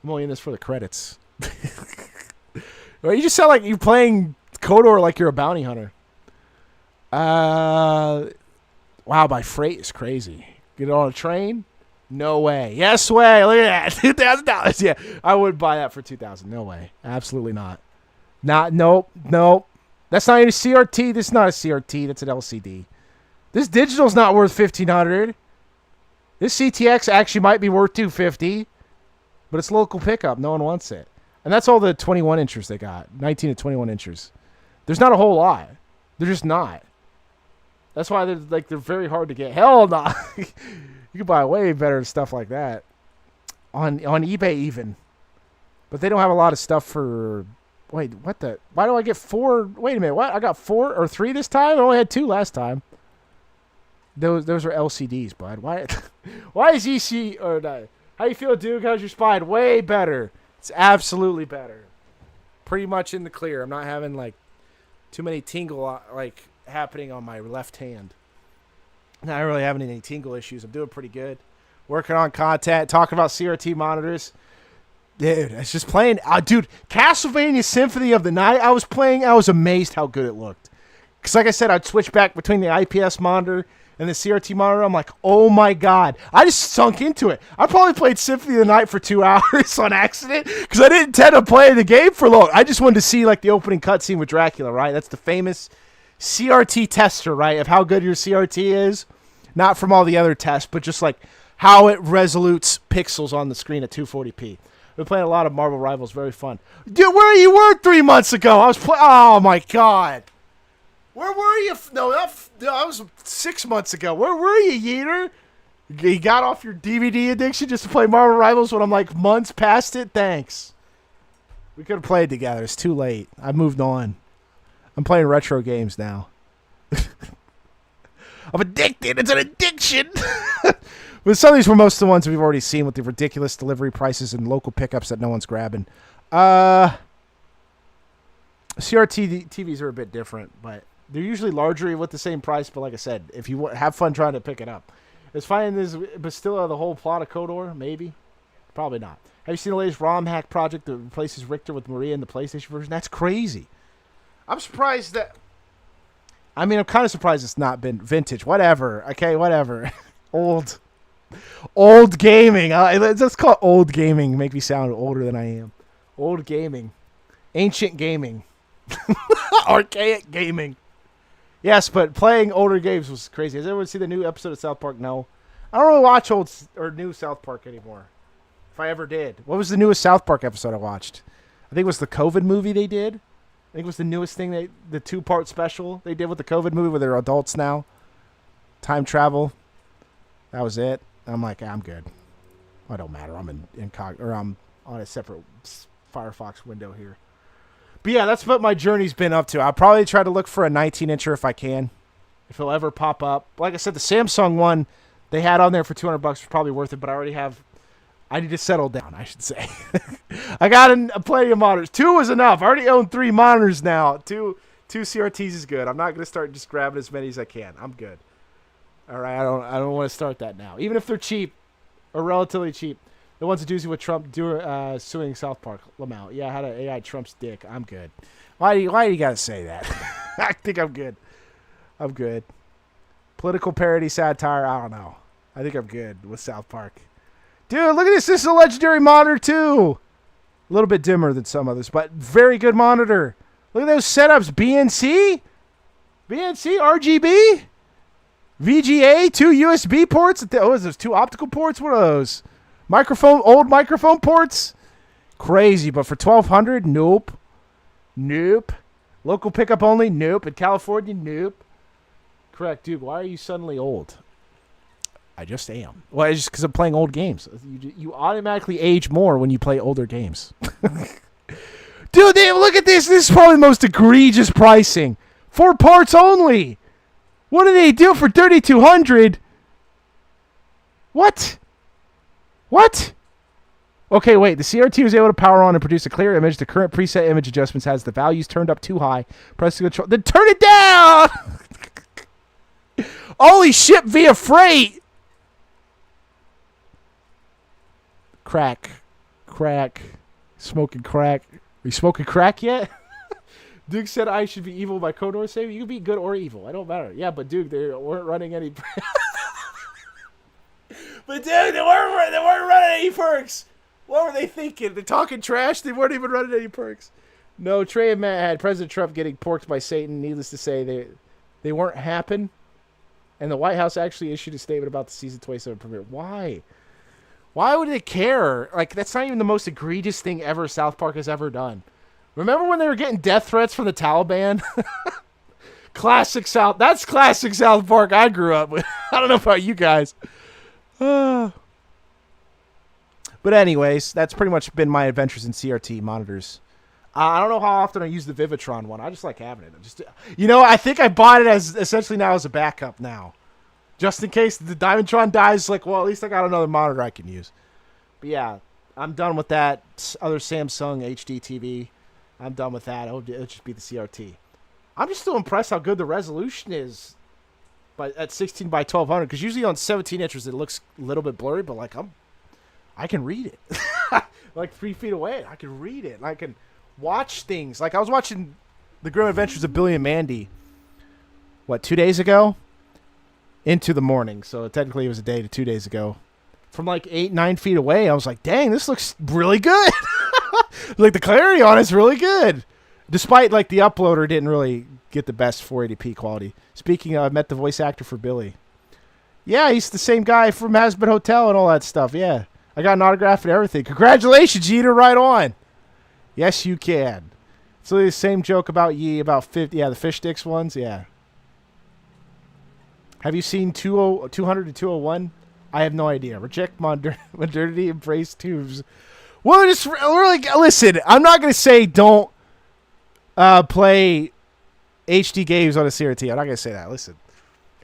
I'm only in this for the credits. Well, you just sound like you're playing KOTOR like you're a bounty hunter. Wow, by freight is crazy. Get it on a train? No way. Yes way. Look at that. $2,000. Yeah, I would buy that for $2,000. No way. Absolutely not. Nope. That's not even a CRT. This is not a CRT. That's an LCD. This digital's not worth $1,500. This CTX actually might be worth $250, but it's local pickup. No one wants it. And that's all the 21 inchers they got. 19 to 21 inchers. There's not a whole lot. They're just not. That's why they're very hard to get. Hell no. You can buy way better stuff like that on eBay even. But they don't have a lot of stuff for. Wait, what the? Why do I get 4? Wait a minute. What? I got 4 or 3 this time? I only had 2 last time. Those are LCDs, bud. Why? Why is EC or no? How you feel, Duke? How's your spine? Way better. It's absolutely better. Pretty much in the clear. I'm not having like too many tingle like happening on my left hand. Not really having any tingle issues. I'm doing pretty good. Working on content. Talking about CRT monitors. Dude, it's just playing. Dude, Castlevania Symphony of the Night. I was playing. I was amazed how good it looked. Because like I said, I'd switch back between the IPS monitor and the CRT monitor. I'm like, oh my God. I just sunk into it. I probably played Symphony of the Night for 2 hours on accident because I didn't intend to play the game for long. I just wanted to see like the opening cutscene with Dracula, right? That's the famous CRT tester, right? Of how good your CRT is. Not from all the other tests, but just like how it resolutes pixels on the screen at 240p. We're playing a lot of Marvel Rivals. Very fun. Dude, where you were 3 months ago? I was playing. Oh my God. Where were you? No, that was 6 months ago. Where were you, Yeeter? You got off your DVD addiction just to play Marvel Rivals when I'm like months past it? Thanks. We could have played together. It's too late. I moved on. I'm playing retro games now. I'm addicted. It's an addiction. But some of these were most of the ones we've already seen with the ridiculous delivery prices and local pickups that no one's grabbing. CRT TVs are a bit different, but they're usually larger with the same price. But like I said, if you have fun trying to pick it up, it's finding this Bastilla the whole plot of KOTOR. Maybe, probably not. Have you seen the latest ROM hack project that replaces Richter with Maria in the PlayStation version? That's crazy. I'm surprised that. I mean, I'm kind of surprised it's not been vintage. Whatever. Okay, whatever. Old gaming. Let's call it old gaming. Make me sound older than I am. Old gaming. Ancient gaming. Archaic gaming. Yes, but playing older games was crazy. Has everyone seen the new episode of South Park? No. I don't really watch old or new South Park anymore. If I ever did. What was the newest South Park episode I watched? I think it was the COVID movie they did. I think it was the newest thing, the 2-part special they did with the COVID movie where they're adults now. Time travel. That was it. I'm like, I'm good. Well, it don't matter. I'm I'm on a separate Firefox window here. But yeah, that's what my journey's been up to. I'll probably try to look for a 19-incher if I can. If it'll ever pop up. Like I said, the Samsung one they had on there for $200 was probably worth it, but I need to settle down, I should say. I got plenty of monitors. 2 is enough. I already own 3 monitors now. 2 CRTs is good. I'm not going to start just grabbing as many as I can. I'm good. All right, I don't want to start that now. Even if they're cheap or relatively cheap. The one's a doozy with Trump suing South Park. Lamau. Yeah, how to AI Trump's dick. I'm good. Why do you got to say that? I think I'm good. I'm good. Political parody satire, I don't know. I think I'm good with South Park. Dude, look at this. This is a legendary monitor, too. A little bit dimmer than some others, but very good monitor. Look at those setups. BNC? RGB? VGA? 2 USB ports? Oh, is those 2 optical ports? What are those? Old microphone ports? Crazy, but for $1,200? Nope. Local pickup only? Nope. In California? Nope. Correct, dude. Why are you suddenly old? I just am. Well, it's just because I'm playing old games. You automatically age more when you play older games. Dude, look at this. This is probably the most egregious pricing. 4 parts only. What do they do for $3,200? What? What? Okay, wait. The CRT was able to power on and produce a clear image. The current preset image adjustments has the values turned up too high. Press the control. Then turn it down! Only shipped via freight! Crack. Smoking crack. Are you smoking crack yet? Duke said I should be evil by Kodor saving. You can be good or evil. I don't matter. Yeah, but Duke, they weren't running any... But dude, they weren't running any perks. What were they thinking? They're talking trash? They weren't even running any perks. No, Trey and Matt had President Trump getting porked by Satan. Needless to say, they weren't happen. And the White House actually issued a statement about the season 27 premiere. Why? Why would they care? Like, that's not even the most egregious thing ever South Park has ever done. Remember when they were getting death threats from the Taliban? Classic South. That's classic South Park I grew up with. I don't know about you guys. But anyways, that's pretty much been my adventures in CRT monitors. I don't know how often I use the Vivitron one. I just like having it. I think I bought it as essentially now as a backup now. Just in case the Diamondtron dies, like, well, at least I got another monitor I can use. But yeah, I'm done with that other Samsung HD TV. I'm done with that. It'll just be the CRT. I'm just still impressed how good the resolution is at 16 by 1200, because usually on 17 inches it looks a little bit blurry, but like I can read it. Like 3 feet away, I can read it. And I can watch things. Like I was watching The Grim Adventures of Billy and Mandy, 2 days ago? Into the morning. So technically it was a day to 2 days ago. From like 8-9 feet away, I was like, dang, this looks really good. Like the clarity on it's really good. Despite like the uploader didn't really get the best 480p quality. Speaking of, I met the voice actor for Billy. Yeah, he's the same guy from Hazbin Hotel and all that stuff. Yeah. I got an autograph and everything. Congratulations, Yeeter, right on. Yes, you can. It's literally the same joke about Yee, about 50. Yeah, the fish sticks ones. Yeah. Have you seen 200 to 201? I have no idea. Reject modernity, embrace tubes. Well, just really listen. I'm not going to say don't play HD games on a CRT. I'm not going to say that. Listen.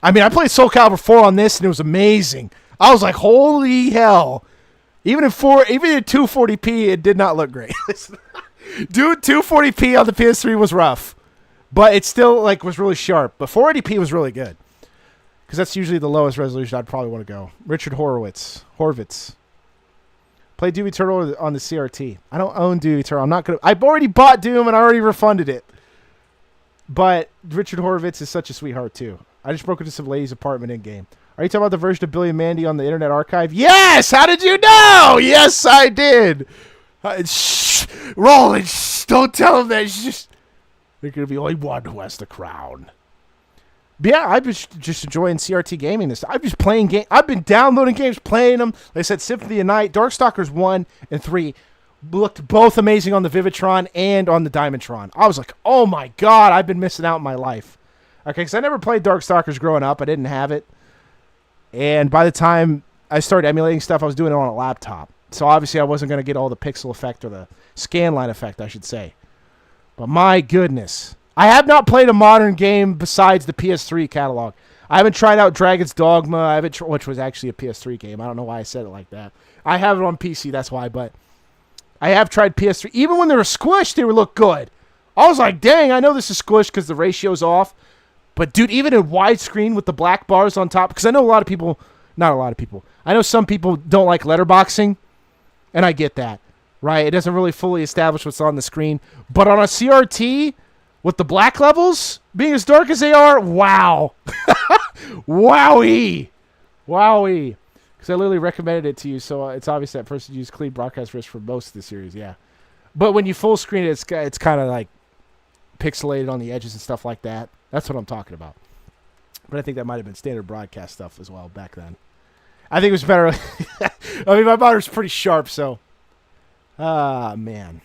I mean, I played Soul Calibur 4 on this, and it was amazing. I was like, holy hell. Even at 240p, it did not look great. Dude, 240p on the PS3 was rough. But it still like was really sharp. But 480p was really good. Because that's usually the lowest resolution I'd probably want to go. Richard Horvitz. Play Doom Eternal on the CRT. I don't own Doom Eternal. I'm not going to... I've already bought Doom and I already refunded it. But Richard Horvitz is such a sweetheart, too. I just broke into some lady's apartment in-game. Are you talking about the version of Billy and Mandy on the Internet Archive? Yes! How did you know? Yes, I did. Shh. Roland, shh. Don't tell him that. There's going to be only one who has the crown. But yeah, I've been just enjoying CRT gaming this. I've just playing game. I've been downloading games, playing them. Like I said, Symphony of Night, Darkstalkers 1 and 3 looked both amazing on the Vivitron and on the Diamondtron. I was like, oh my god, I've been missing out in my life. Okay, because I never played Darkstalkers growing up. I didn't have it. And by the time I started emulating stuff, I was doing it on a laptop. So obviously I wasn't going to get all the pixel effect or the scanline effect, I should say. But my goodness. I have not played a modern game besides the PS3 catalog. I haven't tried out Dragon's Dogma, which was actually a PS3 game. I don't know why I said it like that. I have it on PC, that's why. But I have tried PS3. Even when they were squished, they would look good. I was like, dang, I know this is squished because the ratio's off. But, dude, even in widescreen with the black bars on top, because I know a lot of people, not a lot of people, I know some people don't like letterboxing, and I get that, right? It doesn't really fully establish what's on the screen. But on a CRT... with the black levels being as dark as they are, wow. Wowie. Because I literally recommended it to you, so it's obvious that person used clean broadcast risk for most of the series, yeah. But when you full screen it, it's kind of like pixelated on the edges and stuff like that. That's what I'm talking about. But I think that might have been standard broadcast stuff as well back then. I think it was better. I mean, my monitor's pretty sharp, so. Man.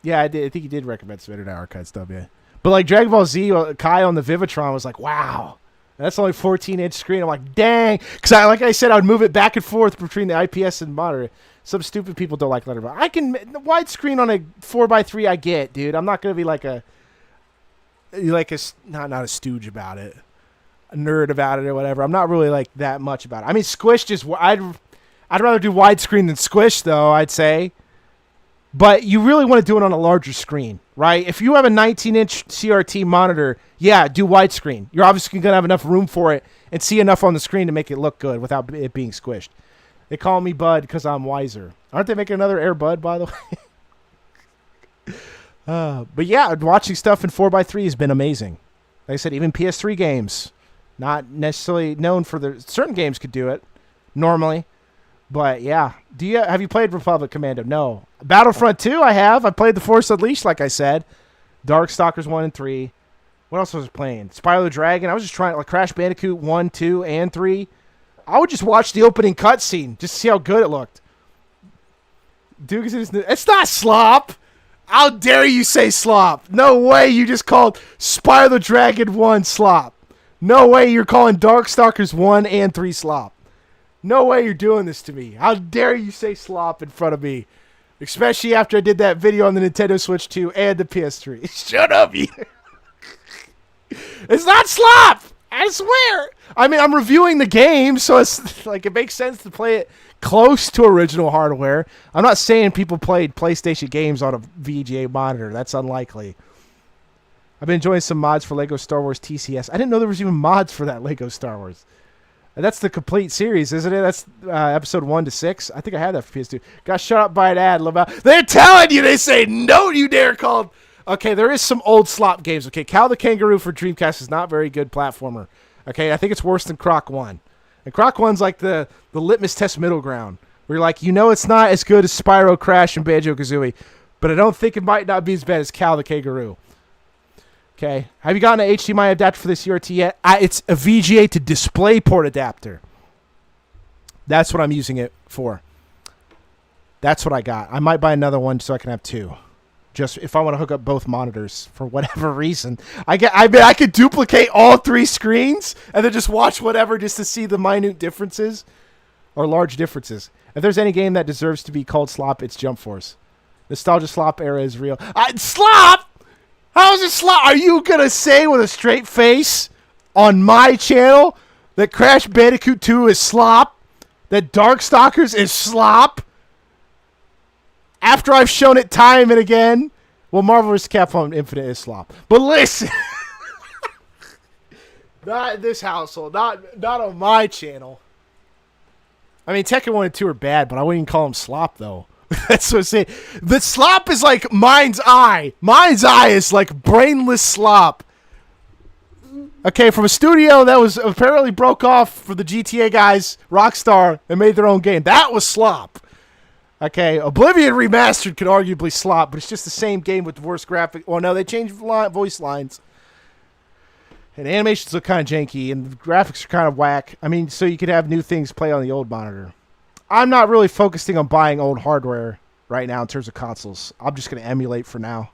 Yeah, I think you did recommend some Internet Archive stuff, yeah. But like Dragon Ball Z, Kai on the Vivitron was like, wow. That's only 14-inch screen. I'm like, dang. Because like I said, I would move it back and forth between the IPS and monitor. Some stupid people don't like letterbox. I can the widescreen on a 4x3. I get, dude. I'm not gonna be like a not a stooge about it, a nerd about it or whatever. I'm not really like that much about it. I mean, squished is I'd rather do widescreen than squish though. I'd say. But you really want to do it on a larger screen, right? If you have a 19-inch CRT monitor, yeah, do widescreen. You're obviously going to have enough room for it and see enough on the screen to make it look good without it being squished. They call me Bud because I'm wiser. Aren't they making another Air Bud, by the way? But yeah, watching stuff in 4x3 has been amazing. Like I said, even PS3 games, not necessarily known for their... Certain games could do it normally. But yeah, have you played Republic Commando? No. Battlefront 2, I have. I played The Force Unleashed, like I said. Darkstalkers 1 and 3. What else was I playing? Spyro the Dragon. I was just trying, like Crash Bandicoot 1, 2, and 3. I would just watch the opening cutscene just to see how good it looked. Duke is it's not slop. How dare you say slop? No way you just called Spyro the Dragon 1 slop. No way you're calling Darkstalkers 1 and 3 slop. No way you're doing this to me. How dare you say slop in front of me? Especially after I did that video on the Nintendo Switch 2 and the PS3. Shut up, you. It's not slop. I swear. I mean, I'm reviewing the game, so it's like it makes sense to play it close to original hardware. I'm not saying people played PlayStation games on a VGA monitor. That's unlikely. I've been enjoying some mods for Lego Star Wars TCS. I didn't know there was even mods for that Lego Star Wars. That's the complete series, isn't it? That's episode 1 to 6. I think I had that for PS2. Got shut up by an ad. They're telling you. They say, no, you dare call. Okay, there is some old slop games. Okay, Cal the Kangaroo for Dreamcast is not very good platformer. Okay, I think it's worse than Croc 1. And Croc 1's like the litmus test middle ground. Where you're like, it's not as good as Spyro, Crash, and Banjo-Kazooie. But I don't think it might not be as bad as Cal the Kangaroo. Okay. Have you gotten an HDMI adapter for this CRT yet? It's a VGA to DisplayPort adapter. That's what I'm using it for. That's what I got. I might buy another one so I can have two. Just if I want to hook up both monitors for whatever reason. I could duplicate all 3 screens and then just watch whatever just to see the minute differences or large differences. If there's any game that deserves to be called slop, it's Jump Force. Nostalgia slop era is real. Slop! How is it slop? Are you going to say with a straight face on my channel that Crash Bandicoot 2 is slop? That Darkstalkers is slop? After I've shown it time and again? Well, Marvel vs. Capcom Infinite is slop. But listen. Not in this household. Not on my channel. I mean, Tekken 1 and 2 are bad, but I wouldn't even call them slop, though. That's what I'm saying. The slop is like Mind's Eye. Mind's Eye is like brainless slop. Okay, from a studio that was apparently broke off for the GTA guys, Rockstar, and made their own game. That was slop. Okay, Oblivion Remastered could arguably slop, but it's just the same game with worse graphics. Well, no, they changed voice lines. And animations look kind of janky, and the graphics are kind of whack. I mean, so you could have new things play on the old monitor. I'm not really focusing on buying old hardware right now in terms of consoles. I'm just going to emulate for now.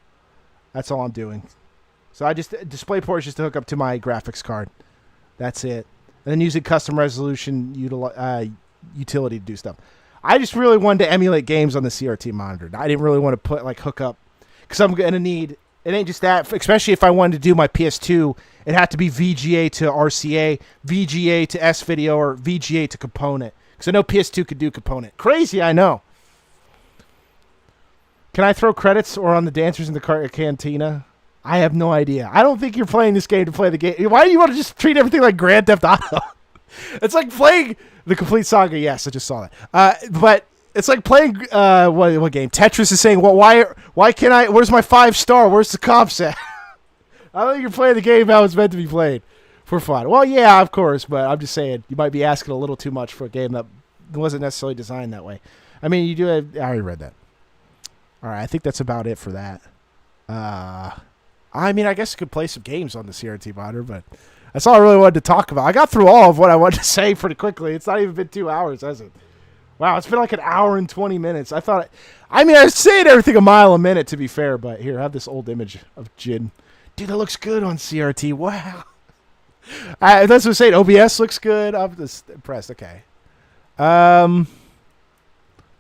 That's all I'm doing. So DisplayPort is just to hook up to my graphics card. That's it. And then using custom resolution utility to do stuff. I just really wanted to emulate games on the CRT monitor. I didn't really want to hook up, because I'm going to need, it ain't just that, especially if I wanted to do my PS2, it had to be VGA to RCA, VGA to S-Video, or VGA to component. Because I know PS2 could do component. Crazy, I know. Can I throw credits or on the dancers in the cantina? I have no idea. I don't think you're playing this game to play the game. Why do you want to just treat everything like Grand Theft Auto? It's like playing the complete saga. Yes, I just saw that. But it's like playing what game? Tetris is saying, well, why can't I? Where's my 5-star? Where's the comp set? I don't think you're playing the game how it's meant to be played. For fun. Well, yeah, of course, but I'm just saying you might be asking a little too much for a game that wasn't necessarily designed that way. I mean, you do have... I already read that. All right, I think that's about it for that. I mean, I guess I could play some games on the CRT monitor, but that's all I really wanted to talk about. I got through all of what I wanted to say pretty quickly. It's not even been 2 hours, has it? Wow, it's been like an hour and 20 minutes. I was saying everything a mile a minute, to be fair, but here, I have this old image of Jin. Dude, that looks good on CRT. Wow. That's what I'm saying. OBS looks good. I'm just impressed. Okay.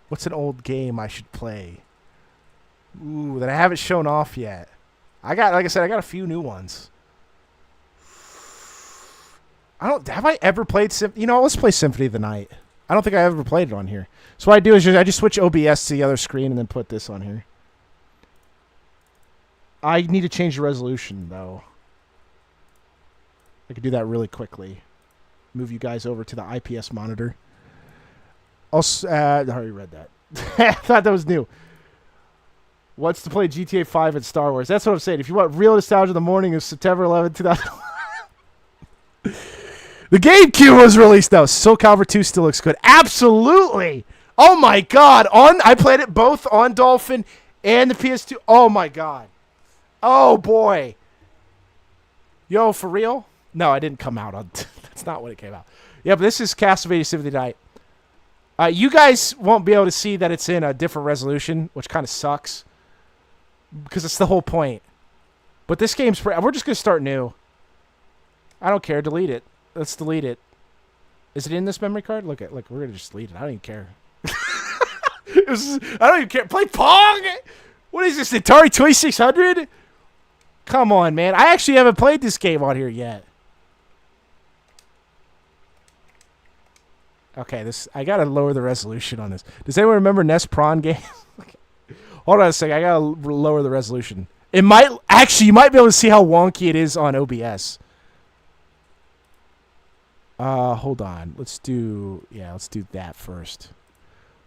What's an old game I should play? Ooh, that I haven't shown off yet. Like I said, I got a few new ones. Have I ever played let's play Symphony of the Night. I don't think I ever played it on here. So what I do is I just switch OBS to the other screen and then put this on here. I need to change the resolution, though. I could do that really quickly. Move you guys over to the IPS monitor. Also, I already read that. I thought that was new. What's to play GTA 5 and Star Wars? That's what I'm saying. If you want real nostalgia, the morning of September 11, 2000. The GameCube was released, though. Soul Calibur 2 still looks good. Absolutely. Oh, my God. I played it both on Dolphin and the PS2. Oh, my God. Oh, boy. Yo, for real? No, I didn't come out on... That's not when it came out. Yeah, but this is Castlevania Symphony of the Night. You guys won't be able to see that it's in a different resolution, which kind of sucks. Because it's the whole point. But this game's... We're just going to start new. I don't care. Delete it. Let's delete it. Is it in this memory card? Look, we're going to just delete it. I don't even care. I don't even care. Play Pong? What is this, Atari 2600? Come on, man. I actually haven't played this game on here yet. Okay, I got to lower the resolution on this. Does anyone remember NES Prawn games? Hold on a second. I got to lower the resolution. You might be able to see how wonky it is on OBS. Hold on. Let's do that first.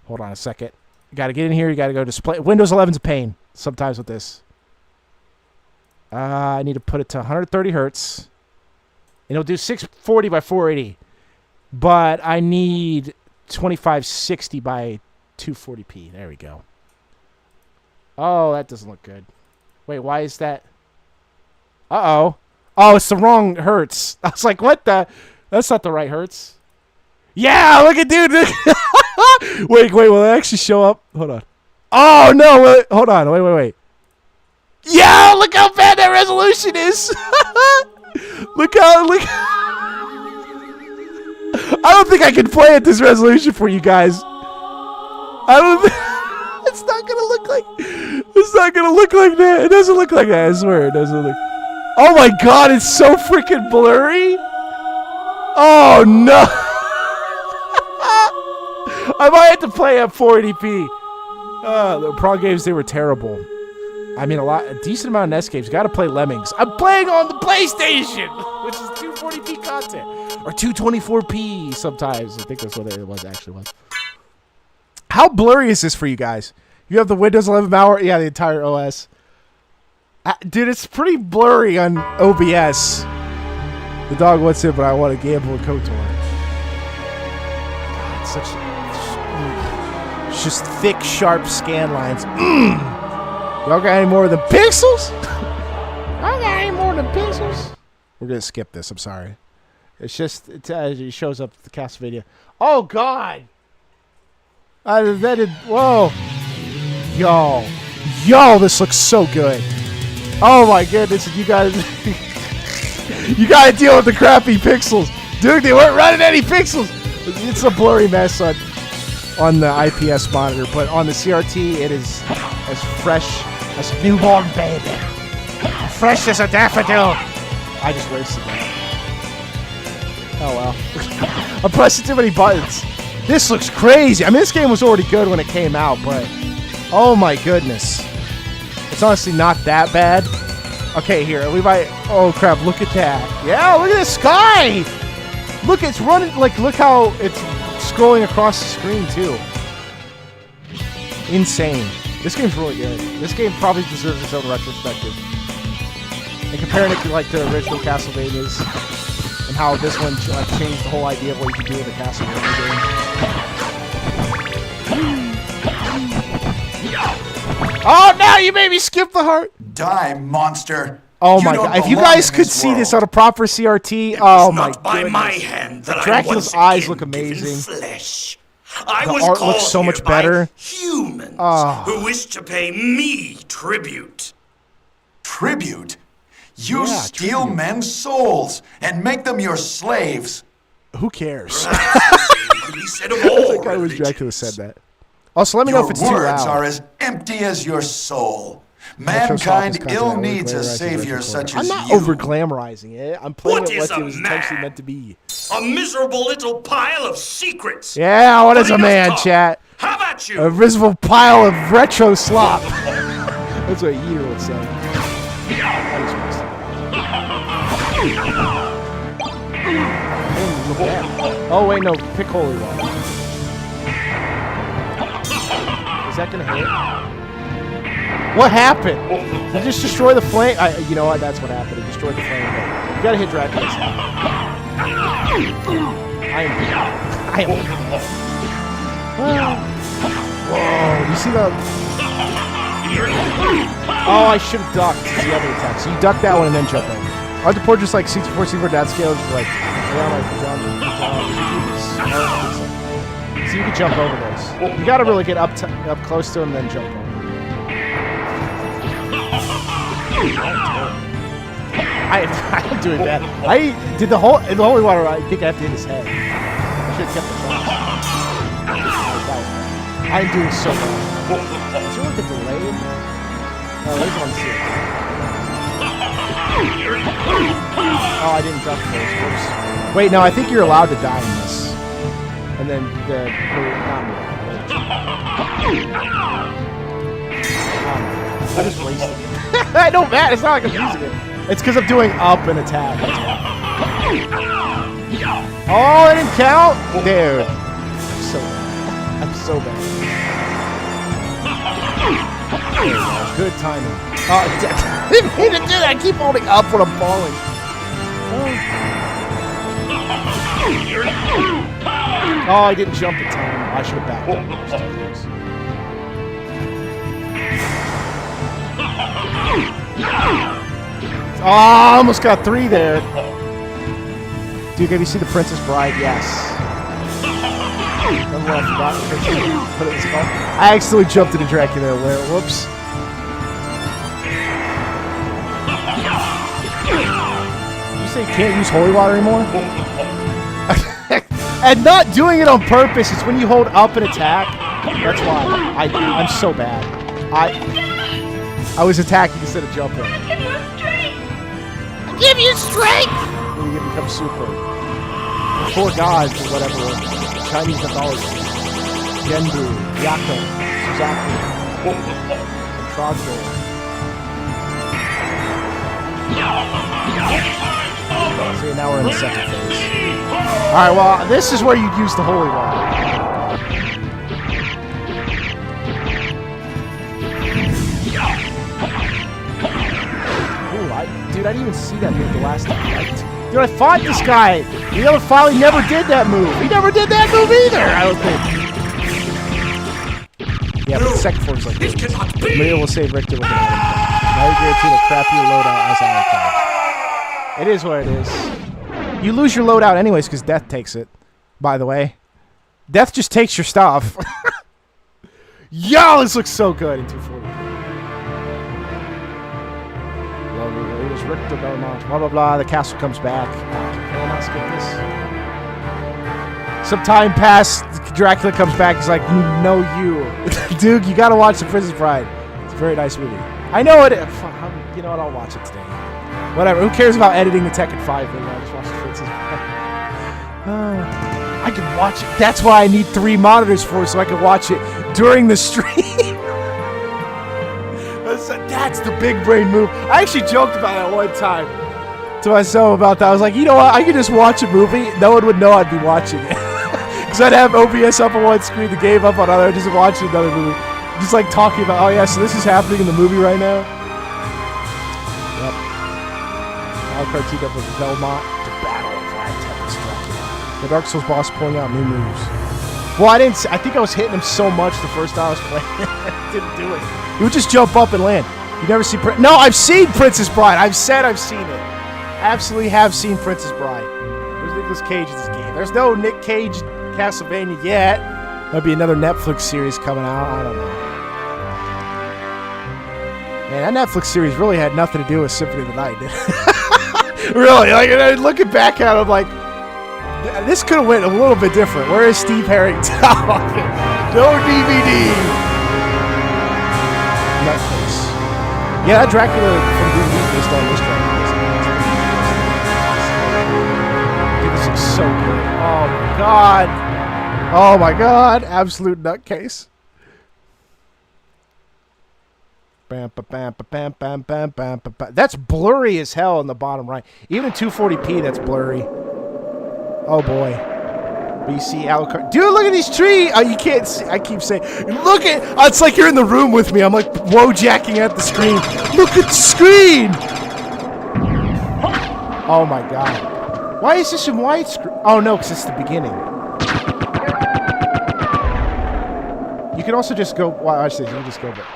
Hold on a second. You got to get in here. You got to go display. Windows 11's a pain sometimes with this. I need to put it to 130 hertz. And it'll do 640 by 480. But I need 2560 by 240p. There we go. Oh, that doesn't look good. Wait, why is that? Uh-oh. Oh, it's the wrong hertz. I was like, what the... That's not the right hertz. Yeah, look at dude. Wait, will it actually show up? Hold on. Oh, no. Wait, hold on. Wait. Yeah, look how bad that resolution is. Look. I don't think I can play at this resolution for you guys. It's not going to look like... It's not going to look like that. It doesn't look like that. I swear it doesn't look... Oh, my God. It's so freaking blurry. Oh, no. I might have to play at 480p. The Prawn games, they were terrible. I mean, a decent amount of NES games. Got to play Lemmings. I'm playing on the PlayStation, which is 240p content. Or 224p sometimes. I think that's what it actually was. How blurry is this for you guys? You have the Windows 11 malware? Yeah, the entire OS. Dude, it's pretty blurry on OBS. The dog wants it, but I want to gamble with KOTOR. God, it's just thick, sharp scan lines. Y'all got any more of the pixels? Y'all got any more of the pixels? We're going to skip this. I'm sorry. It's just, it shows up the Castlevania. Oh, God. Whoa. Yo, this looks so good. Oh, my goodness. You guys... You gotta deal with the crappy pixels. Dude, they weren't running any pixels. It's a blurry mess on the IPS monitor, but on the CRT, it is as fresh as a newborn baby. Fresh as a daffodil. I just wasted that. Oh, well. I'm pressing too many buttons. This looks crazy. I mean, this game was already good when it came out, but... Oh, my goodness. It's honestly not that bad. Okay, here, we might... Oh, crap, look at that. Yeah, look at the sky! Look, it's running... look how it's scrolling across the screen, too. Insane. This game's really good. This game probably deserves its own retrospective. And comparing it to, the original Castlevanias, and how this one changed the whole idea of what you could do in the Castlevania game. Oh, no, you made me skip the heart. Die, monster. Oh, my God. If you guys could see this on a proper CRT, oh, my goodness. By my hand that Dracula's eyes look amazing. Flesh. The art looks so much better. Humans who wish to pay me tribute. Tribute? You Yeah, steal tribute. men's souls and make them your slaves. Who cares? He said of all I wish Dracula religions. said that. Also, let me know Your if it's too words loud. are as empty as your soul. Metro's office Mankind content ill network, needs a glamorizing savior record such quarter. as I'm not you. over glamorizing it. I'm playing What it is what a it was intentionally man? meant to be. A miserable little pile of secrets. Yeah, what But is he a does man, talk. chat? How about you? A visible pile of retro slop. That's what Yeater would say. That is messed up. Look at that. Oh, wait, no. Pick holy water. Is that going to hit? What happened? Did it just destroy the flame? You know what? That's what happened. It destroyed the flame. You got to hit Dracula's head. I am. Whoa, you see the... Oh, I should have ducked the other attack. So you duck that one and then jump in. I have to pour just like 64, 64 down scale, just like, yeah, like, so you can jump over those. You gotta really get up close to him and then jump over. I'm doing bad. I did the holy water. I think I have to hit his head. I should have kept it close. I'm doing so bad. Is there like a delay in there? Oh, there's one here. Oh, I didn't duck first. Whoops. Wait, no, I think you're allowed to die in this. And then I just wasted it. I don't matter. It's not like I'm using it. It's because I'm doing up and attack. That's why. Oh, it didn't count? Dude. I'm so bad. Good timing. Oh, I didn't mean to do that. I keep holding up when I'm falling. Oh, I didn't jump in time. I should have backed up. Oh, I almost got 3 there. Dude, have you seen The Princess Bride? Yes. Remember when I forgot to put it in the spot? I accidentally jumped into Dracula where, whoops. You say you can't use holy water anymore? And not doing it on purpose. It's when you hold up and attack. That's why. I'm so bad. I was attacking instead of jumping. I give you strength! And you become super. 4 gods or whatever. Chinese mythology. Genbu, Yako, Suzaku, and Trogdor. So now we're in the second phase. Alright, well, this is where you'd use the holy water. Ooh, dude, I didn't even see that move the last time. Dude, I fought this guy. The other file, he never did that move. He never did that move either, I don't think. Yeah, but the second form is like this. Maybe we'll save Richter with an item. Now you guarantee a crappier loadout as item card. It is what it is. You lose your loadout anyways because Death takes it, by the way. Death just takes your stuff. Yo, this looks so good in 240. It was Richter Belmont, blah, blah, blah. The castle comes back. Can I not skip this? Some time passed. Dracula comes back. He's like, no, you. Dude, you got to watch The Princess Bride. It's a very nice movie. I know it. You know what? I'll watch it today. Whatever. Who cares about editing the Tekken 5 video? I just watched The Princess Bride. I can watch it. That's why I need 3 monitors for it, so I can watch it during the stream. That's the big brain move. I actually joked about that one time to myself about that. I was like, you know what? I could just watch a movie. No one would know I'd be watching it. Because I'd have OBS up on one screen, the game up on other, just watching another movie. Just like talking about, oh yeah, so this is happening in the movie right now. Yep. Alucard teamed up with Belmont to battle Vlad Tepes Dracula. The Dark Souls boss pulling out new moves. Well, I think I was hitting him so much the first time I was playing. Didn't do it. He would just jump up and land. You never see No, I've seen Princess Bride. I've said I've seen it. Absolutely have seen Princess Bride. There's Nicolas Cage in this game. There's no Nick Cage Castlevania yet. There'll be another Netflix series coming out. I don't know. Man, that Netflix series really had nothing to do with Symphony of the Night, did it? Really, like, and I looking back at it, I'm like, this could have went a little bit different. Where is Steve Harrington? No DVD. Netflix. Yeah, that Dracula from DVD based on this Dracula. Dude, this is so good. Oh my god. Oh my god. Absolute nutcase. Bam, bam, bam, bam, bam, bam, bam. That's blurry as hell in the bottom right. Even in 240p, that's blurry. Oh boy. But you see Alucard. Dude, look at these trees. Oh, you can't see. I keep saying, look at. Oh, it's like you're in the room with me. I'm like whoa-jacking at the screen. Look at the screen. Oh my god. Why is this in widescreen? Oh no, because it's the beginning. You can also just go. Well, actually, you can just go back.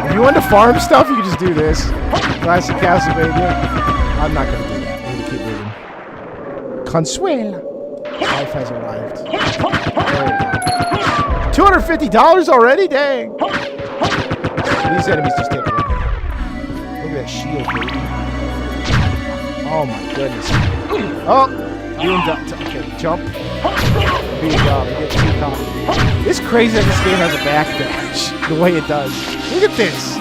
If you want to farm stuff, you can just do this. Classic Castlevania. I'm not going to do that. I'm going to keep moving. Consuela. Life has arrived. There you go. $250 already? Dang. These enemies just take it. Look at that shield, baby. Oh my goodness. Oh. Okay, jump. Being dumb. Get too cocky. It's crazy that this game has a backdash. The way it does. Look at this.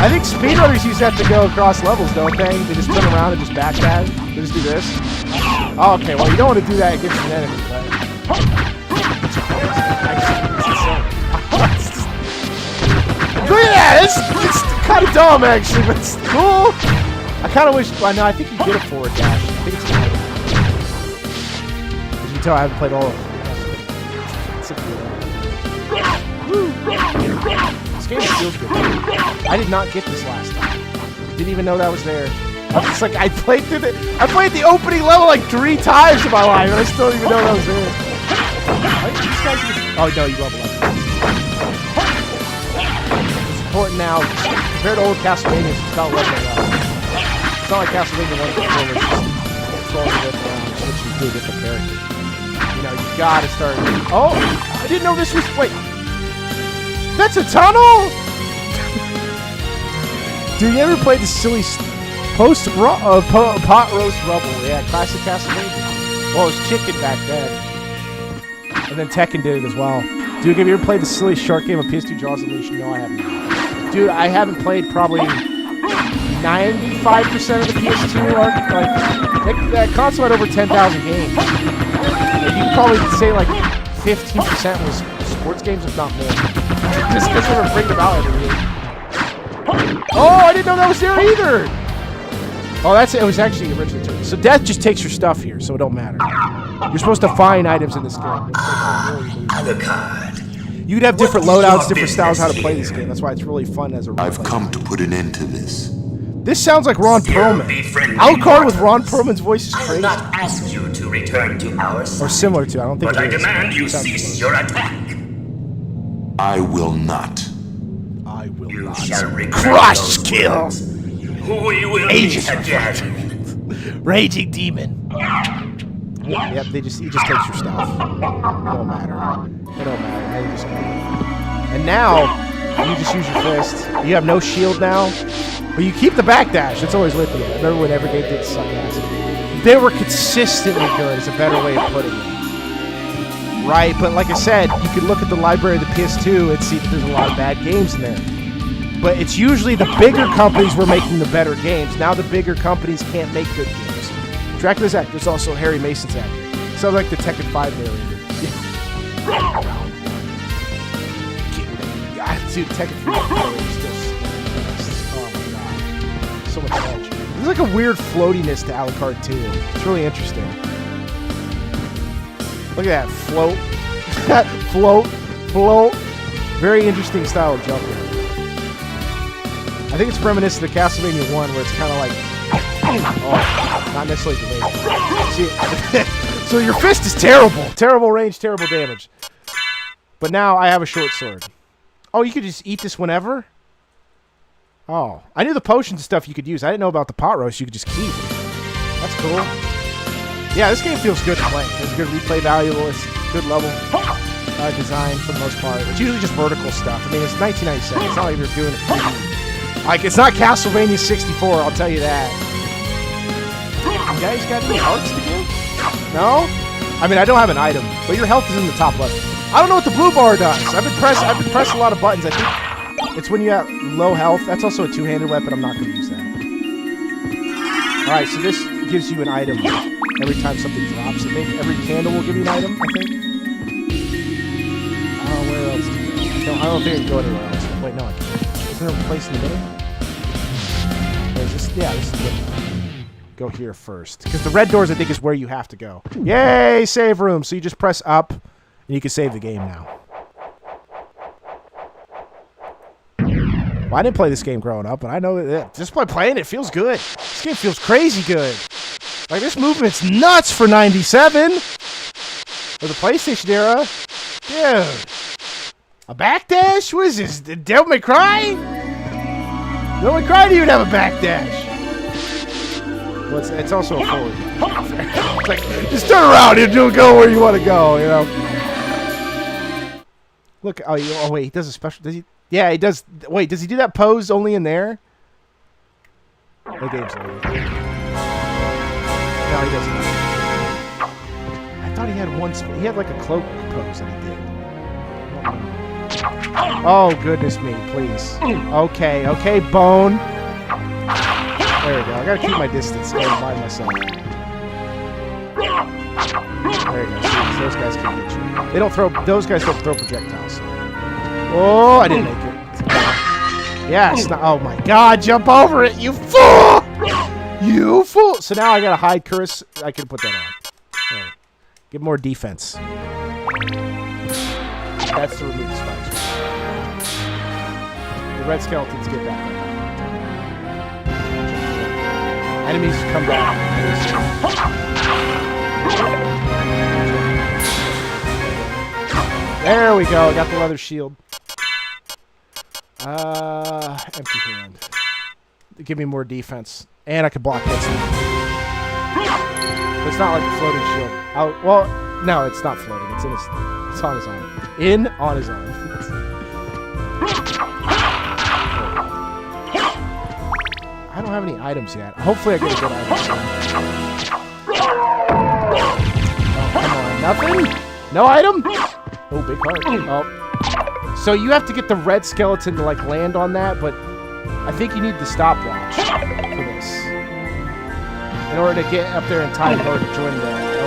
I think speedrunners used to have to go across levels, don't they? They just turn around and just backdash. They just do this. Oh, okay, well, you don't want to do that against an enemy, but... Look at that! It's kind of dumb, actually, but it's cool. I kind of wish... Well, no, I think you get a forward dash. I think it's cool. As you can tell, I haven't played all of them. This game feels good. I did not get this last time. Didn't even know that was there. I was like, I played the opening level like 3 times in my life, and I still didn't even know that was there. These guys oh no, you level up. It's important now. Compared to old Castlevania, it's about leveling up. It's not like Castlevania 1 before, where it's just throwing it around, switching to a different character. You know, you gotta start. Oh, I didn't know this was. Wait. That's a tunnel? Dude, you ever played the silly pot roast rubble? Yeah, classic Castlevania. Well, it was chicken back then. And then Tekken did it as well. Dude, have you ever played the silly shark game of PS2 Jaws Unleashed? No, I haven't. Dude, I haven't played probably 95% of the PS2. That console had over 10,000 games. And you could probably say like 15% was sports games, if not more. Just because they were bringing them out every week. Oh, I didn't know that was there either. Oh, that's it. It was actually originally turned. So death just takes your stuff here, so it don't matter. You're supposed to find items in this game. You could have different loadouts, different styles how to play this game. That's why it's really fun as a replay. I've come to put an end to this. This sounds like Ron Perlman. Alucard with Ron Perlman's voice is crazy. I will not ask you to return to our side. Or similar to. I don't think but it is. I demand you cease your attack. I will not. I will You not. shall regret Crush those kill. words. We will Ages meet again. Raging demon. Yep, he just takes your stuff. It don't matter. It don't matter. Now you just go. And now you just use your fist. You have no shield now, but you keep the backdash. It's always with you. Remember when Evergate did suck ass? They were consistently good. Is a better way of putting it. Right, but like I said, you can look at the library of the PS2 and see that there's a lot of bad games in there. But it's usually the bigger companies were making the better games. Now the bigger companies can't make good games. Dracula's actor is also Harry Mason's actor. Sounds like the Tekken 5 narrator. Yeah. Dude, Tekken 3 narrator is still... Oh my god. So much edge. There's like a weird floatiness to Alucard 2. It's really interesting. Look at that. Float. Float. Very interesting style of jumping. I think it's reminiscent of Castlevania 1, where it's kind of like... Oh, not necessarily delayed. See, so your fist is terrible. Terrible range, terrible damage. But now I have a short sword. Oh, you could just eat this whenever? Oh. I knew the potions and stuff you could use. I didn't know about the pot roast you could just keep. That's cool. Yeah, this game feels good to play. It's good replay value. It's good level design for the most part. It's usually just vertical stuff. I mean, it's 1997. It's not like they're doing it. Like, it's not Castlevania 64, I'll tell you that. You guys got any hearts to give? No? I mean, I don't have an item, but your health is in the top left. I don't know what the blue bar does. I've been pressing a lot of buttons. I think it's when you have low health. That's also a two-handed weapon. I'm not going to use that. All right, so this gives you an item every time something drops. I think every candle will give you an item, I think. Where else do you go? I don't think I can go anywhere else. Wait, no, I can't. Isn't there a place in the middle? This is the middle. Go here first. Because the red doors, I think, is where you have to go. Yay, save room. So you just press up, and you can save the game now. Well, I didn't play this game growing up, but I know that just by playing it feels good. This game feels crazy good. Like, this movement's nuts for 97. For the PlayStation era. Dude. A backdash? What is this? Devil May Cry? Devil May Cry didn't even have a backdash. Well, it's also a forward. It's like, just turn around and you'll go where you want to go, you know? Look, oh wait, he does a special, does he? Yeah, he does. Wait, does he do that pose only in there? The game's over. No, he doesn't. I thought he had one, he had like a cloak pose that he did. Oh, goodness me, please. Okay, okay, Bone. There we go. I gotta keep my distance. I gotta remind myself. There you go. See, those guys can get you. They don't throw. Those guys don't throw projectiles. So. Oh, I didn't make it. Yes. No, oh my God! Jump over it, you fool! You fool! So now I gotta hide Curse. I can put that on. Right. Get more defense. That's to remove the spikes. The red skeletons get back. Enemies come down. There we go. I got the leather shield. Empty hand. Give me more defense. And I can block hits. But it's not like the floating shield. Well, no, it's not floating. It's in his. It's on his arm. On his arm. I don't have any items yet. Hopefully I get a good item. Oh, come on. Nothing? No item? Oh, big heart. Oh. So you have to get the red skeleton to, like, land on that, but I think you need the stopwatch for this. In order to get up there in time in order to join the elevator.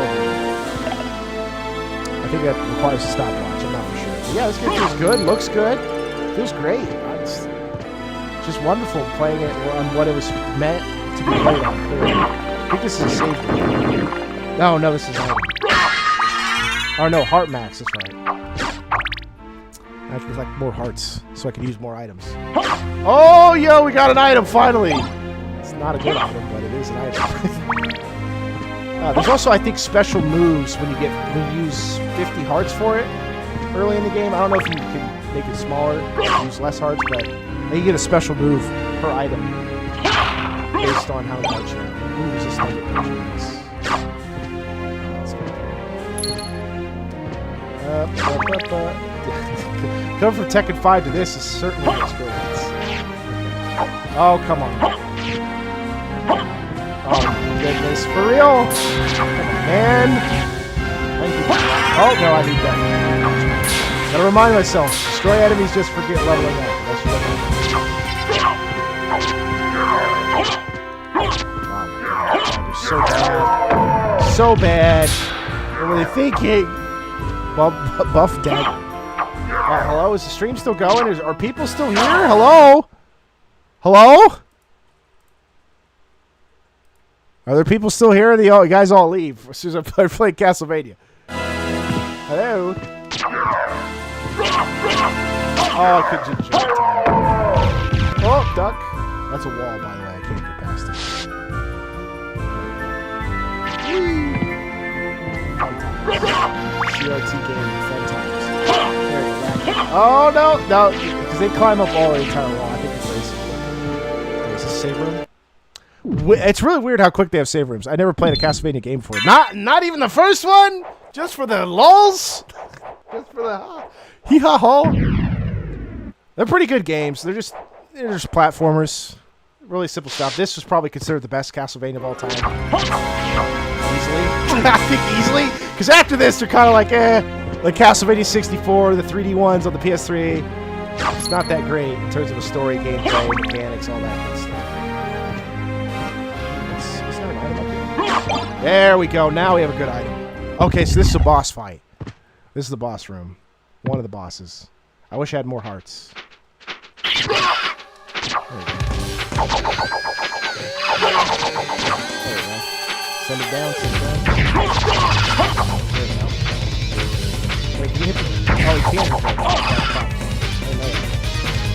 I think that requires a stopwatch. I'm not for sure. But yeah, this game feels good. Looks good. Feels great. It's just wonderful playing it on what it was meant to be played on. I think this is a save game. No, this is not. Oh no, Heart Max, that's right. I would like more hearts so I can use more items. Oh, yo, we got an item finally! It's not a good item, but it is an item. There's also, I think, special moves when you use 50 hearts for it early in the game. I don't know if you can make it smaller, use less hearts, but you get a special move per item based on how much you have. Ooh, resistant versions. Going from Tekken 5 to this is certainly an experience. Oh, come on. Oh, goodness. For real? Come on, man. Oh, no, I need that. Gotta remind myself. Destroy enemies just for leveling up. Oh, my God. They're so bad. So bad. What were they thinking? Buff Dagger. Hello? Is the stream still going? Are people still here? Hello? Hello? Are there people still here? Or you guys all leave as soon as I play Castlevania. Hello? Oh, I could just jump. Oh, duck. That's a wall, by the way. I can't get past it. Fun times. CRT game. Fun times. Oh, no, because they climb up all the entire wall. I think it's racing. There's a save room. It's really weird how quick they have save rooms. I never played a Castlevania game before. Not even the first one? Just for the lulz? Just for the hee-ha-ho? They're pretty good games. They're just, they're just platformers. Really simple stuff. This was probably considered the best Castlevania of all time. Easily. I think easily. Because after this, they're kind of like, like Castlevania 64, the 3D ones on the PS3. It's not that great in terms of a story, gameplay, mechanics, all that good stuff. Is there an item up here? There we go. Now we have a good item. Okay, so this is a boss fight. This is the boss room. One of the bosses. I wish I had more hearts. There we go. Send it down, send it down. There we go. Wait, can you hit the... Oh, you can't hit that.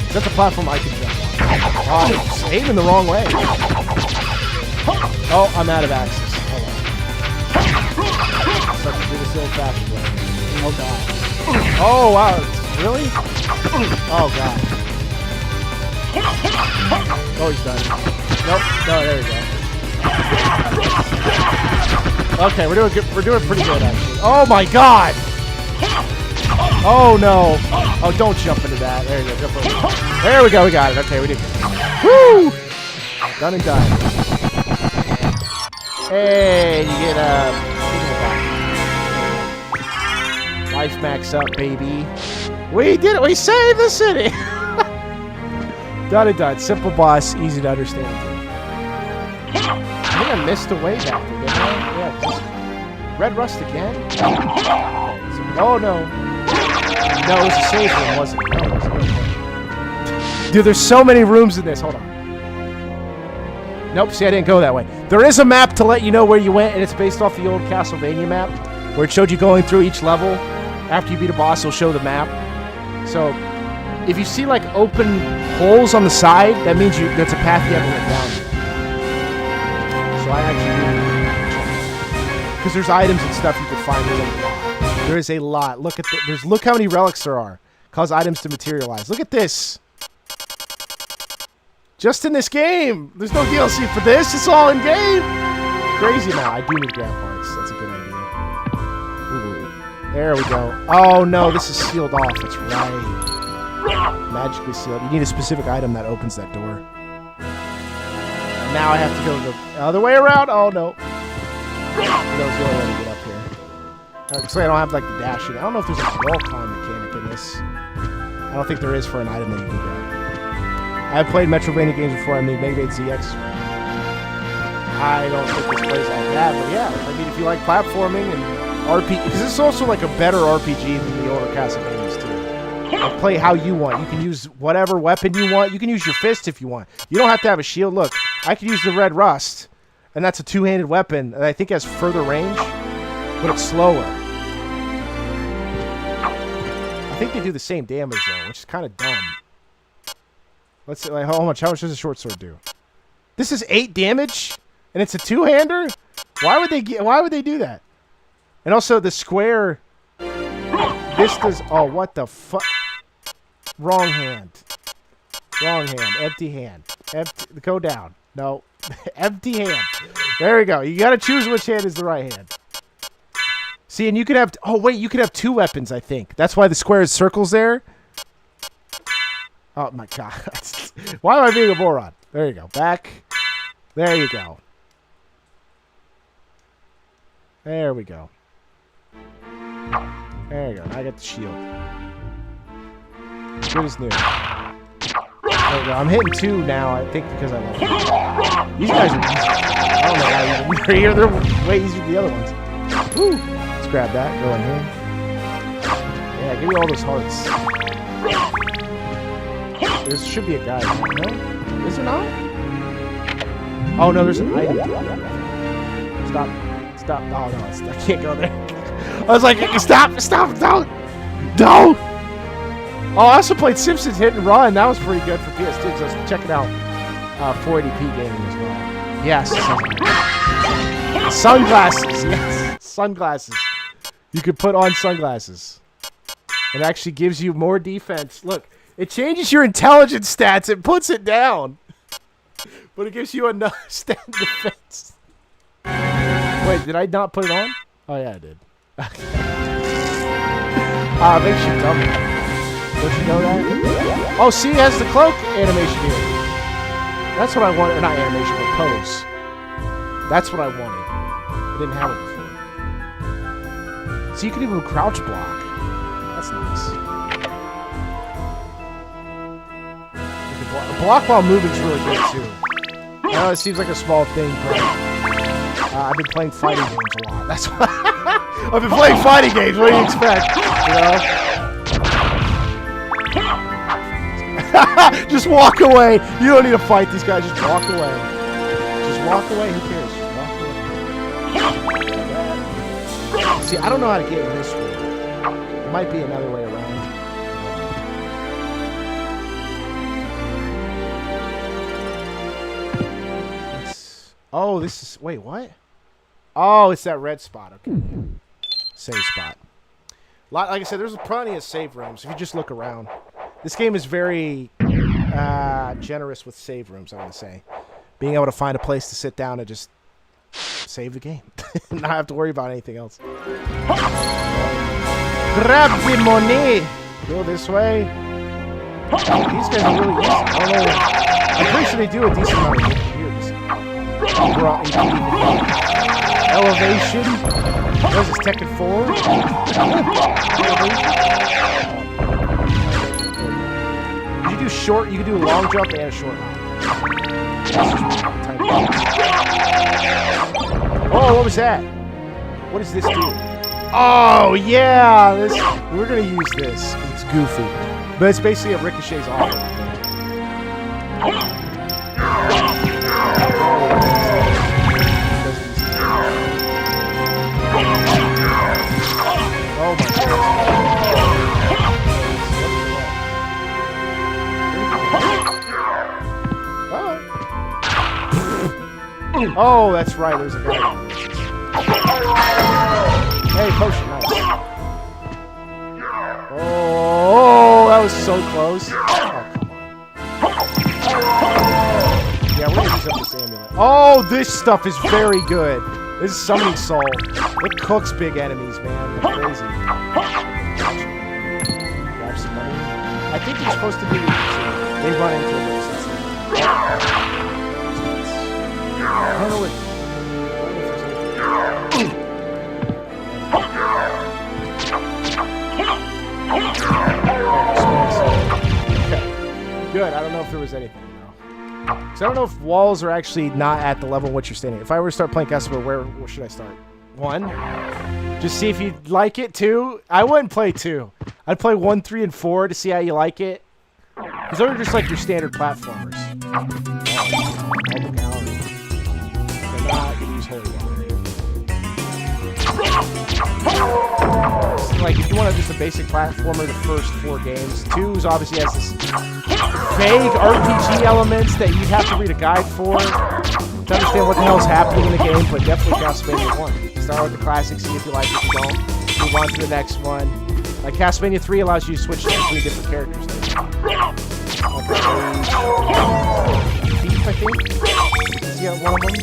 Is that the platform I can jump on? Oh, I'm just aiming the wrong way. Oh, I'm out of access. Hold on. Start to do this old-fashioned way. Oh, God. Oh, wow. Really? Oh, God. Oh, he's done. Nope. No, there we go. Okay, we're doing pretty good, actually. Oh, my God! Oh, no. Oh, don't jump into that. There you go. Jump over. There we go. We got it. Okay, we did. Woo! Done and done. Hey, you get a... Life max up, baby. We did it. We saved the city. Done and done. Simple boss. Easy to understand. I think I missed a way back there, didn't I? Yeah. Just red rust again? Oh, no. No, it was a safe room, wasn't it? No, it wasn't. Dude, there's so many rooms in this. Hold on. Nope, see, I didn't go that way. There is a map to let you know where you went, and it's based off the old Castlevania map, where it showed you going through each level. After you beat a boss, it'll show the map. So, if you see, like, open holes on the side, that means that's a path you haven't went down yet. So I actually didn't. Because there's items and stuff you can find in them. There is a lot. Look at look how many relics there are. Cause items to materialize. Look at this. Just in this game. There's no DLC for this. It's all in game. Crazy now. I do need grab parts. That's a good idea. Ooh. There we go. Oh no, this is sealed off. That's right. Magically sealed. You need a specific item that opens that door. And now I have to go the other way around. Oh no. That was the only way to get up here. Looks like I don't have like the dashing. I don't know if there's a wall climb mechanic in this. I don't think there is for an item that you can grab. I've played Metroidvania games before. I mean, Metroid ZX. I don't think this plays like that, but yeah. I mean, if you like platforming and RPG, because this is also like a better RPG than the older Castlevanias too. Like, play how you want. You can use whatever weapon you want. You can use your fist if you want. You don't have to have a shield. Look, I could use the red rust, and that's a two-handed weapon, and I think has further range, but it's slower. I think they do the same damage though, which is kind of dumb. Let's see, like, how much does a short sword do? This is 8 damage, and it's a two-hander. Why would they do that? And also the square. This does. Oh, what the fuck? Wrong hand. Wrong hand. Empty hand. Go down. No, empty hand. There we go. You gotta choose which hand is the right hand. See, and you could have... Oh, wait, you could have 2 weapons, I think. That's why the square is circles there. Oh, my God. Why am I being a moron? There you go. Back. There you go. There we go. There you go. Now I got the shield. Good as new. There we go. I'm hitting 2 now, I think, because I love it. These guys are easy. I don't know why they're here. They're way easier than the other ones. Woo! Let's grab that. Go in here. Yeah, give me all those hearts. There should be a guy. No? Is there not? Oh, no, there's an item. Stop. Stop. Oh, no. I can't go there. I was like, stop. Stop. Don't. Don't. Oh, I also played Simpsons Hit and Run. That was pretty good for PS2 because I was checking out 480p gaming as well. Yes. Sunglasses. Yes. Sunglasses. You could put on sunglasses. It actually gives you more defense. Look, it changes your intelligence stats. It puts it down. But it gives you another stat defense. Wait, did I not put it on? Oh, yeah, I did. Makes you dumb. Don't you know that? Oh, see, it has the cloak animation here. That's what I wanted. Or not animation, but pose. That's what I wanted. I didn't have it before. So you can even crouch block. That's nice. Block while moving is really good too. I know it seems like a small thing, but I've been playing fighting games a lot. That's why I've been playing fighting games. What do you expect? You know? Just walk away. You don't need to fight these guys. Just walk away. Just walk away. Who cares? Just walk away. See, I don't know how to get in this way. There might be another way around. Oh, this is... Wait, what? Oh, it's that red spot. Okay. Save spot. Like I said, there's plenty of save rooms if you just look around. This game is very generous with save rooms, I would say. Being able to find a place to sit down and just save the game. Not have to worry about anything else. Grab the money! Go this way. These guys are really easy. I don't know. I'm pretty sure they do a decent amount of here. Elevation. What is this, Tekken 4? You do short, you can do a long jump and a short hop. Oh, what was that? What does this do? Oh, yeah! We're gonna use this. It's goofy. But it's basically a ricochets off. Oh my goodness. Oh, that's right. There's a guy. Hey, potion. Nice. Oh, that was so close. Oh, come on. Yeah, we're gonna use up this amulet. Oh, this stuff is very good. This is summoning soul. It cooks big enemies, man. They're crazy. Grab some money. I think it's supposed to be. They run into it. I don't know what. Okay. Good. I don't know if there was anything. So I don't know if walls are actually not at the level in which you're standing. If I were to start playing Castlevania, where should I start? 1? Just see if you like it. 2? I wouldn't play 2. I'd play 1, 3, and 4 to see how you like it. Because those are just like your standard platformers. They're not going to use holy water. Like, if you want just a basic platformer, the first 4 games. 2 obviously has this vague RPG elements that you'd have to read a guide for to understand what the hell's happening in the game, but definitely Castlevania 1. Start with the classic, see if you like it, if you don't. Move on to the next one. Like, Castlevania 3 allows you to switch to 3 different characters. Like Thief, I think? Is he one of them?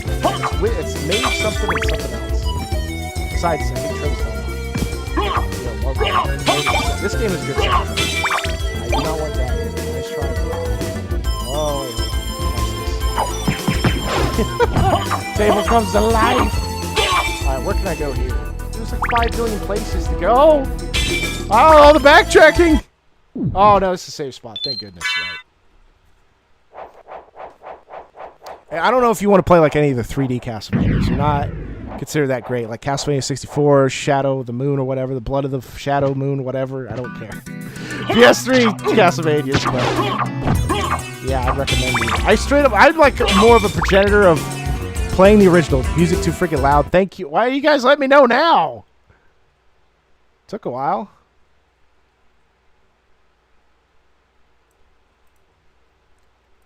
It's Mage something and something else. Besides, I think Trim's one. This game is good. I do not want that. Nice try. Oh, wait. Table comes to life. Alright, where can I go here? There's like 5 billion places to go. Oh, the backtracking. Oh, no, it's a safe spot. Thank goodness. Right. I don't know if you want to play like any of the 3D Castlevanias. You're not consider that great. Like Castlevania 64, Shadow of the Moon or whatever, the Blood of the Shadow Moon, whatever. I don't care. PS3 Castlevanias, but yeah, I'd recommend it. I'm like more of a progenitor of playing the original. Music too freaking loud. Thank you. Why you guys let me know now? Took a while.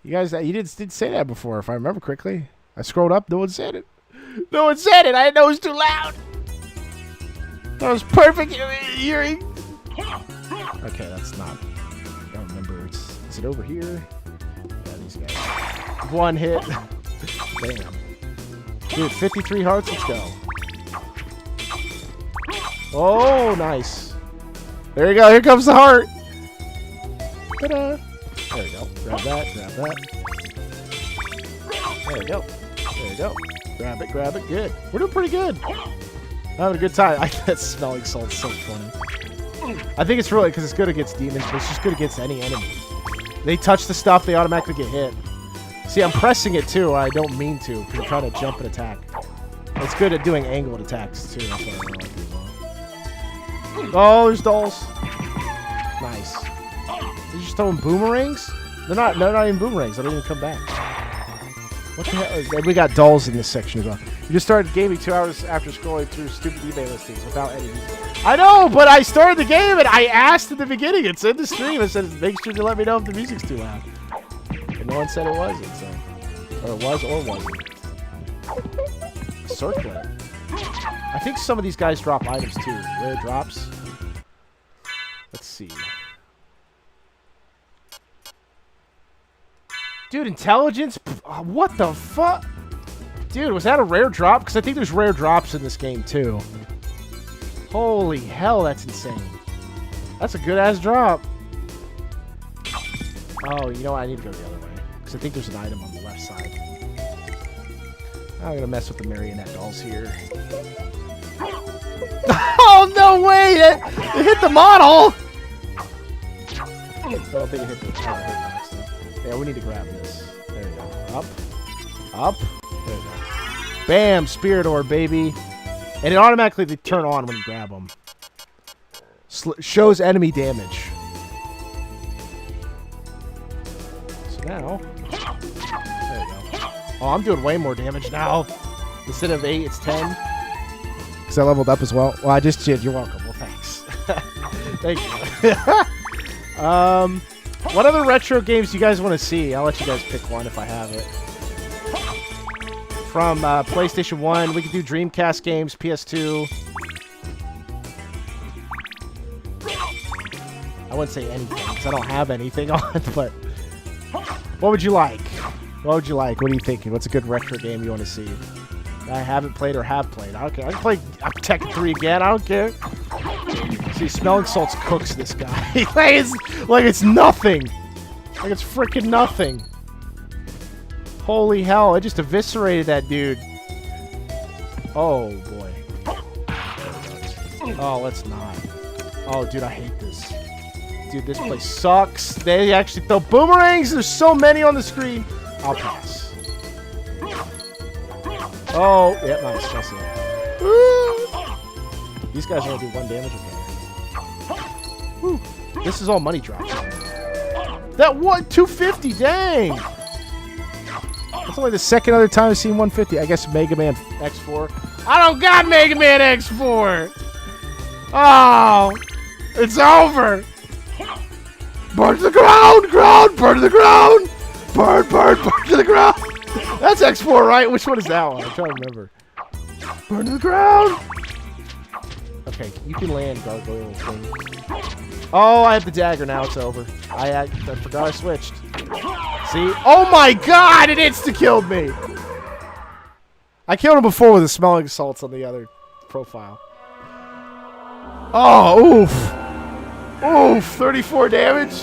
You guys, you did say that before, if I remember correctly. I scrolled up, no one said it. No one said it. I didn't know it was too loud. That was perfect hearing. Okay, that's not. I don't remember. Is it over here? Yeah, these guys. 1 hit. Damn. Dude, 53 hearts. Let's go. Oh, nice. There you go. Here comes the heart. Ta-da. There we go. Grab that, grab that. There we go. There we go. Grab it. Good. We're doing pretty good. Having a good time. That smelling salt's so funny. I think it's really because it's good against demons, but it's just good against any enemy. They touch the stuff, they automatically get hit. See, I'm pressing it too. I don't mean to because I'm trying to jump and attack. It's good at doing angled attacks too. That's what I really like as well. Oh, there's dolls. Nice. They're just throwing boomerangs? They're not even boomerangs. They don't even come back. What the hell? We got dolls in this section as well. You just started gaming 2 hours after scrolling through stupid eBay listings without any music. I know, but I started the game and I asked in the beginning. It's in the stream. It says, make sure to let me know if the music's too loud. And no one said it wasn't, so. Or it was or wasn't. Circlet. I think some of these guys drop items too. Rare drops. Let's see. Dude, intelligence? What the fuck? Dude, was that a rare drop? Because I think there's rare drops in this game, too. Holy hell, that's insane. That's a good-ass drop. Oh, you know what? I need to go the other way. Because I think there's an item on the left side. I'm going to mess with the marionette dolls here. Oh, no way! It hit the model! I don't think it hit the hitbox, though. Yeah, we need to grab this. There you go. Up. Up. There you go. Bam! Spirit orb, baby. And it automatically they turn on when you grab them. Shows enemy damage. So now... There you go. Oh, I'm doing way more damage now. Instead of 8, it's 10. Because I leveled up as well. Well, I just did. You're welcome. Well, thanks. Thank you. What other retro games do you guys want to see? I'll let you guys pick one if I have it. From PlayStation 1, we could do Dreamcast games, PS2. I wouldn't say anything because I don't have anything on, but what would you like? What would you like? What are you thinking? What's a good retro game you want to see? I haven't played or have played. I don't care. I can play Tekken 3 again. I don't care. See, Smelling Salts cooks this guy. like it's nothing. Like it's freaking nothing. Holy hell, I just eviscerated that dude. Oh, boy. Oh, let's not. Oh, dude, I hate this. Dude, this place sucks. They actually throw boomerangs. There's so many on the screen. I'll pass. Oh, yeah, nice. That's it. These guys only do 1 damage. Okay. Woo. This is all money drops. That one, 250, dang! That's only the second other time I've seen 150. I guess Mega Man X4. I don't got Mega Man X4! Oh! It's over! Burn to the ground! Burn to the ground! Burn to the ground! That's X4, right? Which one is that one? I'm trying to remember. Burn to the ground! Okay, you can land, gargoyle thing. Oh, I have the dagger now. It's over. I forgot I switched. See? Oh my god! It insta-killed me! I killed him before with the Smelling Salts on the other profile. Oh, oof! Oof! 34 damage?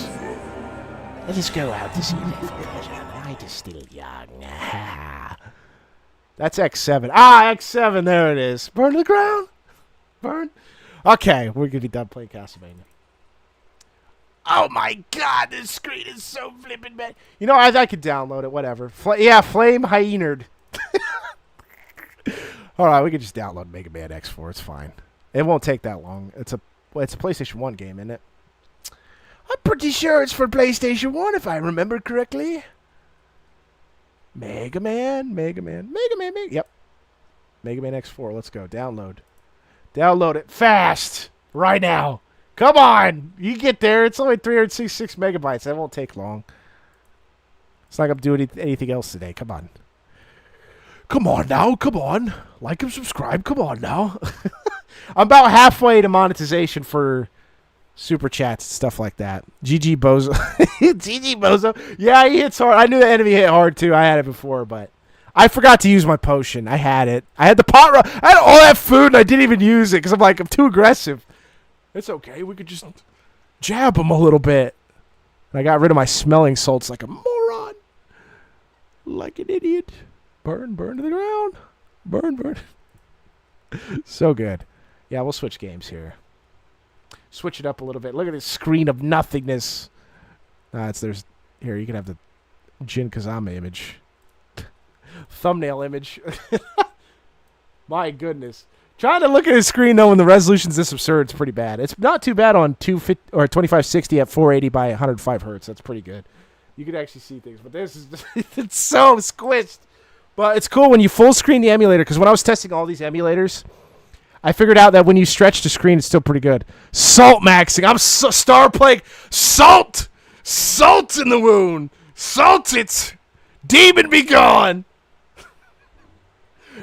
Let us go out to see the pleasure. I just still young. That's X7. Ah, X7. There it is. Burn to the ground. Burn. Okay, we're going to be done playing Castlevania. Oh my god, this screen is so flippin' bad. You know, I could download it, whatever. Yeah, Flame Hyenard. Alright, we could just download Mega Man X4, it's fine. It won't take that long. It's a PlayStation 1 game, isn't it? I'm pretty sure it's for PlayStation 1, if I remember correctly. Mega Man. Yep. Mega Man X4, let's go. Download. Download it fast! Right now! Come on! You get there. It's only 366 megabytes. That won't take long. It's not going to do anything else today. Come on. Come on now. Come on. Like and subscribe. Come on now. I'm about halfway to monetization for super chats and stuff like that. GG Bozo. GG Bozo. Yeah, he hits hard. I knew the enemy hit hard too. I had it before, but I forgot to use my potion. I had it. I had the pot. I had all that food and I didn't even use it because I'm too aggressive. It's okay. We could just jab him a little bit. I got rid of my smelling salts like a moron. Like an idiot. Burn to the ground. Burn. So good. Yeah, we'll switch games here. Switch it up a little bit. Look at this screen of nothingness. Here, you can have the Jin Kazama image. Thumbnail image. My goodness. Trying to look at his screen, though, when the resolution's this absurd, it's pretty bad. It's not too bad on 2560 at 480 by 105 hertz. That's pretty good. You can actually see things, but this is it's so squished. But it's cool when you full screen the emulator, because when I was testing all these emulators, I figured out that when you stretch the screen, it's still pretty good. Salt maxing. I'm Star Plague. Salt! Salt in the wound! Salt it! Demon be gone!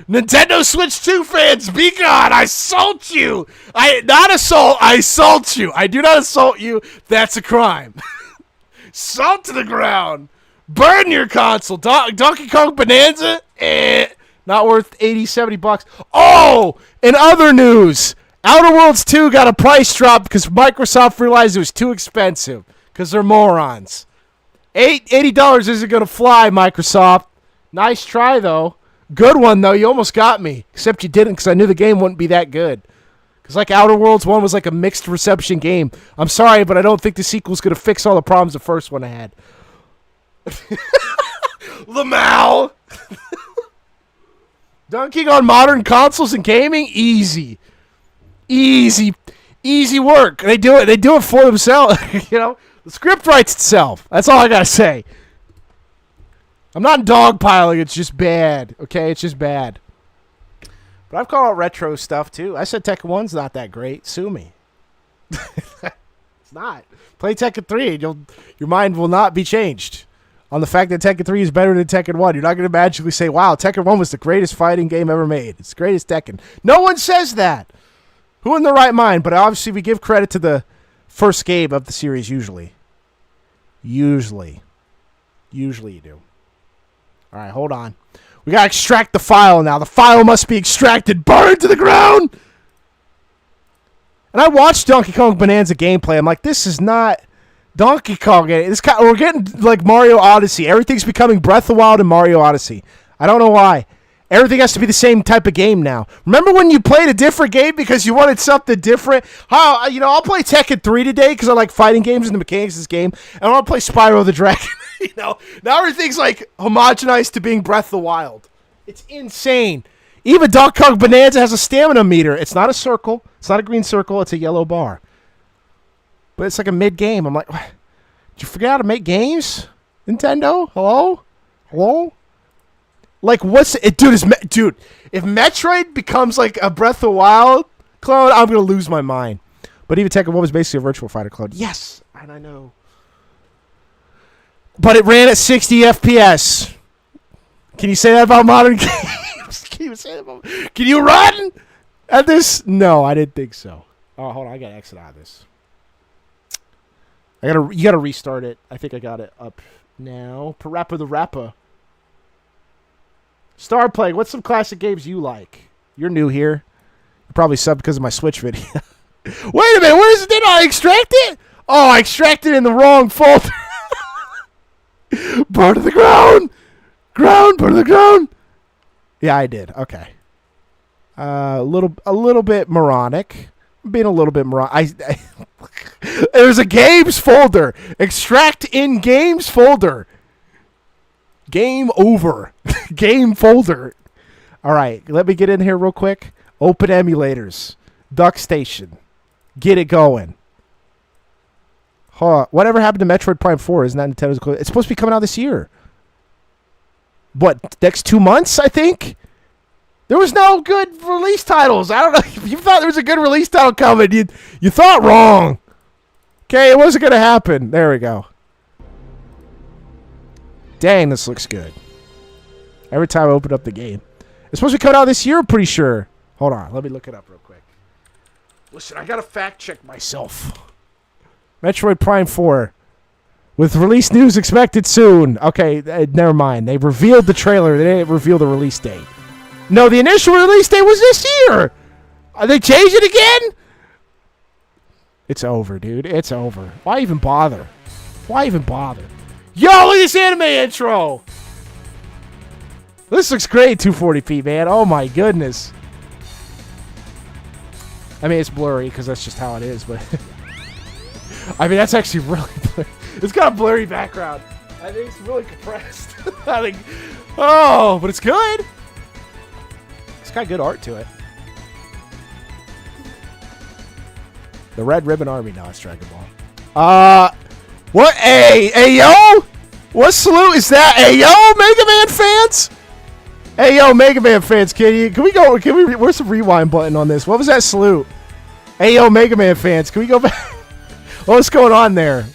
Nintendo Switch 2 fans, be gone! I assault you! Not assault, I assault you! I do not assault you, that's a crime. Salt to the ground! Burn your console! Donkey Kong Bonanza? Not worth 80, 70 bucks. Oh! In other news, Outer Worlds 2 got a price drop because Microsoft realized it was too expensive. Because they're morons. $80 isn't going to fly, Microsoft. Nice try, though. Good one, though. You almost got me. Except you didn't, because I knew the game wouldn't be that good. Because like Outer Worlds 1 was like a mixed reception game. I'm sorry, but I don't think the sequel's going to fix all the problems the first one had. Lamau! Dunking on modern consoles and gaming? Easy. Easy work. They do it for themselves. You know? The script writes itself. That's all I got to say. I'm not dogpiling. It's just bad. Okay? It's just bad. But I've called out retro stuff, too. I said Tekken 1's not that great. Sue me. It's not. Play Tekken 3 and your mind will not be changed on the fact that Tekken 3 is better than Tekken 1. You're not going to magically say, wow, Tekken 1 was the greatest fighting game ever made. It's the greatest Tekken. No one says that. Who in their right mind? But obviously we give credit to the first game of the series usually. Usually you do. All right, hold on. We got to extract the file now. The file must be extracted. Burn to the ground! And I watched Donkey Kong Bonanza gameplay. I'm like, this is not Donkey Kong. We're getting like Mario Odyssey. Everything's becoming Breath of the Wild and Mario Odyssey. I don't know why. Everything has to be the same type of game now. Remember when you played a different game because you wanted something different? I'll play Tekken 3 today because I like fighting games and the mechanics of this game. And I'll play Spyro the Dragon. Now everything's like homogenized to being Breath of the Wild. It's insane. Even Donkey Kong Bonanza has a stamina meter. It's not a circle. It's not a green circle. It's a yellow bar. But it's like a mid-game. I'm like, what? Did you forget how to make games? Nintendo? Hello? Like, what's it? Dude, if Metroid becomes like a Breath of the Wild clone, I'm going to lose my mind. But even Tekken 1 was basically a Virtual Fighter clone. Yes, and I know. But it ran at 60 FPS. Can you say that about modern games? Can you run at this? No, I didn't think so. Oh, hold on. I got to exit out of this. You got to restart it. I think I got it up now. Parappa the Rappa. Star Plague, what's some classic games you like? You're new here. You're probably subbed because of my Switch video. Wait a minute, where is it? Did I extract it? Oh, I extracted it in the wrong folder. Burn to the ground! Burn to the ground! Yeah, I did. Okay. A little bit moronic. Being a little bit moronic. There's a games folder. Extract in games folder. Game over. Game folder. All right, let me get in here real quick. Open emulators. Duck Station. Get it going. Whatever happened to Metroid Prime 4? Isn't that Nintendo's? It's supposed to be coming out this year. What, next 2 months, I think? There was no good release titles. I don't know. If you thought there was a good release title coming, you thought wrong. Okay, it wasn't going to happen. There we go. Dang, this looks good. Every time I open up the game. It's supposed to be coming out this year, I'm pretty sure. Hold on, let me look it up real quick. Listen, I gotta fact check myself. Metroid Prime 4. With release news expected soon. Okay, never mind. They revealed the trailer. They didn't reveal the release date. No, the initial release date was this year. Are they changing it again? It's over, dude. It's over. Why even bother? Why even bother? Yo, look at this anime intro! This looks great, 240p, man. Oh my goodness. I mean, it's blurry because that's just how it is, but I mean, that's actually really blurry. It's got a blurry background. I think it's really compressed. I think, oh, but it's good. It's got good art to it. The Red Ribbon Army. No, it's Dragon Ball. What? Hey, yo! What salute is that? Hey, yo, Mega Man fans! Hey, yo, Mega Man fans, can we go? Where's the rewind button on this? What was that salute? Hey, yo, Mega Man fans, can we go back? What's going on there?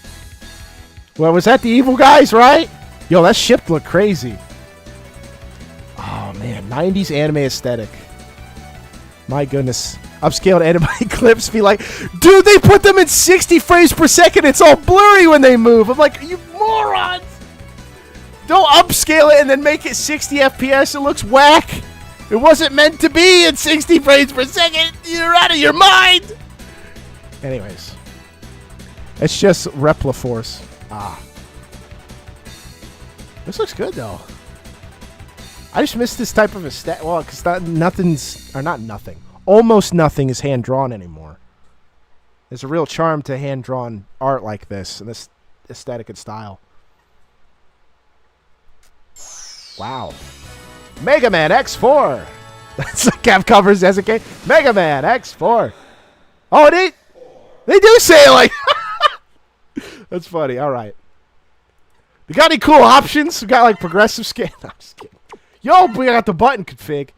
Well, was that the evil guys, right? Yo, that ship looked crazy. Oh, man. 90s anime aesthetic. My goodness. Upscaled anime clips be like, dude, they put them in 60 frames per second. It's all blurry when they move. I'm like, you morons. Don't upscale it and then make it 60 FPS. It looks whack. It wasn't meant to be at 60 frames per second. You're out of your mind. Anyways. It's just Repliforce. This looks good, though. I just miss this type of aesthetic. Well, because almost nothing is hand-drawn anymore. There's a real charm to hand-drawn art like this, and this aesthetic and style. Wow. Mega Man X4. That's like Capcom's as a game. Mega Man X4. Oh, they do say it like... That's funny. All right. We got any cool options? We got like progressive scan. No, I'm just kidding. Yo, we got the button config.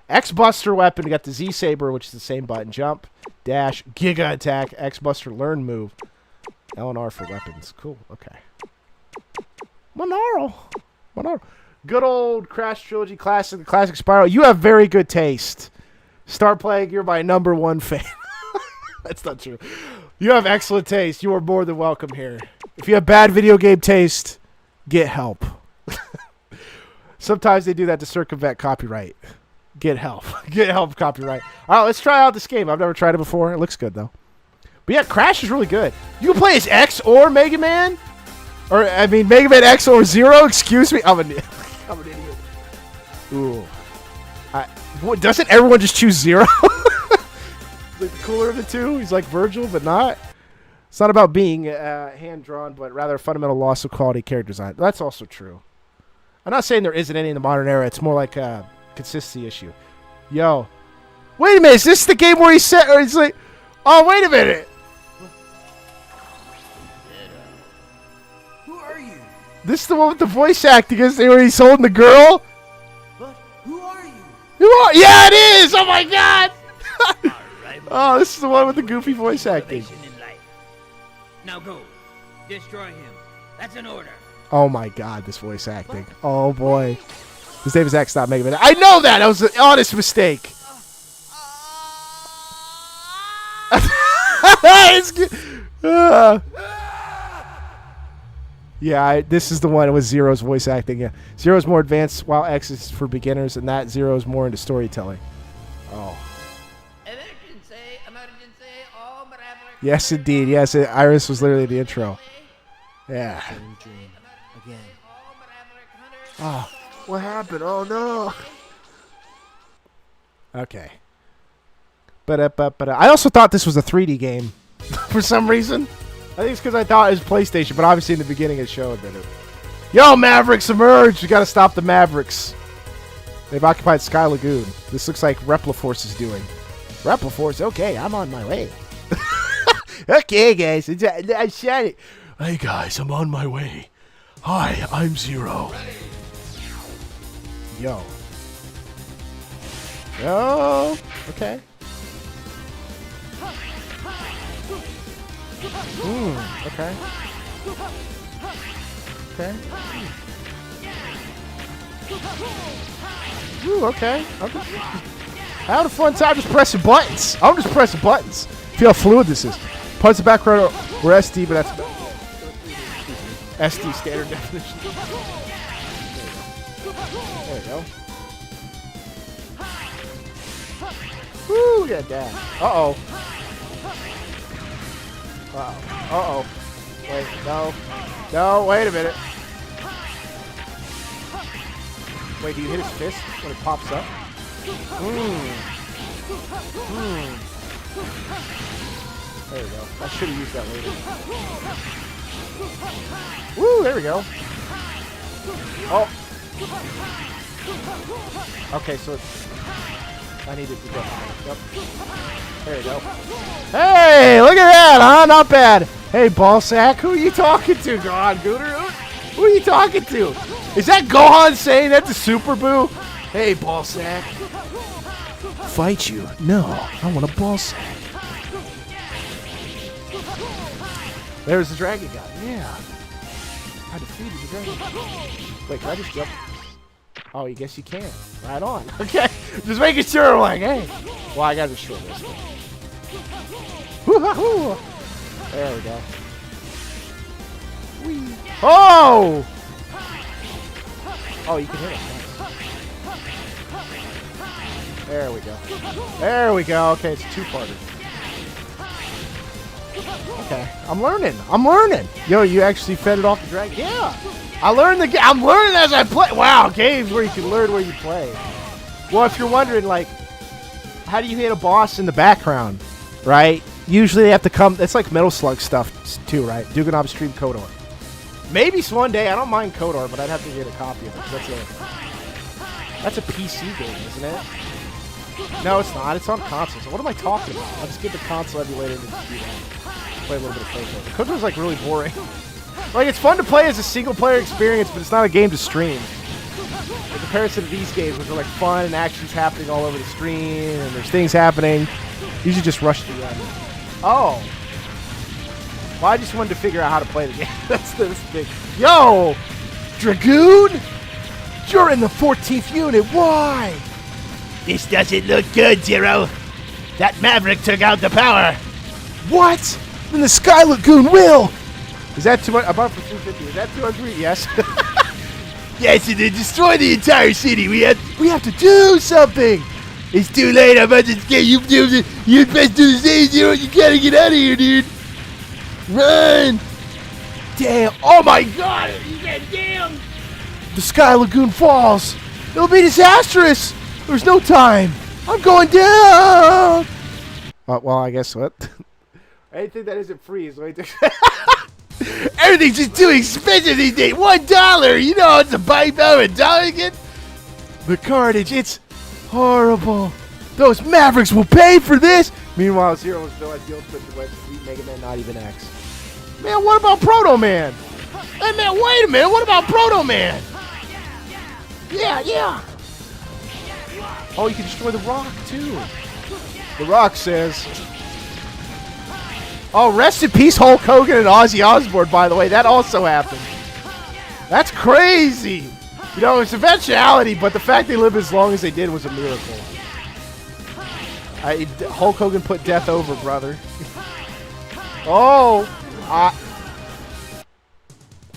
X-Buster weapon. We got the Z-Saber, which is the same button. Jump, dash, Giga attack, X-Buster learn move. L and R for weapons. Cool. Okay. Monaro. Good old Crash Trilogy classic, the classic Spyro. You have very good taste. Start playing. You're my #1 fan. That's not true. You have excellent taste. You are more than welcome here. If you have bad video game taste, get help. Sometimes they do that to circumvent copyright. Get help. Get help, copyright. All right, let's try out this game. I've never tried it before. It looks good, though. But yeah, Crash is really good. You can play as X or Mega Man. Or, I mean, Mega Man X or Zero. Excuse me. I'm an idiot. Ooh. Doesn't everyone just choose Zero? Like the cooler of the two. He's like Virgil, but not. It's not about being hand-drawn, but rather a fundamental loss of quality character design. That's also true. I'm not saying there isn't any in the modern era. It's more like a consistency issue. Yo. Wait a minute. Is this the game where he's like, oh, wait a minute. Who are you? This is the one with the voice acting, where he's holding the girl? But who are you? Yeah, it is! Oh, my God! Oh, this is the one with the goofy voice acting. Now go. Destroy him. That's an order. Oh, my God, this voice acting. Oh, boy. His name is X, not Mega Man. I know that! That was an honest mistake. Yeah, this is the one with Zero's voice acting. Yeah, Zero's more advanced, while X is for beginners, and that Zero's more into storytelling. Oh. Yes, indeed. Yes, Iris was literally the intro. Yeah. Again. Oh, what happened? Oh no. Okay. But I also thought this was a 3D game for some reason. I think it's because I thought it was PlayStation, but obviously in the beginning it showed that it. Yo, Mavericks emerged! We gotta stop the Mavericks. They've occupied Sky Lagoon. This looks like Repliforce is doing. Repliforce, okay, I'm on my way. Okay, guys, I said it. Hey, guys, I'm on my way. Hi, I'm Zero. Yo. Yo. Okay. Okay. Okay. Ooh, okay. I had a fun time just pressing buttons. I'm just pressing buttons. Feel how fluid this is. Parts of the background were SD, but that's SD standard definition. There we go. Woo, look at that. Uh-oh. Uh-oh. Uh-oh. Wait, no. No, wait a minute. Wait, do you hit his fist when it pops up? There we go. I should have used that later. Woo, there we go. Oh. Okay, so it's... I needed to go high. Yep. There you go. Hey, look at that, huh? Not bad. Hey, ballsack, who are you talking to, Gohan Gooter? Who are you talking to? Is that Gohan saying that to Super Boo? Hey, ballsack. Fight you? No, I want a ballsack. There's the dragon guy. Yeah. I defeated the dragon. Wait, can I just jump? Oh, I guess you can. Right on. Okay. Just making sure. Like, hey. Well, I gotta destroy this one. Woo-hoo-hoo. There we go. Whee. Oh! Oh, you can hit it. There we go. There we go. Okay, it's a two-parter. Okay, I'm learning. I'm learning. Yo, you actually fed it off the dragon? Yeah. I learned the game. I'm learning as I play. Wow, games where you can learn where you play. Well, if you're wondering, like, how do you hit a boss in the background, right? Usually they have to come. It's like Metal Slug stuff too, right? Duganov Stream Kodor. Maybe one day. I don't mind Kodor, but I'd have to get a copy of it. That's a PC game, isn't it? No, it's not. It's on console. So what am I talking about? I'll just get the console emulator and just do that. Play a little bit of Kodor. Kodor's like really boring. Like, it's fun to play as a single-player experience, but it's not a game to stream. In comparison to these games, which are like fun and action's happening all over the screen, and there's things happening, you should just rush through that. Oh. Well, I just wanted to figure out how to play the game. That's the thing. Yo! Dragoon? You're in the 14th unit. Why? This doesn't look good, Zero. That Maverick took out the power. What? Then the Sky Lagoon will! Is that too much? I bought it for 250. Is that 200? Yes. Yes, and to destroy the entire city, we have to do something! It's too late. I'm about to get you. You best do the same, Zero. You gotta get out of here, dude. Run! Damn. Oh my god! Damn! The Sky Lagoon falls. It'll be disastrous. There's no time. I'm going down. Well, I guess what? Anything that isn't free is way too... Everything's just too expensive these days. $1. You know it's a buy power $1 again. The carnage, it's horrible. Those Mavericks will pay for this. Meanwhile, Zero was still at the ultimate to beat Mega Man, not even X. Man, what about Proto Man? Hey man, wait a minute. What about Proto Man? Yeah. Oh, you can destroy the Rock too. The Rock says. Oh, rest in peace, Hulk Hogan and Ozzy Osbourne, by the way. That also happened. That's crazy. You know, it's eventuality, but the fact they lived as long as they did was a miracle. Hulk Hogan put death over, brother. Oh.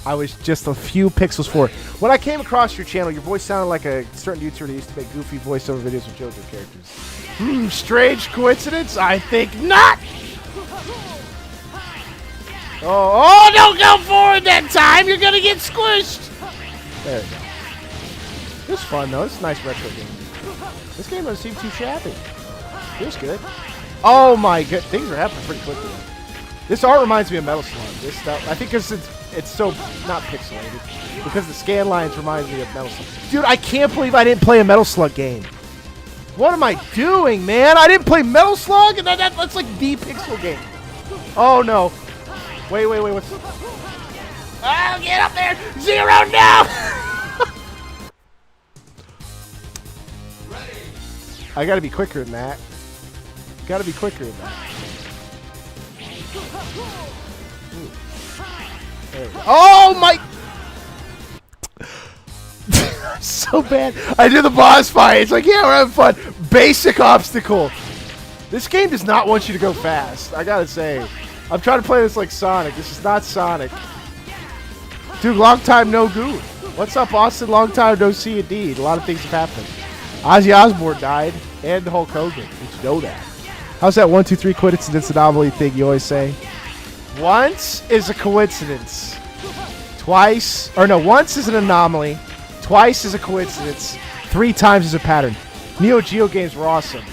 I was just a few pixels forward. When I came across your channel, your voice sounded like a certain YouTuber that used to make goofy voiceover videos with JoJo characters. Strange coincidence? I think not! Oh, don't go forward that time. You're going to get squished. There we go. It was fun, though. It's a nice retro game. This game doesn't seem too shabby. Feels good. Oh, my god. Things are happening pretty quickly. This art reminds me of Metal Slug. This stuff. I think because it's so not pixelated. Because the scan lines remind me of Metal Slug. Dude, I can't believe I didn't play a Metal Slug game. What am I doing, man? I didn't play Metal Slug? And that's like the pixel game. Oh, no. Wait, what's... Oh, get up there! Zero, no! I gotta be quicker than that. Gotta be quicker than that. Oh, my... So bad. I did the boss fight. It's like, yeah, we're having fun. Basic obstacle. This game does not want you to go fast. I gotta say. I'm trying to play this like Sonic. This is not Sonic. Dude, long time no goo. What's up, Austin? Long time no see indeed. A lot of things have happened. Ozzy Osbourne died, and Hulk Hogan. Did you know that? How's that 1, 2, 3 coincidence anomaly thing you always say? Once is a coincidence. Twice, or no, once is an anomaly. Twice is a coincidence. 3 times is a pattern. Neo Geo games were awesome.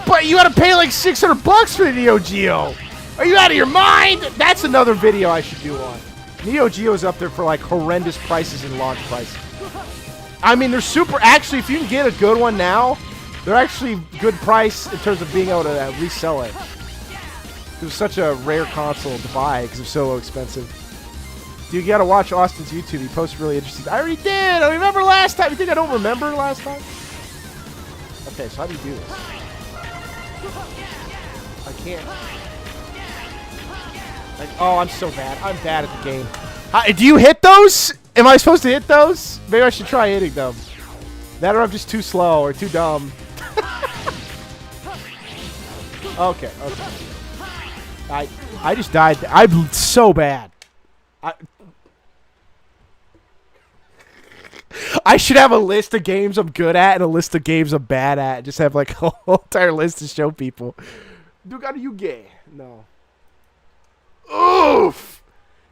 But you gotta pay like $600 for the Neo Geo. Are you out of your mind? That's another video I should do on. Neo Geo's up there for like horrendous prices and launch prices. I mean, they're super. Actually, if you can get a good one now, they're actually good price in terms of being able to resell it. It was such a rare console to buy because it's so expensive. Dude, you gotta watch Austin's YouTube. He posts really interesting. I already did. I remember last time. You think I don't remember last time? Okay, so how do you do this? I can't. Like, oh, I'm so bad. I'm bad at the game. Do you hit those? Am I supposed to hit those? Maybe I should try hitting them. That or I'm just too slow or too dumb. Okay. I just died. I'm so bad. I should have a list of games I'm good at and a list of games I'm bad at. Just have like a whole entire list to show people. Dugaru Yuge. No. Oof!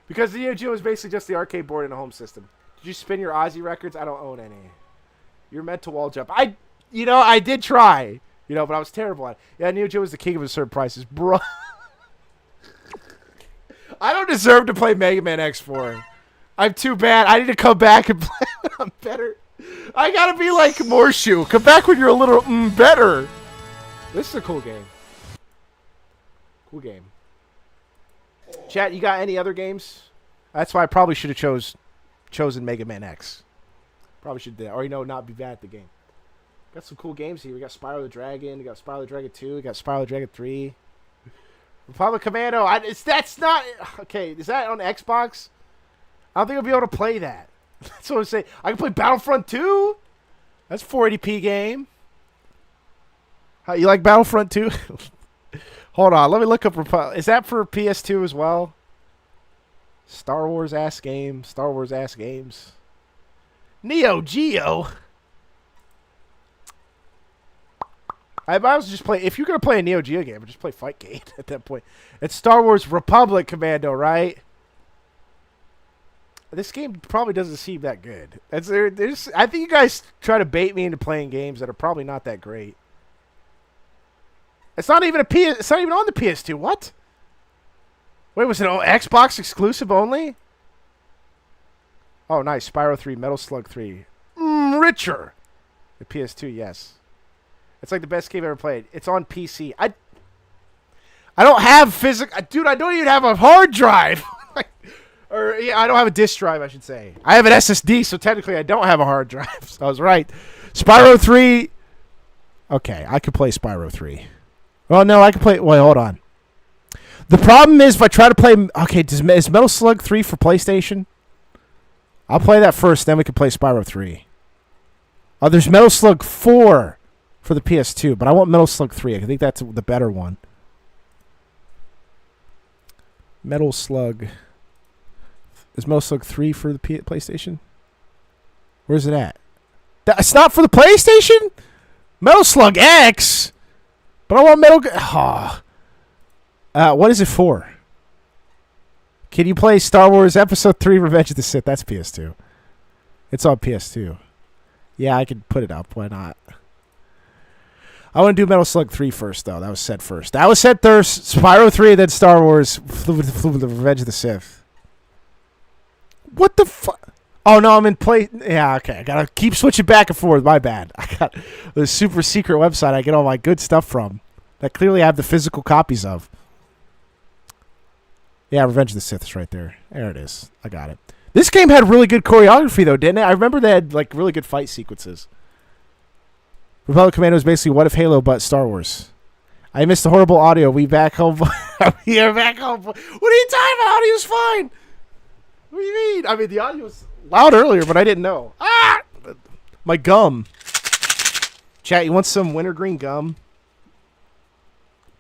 Because the Neo Geo is basically just the arcade board in a home system. Did you spin your Aussie records? I don't own any. You're meant to wall jump. I did try. But I was terrible at it. Yeah, Neo Geo was the king of absurd prices. Bro. I don't deserve to play Mega Man X4. I'm too bad. I need to come back and play when I'm better. I gotta be like Morshu. Come back when you're a little better. This is a cool game. Cool game. Chat, you got any other games? That's why I probably should have chosen Mega Man X. Probably should do that. Or, not be bad at the game. Got some cool games here. We got Spyro the Dragon. We got Spyro the Dragon 2. We got Spyro the Dragon 3. Republic Commando. That's not... Okay, is that on Xbox? I don't think I'll be able to play that. That's what I'm saying. I can play Battlefront 2? That's a 480p game. How, you like Battlefront 2? Hold on. Let me look up... Is that for PS2 as well? Star Wars ass game. Star Wars ass games. Neo Geo. I might as well just play... If you're going to play a Neo Geo game, just play Fight Gate at that point. It's Star Wars Republic Commando, right? This game probably doesn't seem that good. I think you guys try to bait me into playing games that are probably not that great. It's not even it's not even on the PS2. What? Wait, was it Xbox exclusive only? Oh, nice. Spyro 3, Metal Slug 3. Richer. The PS2, yes. It's like the best game I've ever played. It's on PC. I don't have physical... Dude, I don't even have a hard drive. I don't have a disk drive, I should say. I have an SSD, so technically I don't have a hard drive. So I was right. Spyro 3. Okay, I could play Spyro 3. Well, no, I can play... Wait, hold on. The problem is if I try to play... Okay, is Metal Slug 3 for PlayStation? I'll play that first, then we can play Spyro 3. Oh, there's Metal Slug 4 for the PS2, but I want Metal Slug 3. I think that's the better one. Metal Slug... Is Metal Slug 3 for the PlayStation? Where's it at? It's not for the PlayStation? Metal Slug X? But I want Metal... what is it for? Can you play Star Wars Episode 3 Revenge of the Sith? That's PS2. It's on PS2. Yeah, I could put it up. Why not? I want to do Metal Slug 3 first, though. That was said first. That was said first. Spyro 3, then Star Wars Revenge of the Sith. What the fuck? Oh, no, I'm in play. Yeah, okay. I got to keep switching back and forth. My bad. I got the super secret website I get all my good stuff from that clearly I have the physical copies of. Yeah, Revenge of the Sith is right there. There it is. I got it. This game had really good choreography, though, didn't it? I remember they had like really good fight sequences. Republic Commando is basically What If Halo, but Star Wars. I missed the horrible audio. We back home. We are back home. What are you talking about? Audio's fine. What do you mean? I mean, the audio was loud earlier, but I didn't know. Ah! My gum. Chat, you want some wintergreen gum?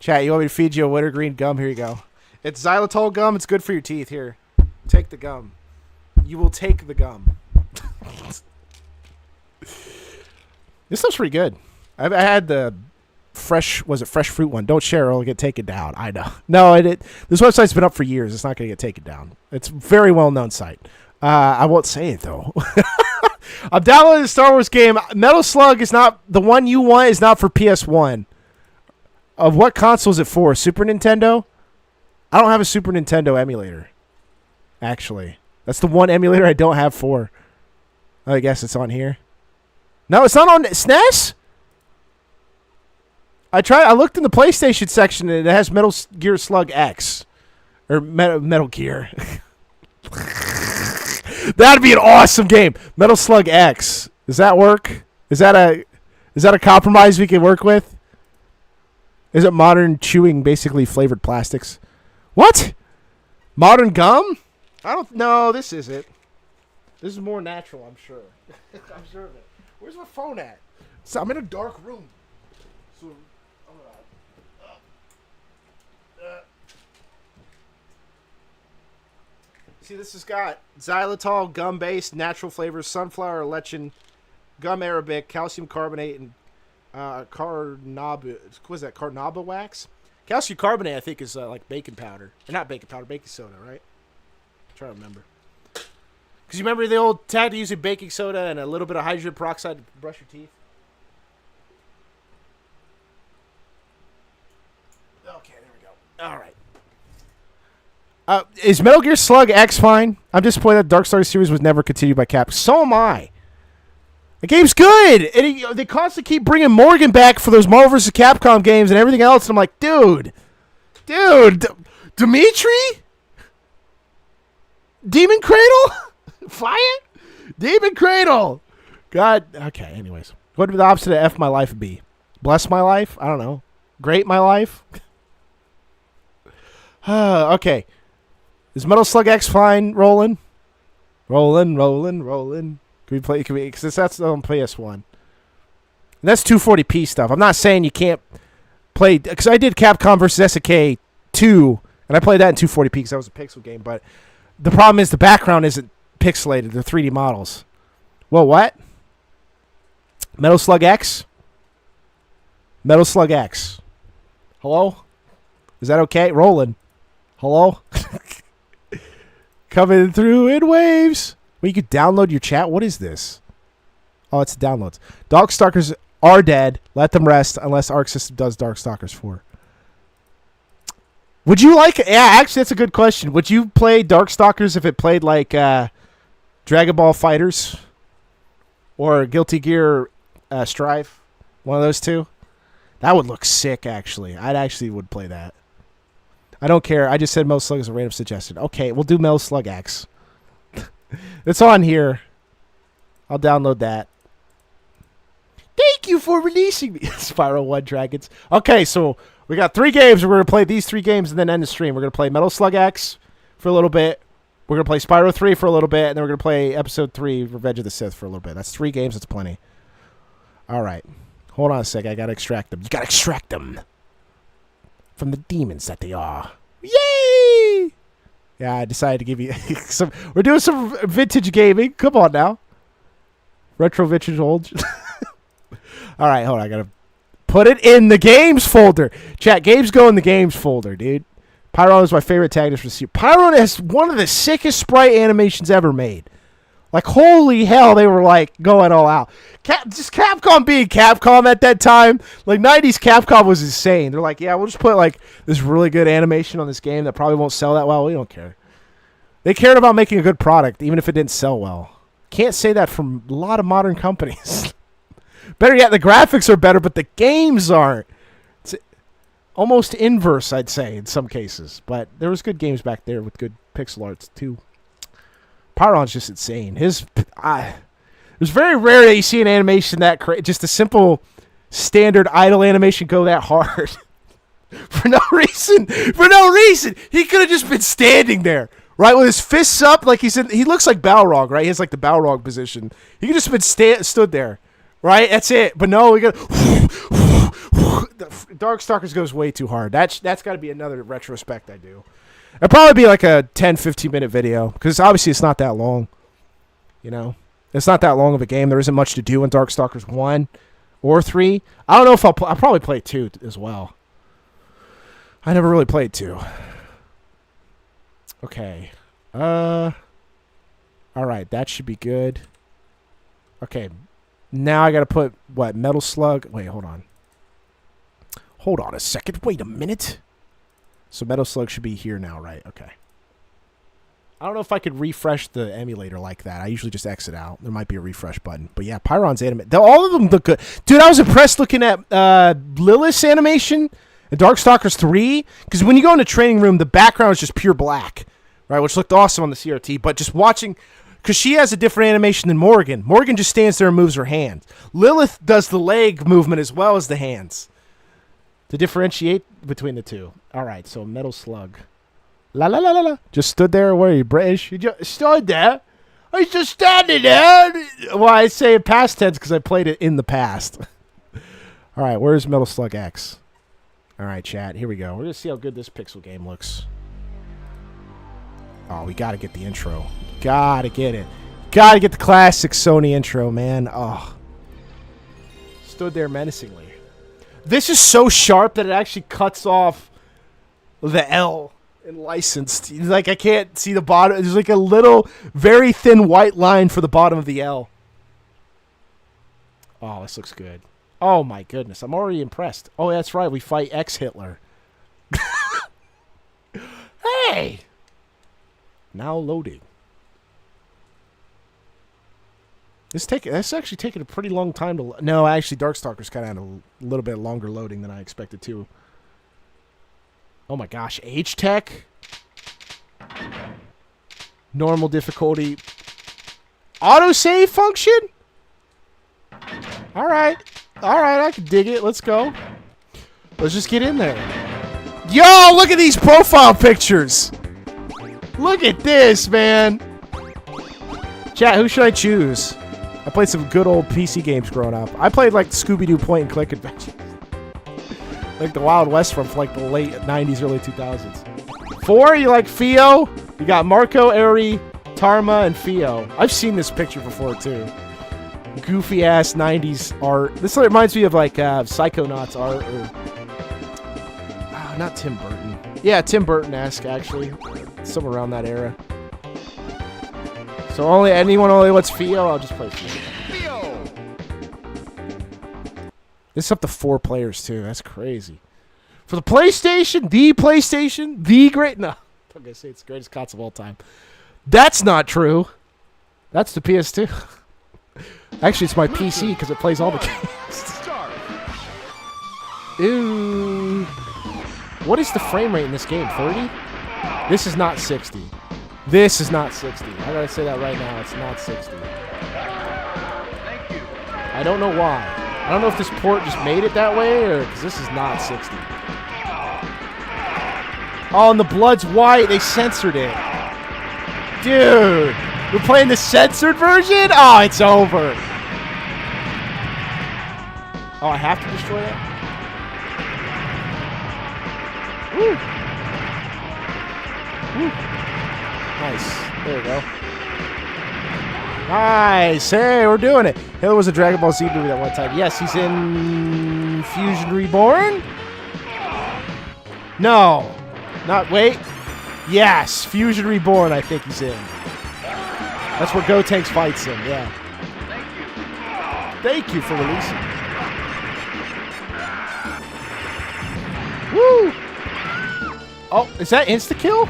Chat, you want me to feed you a wintergreen gum? Here you go. It's xylitol gum. It's good for your teeth. Here. Take the gum. You will take the gum. This stuff's pretty good. I had the fresh fruit one. Don't share or it'll get taken down. I know. No, this website's been up for years. It's not going to get taken down. It's a very well-known site. I won't say it, though. I'm downloading the Star Wars game. Metal Slug is not the one you want. Is not for PS1. Of what console is it for? Super Nintendo? I don't have a Super Nintendo emulator. Actually, that's the one emulator I don't have for. I guess it's on here. No, it's not on SNES. I looked in the PlayStation section and it has Metal Gear Slug X, or Metal Gear. That'd be an awesome game. Metal Slug X. Does that work? Is that a compromise we can work with? Is it modern chewing, basically flavored plastics? What? Modern gum? I don't know. This is it. This is more natural, I'm sure. I'm sure of it. Where's my phone at? So I'm in a dark room. So, see, this has got xylitol, gum-based, natural flavors, sunflower, lecithin, gum arabic, calcium carbonate, and carnauba. What is that? Carnauba wax? Calcium carbonate, I think, is like baking powder. Or not baking powder, baking soda, right? I'm trying to remember. Because you remember the old tag to using baking soda and a little bit of hydrogen peroxide to brush your teeth? Okay, there we go. All right. Is Metal Gear Slug X fine? I'm disappointed that Dark Star series was never continued by Capcom. So am I. The game's good. And they constantly keep bringing Morgan back for those Marvel vs. Capcom games and everything else. And I'm like, dude, Dimitri? Demon Cradle? Fire? Demon Cradle. God. Okay, anyways. What would be the opposite of F my life be? Bless my life? I don't know. Great my life? Okay. Is Metal Slug X fine? Rolling. Can we play? Because that's on PS1. And that's 240p stuff. I'm not saying you can't play. Because I did Capcom vs. SNK 2. And I played that in 240p because that was a pixel game. But the problem is the background isn't pixelated. They're 3D models. Well, what? Metal Slug X? Metal Slug X. Hello? Is that okay? Rolling. Hello? Coming through in waves. Well, you could download your chat. What is this? Oh, it's downloads. Darkstalkers are dead. Let them rest unless Arc System does Darkstalkers 4. Would you like... Yeah, actually, that's a good question. Would you play Darkstalkers if it played like Dragon Ball Fighters? Or Guilty Gear Strive? One of those two? That would look sick, actually. I'd actually would play that. I don't care. I just said Metal Slug is a random suggestion. Okay, we'll do Metal Slug X. It's on here. I'll download that. Thank you for releasing me. Spiral 1 Dragons. Okay, so we got 3 games. We're going to play these 3 games and then end the stream. We're going to play Metal Slug X for a little bit. We're going to play Spyro 3 for a little bit. And then we're going to play Episode 3, Revenge of the Sith, for a little bit. That's 3 games. That's plenty. All right. Hold on a sec. I got to extract them. You got to extract them from the demons that they are. Yay! Yeah, I decided to give you some... We're doing some vintage gaming. Come on now. Retro vintage old. All right, hold on. I got to put it in the games folder. Chat, games go in the games folder, dude. Pyron is my favorite antagonist for the series. Pyron has one of the sickest sprite animations ever made. Like, holy hell, they were, like, going all out. Just Capcom being Capcom at that time. Like, 90s Capcom was insane. They're like, yeah, we'll just put, like, this really good animation on this game that probably won't sell that well. We don't care. They cared about making a good product, even if it didn't sell well. Can't say that from a lot of modern companies. Better yet, the graphics are better, but the games aren't. It's almost inverse, I'd say, in some cases. But there was good games back there with good pixel arts, too. Pyron's just insane. It was very rare that you see an animation that just a simple standard idle animation go that hard. For no reason. He could have just been standing there, right, with his fists up like he's in. He looks like Balrog, right? He has like the Balrog position. He could just been stood there, right? That's it. But no, we got Darkstalkers goes way too hard. That's got to be another retrospect I do. It'll probably be like a 10, 15-minute video because obviously it's not that long. You know, it's not that long of a game. There isn't much to do in Darkstalkers 1. Or 3. I don't know if I'll probably play 2 as well. I never really played 2. Okay. All right, that should be good. Okay. Now I got to put what? Metal Slug. Wait, hold on. Hold on a second. Wait a minute. So Metal Slug should be here now, right? Okay. I don't know if I could refresh the emulator like that. I usually just exit out. There might be a refresh button. But yeah, Pyron's animation. All of them look good. Dude, I was impressed looking at Lilith's animation in Darkstalkers 3. Because when you go in the training room, the background is just pure black. Right, which looked awesome on the CRT. But just watching... Because she has a different animation than Morgan. Morgan just stands there and moves her hands. Lilith does the leg movement as well as the hands. To differentiate between the two. All right, so Metal Slug. La la la la la. Just stood there. What are you, British? You just stood there. I just standing there. Well, I say past tense because I played it in the past. All right, where's Metal Slug X? All right, chat. Here we go. We're going to see how good this pixel game looks. Oh, we got to get the intro. Got to get it. Got to get the classic Sony intro, man. Oh. Stood there menacingly. This is so sharp that it actually cuts off the L in licensed. Like, I can't see the bottom. There's like a little, very thin white line for the bottom of the L. Oh, this looks good. Oh, my goodness. I'm already impressed. Oh, that's right. We fight ex-Hitler. Hey! Now loading. This actually taking a pretty long time to... No, actually, Darkstalkers kind of had a little bit longer loading than I expected to. Oh my gosh, H-Tech? Normal difficulty. Autosave function? Alright. Alright, I can dig it. Let's go. Let's just get in there. Yo, look at these profile pictures! Look at this, man! Chat, who should I choose? I played some good old PC games growing up. I played like Scooby-Doo point-and-click adventures. Like the Wild West from like the late 90s, early 2000s. 4, you like Fio? You got Marco, Eri, Tarma, and Fio. I've seen this picture before, too. Goofy-ass 90s art. This reminds me of like Psychonauts art. Or, not Tim Burton. Yeah, Tim Burton-esque, actually. Somewhere around that era. So anyone only wants Fio, I'll just play Fio. This is up to 4 players too. That's crazy. For the PlayStation, the great. No, I'm gonna say it's the greatest console of all time. That's not true. That's the PS2. Actually, it's my PC because it plays all the games. Ooh. What is the frame rate in this game? 30? This is not 60. This is not 60. I gotta say that right now. It's not 60. I don't know why. I don't know if this port just made it that way or because this is not 60. Oh, and the blood's white. They censored it. Dude, we're playing the censored version? Oh, it's over. Oh, I have to destroy that? Woo. Woo. Nice. There we go. Nice. Hey, we're doing it. Hitler was a Dragon Ball Z movie that one time. Yes, he's in Fusion Reborn? No. Not, wait. Yes, Fusion Reborn I think he's in. That's where Gotenks fights him, yeah. Thank you for releasing it. Woo! Oh, is that insta-kill?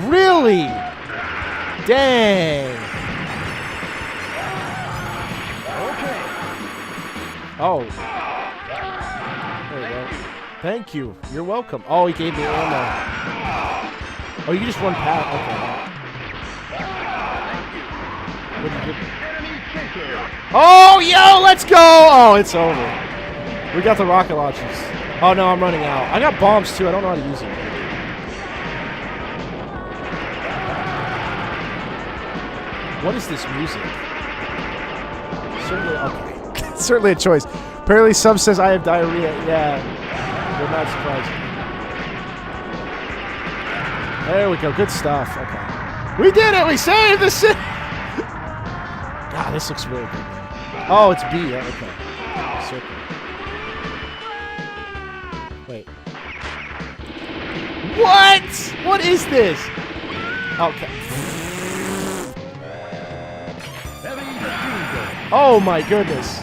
Really? Dang. Okay. Oh. There we go. Thank you. You're welcome. Oh, he gave me ammo. Oh, you just run past. Okay. Oh, yo, let's go. Oh, it's over. We got the rocket launchers. Oh, no, I'm running out. I got bombs, too. I don't know how to use them. What is this music? Certainly, okay. Certainly a choice. Apparently, Sub says I have diarrhea. Yeah, we're not surprised. There we go. Good stuff. Okay, we did it. We saved the city. God, this looks really good. Man. Oh, it's B. Okay, circle. Wait. What? What is this? Okay. Oh my goodness.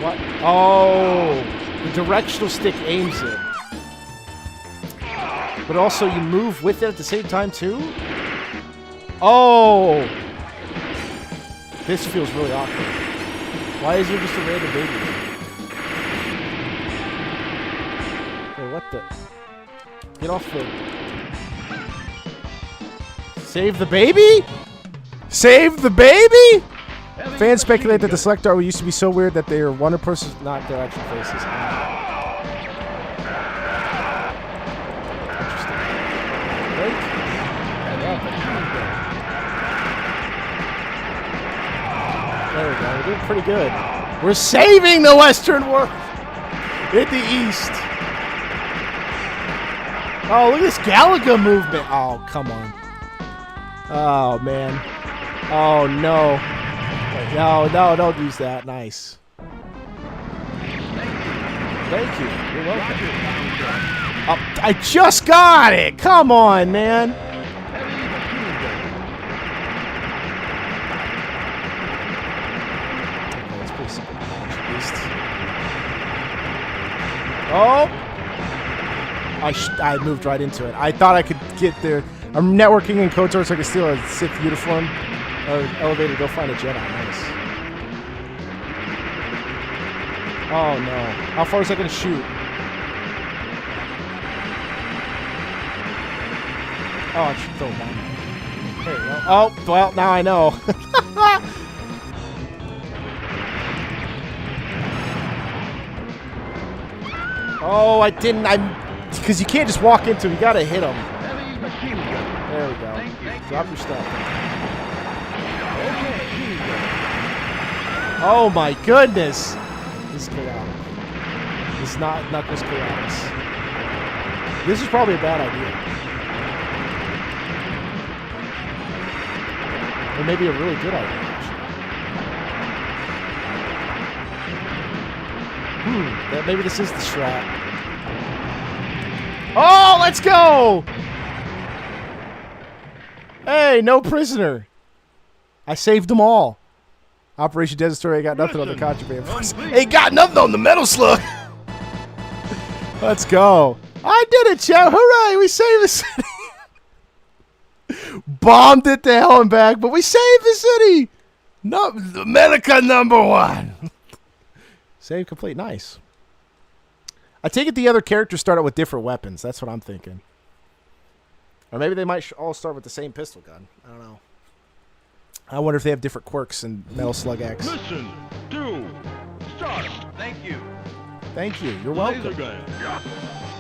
What? Oh, the directional stick aims it. But also you move with it at the same time too? Oh! This feels really awkward. Why is there just a random baby? Wait, what the? Get off the... Save the baby? Save the baby? Fans speculate that the select art used to be so weird that they are one person, not their actual faces. Interesting. Great. There we go. We're doing pretty good. We're saving the Western world in the East. Oh, look at this Galaga movement. Oh, come on. Oh, man. Oh, no. No, don't use that. Nice. Thank you. You're welcome. Oh, I just got it. Come on, man. Okay, that's pretty simple. At least. Oh. I moved right into it. I thought I could get there. I'm networking in KOTOR so I can steal a Sith uniform. Or elevator, go find a Jedi. Nice. Oh no. How far is that going to shoot? Oh, I should throw a bomb. There you go. Oh, well, now I know. Oh, I didn't. Because you can't just walk into him. You got to hit him. There we go. Drop your stuff. Oh my goodness! This is chaotic. This is not Knuckles chaos. This is probably a bad idea. Or maybe a really good idea, actually. Maybe this is the strat. Oh, let's go! Hey, no prisoner. I saved them all. Operation Desert Story ain't got nothing on the contraband. Ain't got nothing on the metal slug. Let's go. I did it, Joe. Hooray. We saved the city. Bombed it to hell and back, but we saved the city. No, America #1. Save complete. Nice. I take it the other characters start out with different weapons. That's what I'm thinking. Or maybe they might all start with the same pistol gun. I don't know. I wonder if they have different quirks in Metal Slug X. Mission 2, start. Thank you. Thank you. You're welcome. Laser gun.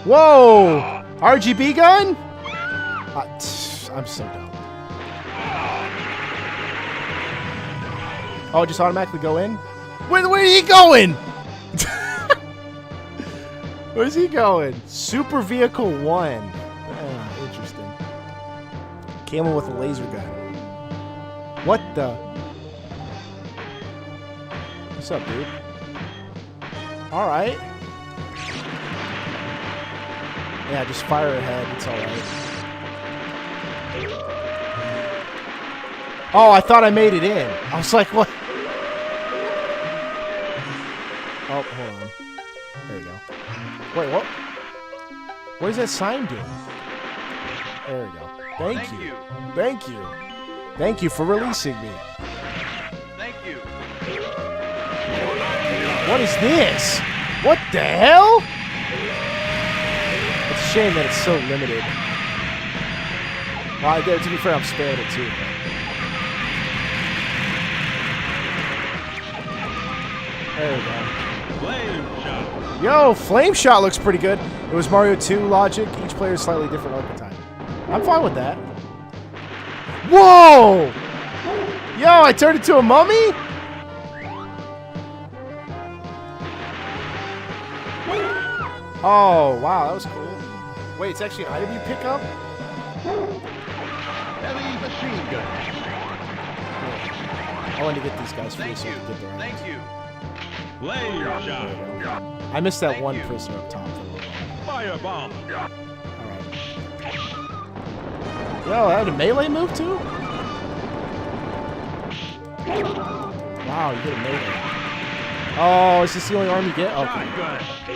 Whoa! RGB gun? I'm so dumb. Oh, just automatically go in? Where are you going? Where's he going? Super Vehicle 1. Interesting. Camel with a laser gun. What the? What's up, dude? Alright. Yeah, just fire ahead. It's alright. Oh, I thought I made it in. I was like, what? Oh, hold on. There you go. Wait, what? What is that sign doing? There we go. Thank you. Thank you. Thank you for releasing me. Thank you. What is this? What the hell? It's a shame that it's so limited. Well, to be fair, I'm spared it too. There we go. Flame shot. Yo, Flame Shot looks pretty good. It was Mario 2 logic. Each player is slightly different archetype. I'm fine with that. Whoa! Yo, I turned into a mummy? Oh, wow, that was cool. Wait, it's actually an item you pick up? Heavy machine gun. I wanted to get these guys free Thank so I you. could get their Thank ass. you. Laser shot. I missed that Thank one you. prisoner up top for a little while. Firebomb. Alright. Yo, I had a melee move too? Wow, you get a melee. Oh, is this the only arm you get? Okay.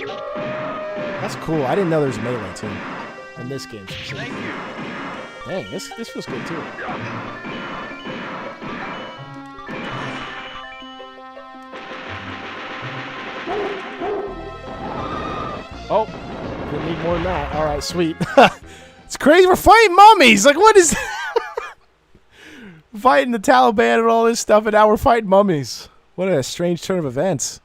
Shotgun. That's cool. I didn't know there was a melee too. In this game. Thank you. Dang, this feels good too. Oh, didn't need more than that. All right, sweet. It's crazy. We're fighting mummies. Like, what is... Fighting the Taliban and all this stuff, and now we're fighting mummies. What a strange turn of events.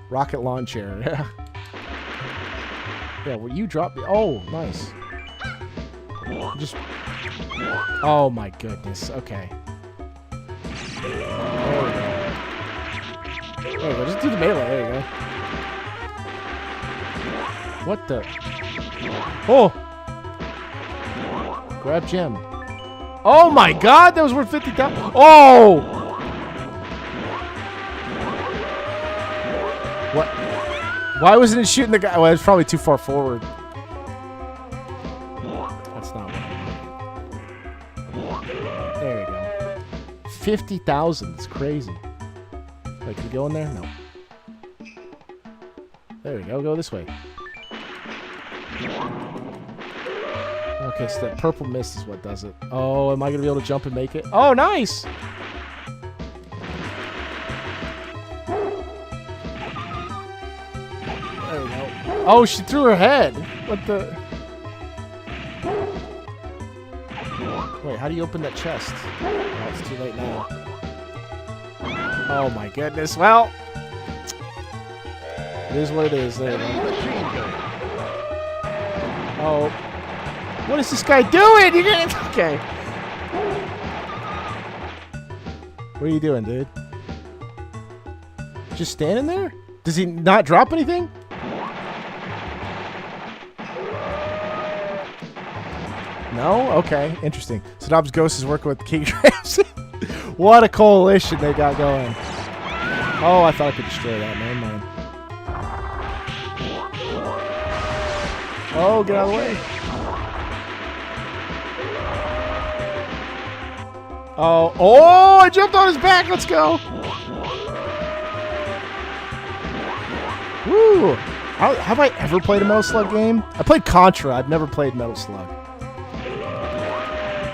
Rocket launcher. Yeah, well, you dropped me. Oh, nice. Just... Oh, my goodness. Okay. There we go. There you go. Just do the melee. There you go. What the? Oh! Grab gem. Oh my god! That was worth 50,000. Oh! What? Why wasn't it shooting the guy? Well, it's probably too far forward. That's not what I wanted. There you go. 50,000. It's crazy. Wait, can we go in there? No. There we go. Go this way. Okay, so that purple mist is what does it. Oh, am I going to be able to jump and make it? Oh, nice! There we go. Oh, she threw her head. What the... Wait, how do you open that chest? Oh, it's too late now. Oh my goodness. Well, it is what it is. There you go. Oh. What is this guy doing? You get it? Okay. What are you doing, dude? Just standing there? Does he not drop anything? No? Okay. Interesting. Saddam's ghost is working with King Ramsey. What a coalition they got going. Oh, I thought I could destroy that. Never mind. Oh, get out of the way. Oh, oh, I jumped on his back. Let's go. Woo. Have I ever played a Metal Slug game? I played Contra. I've never played Metal Slug.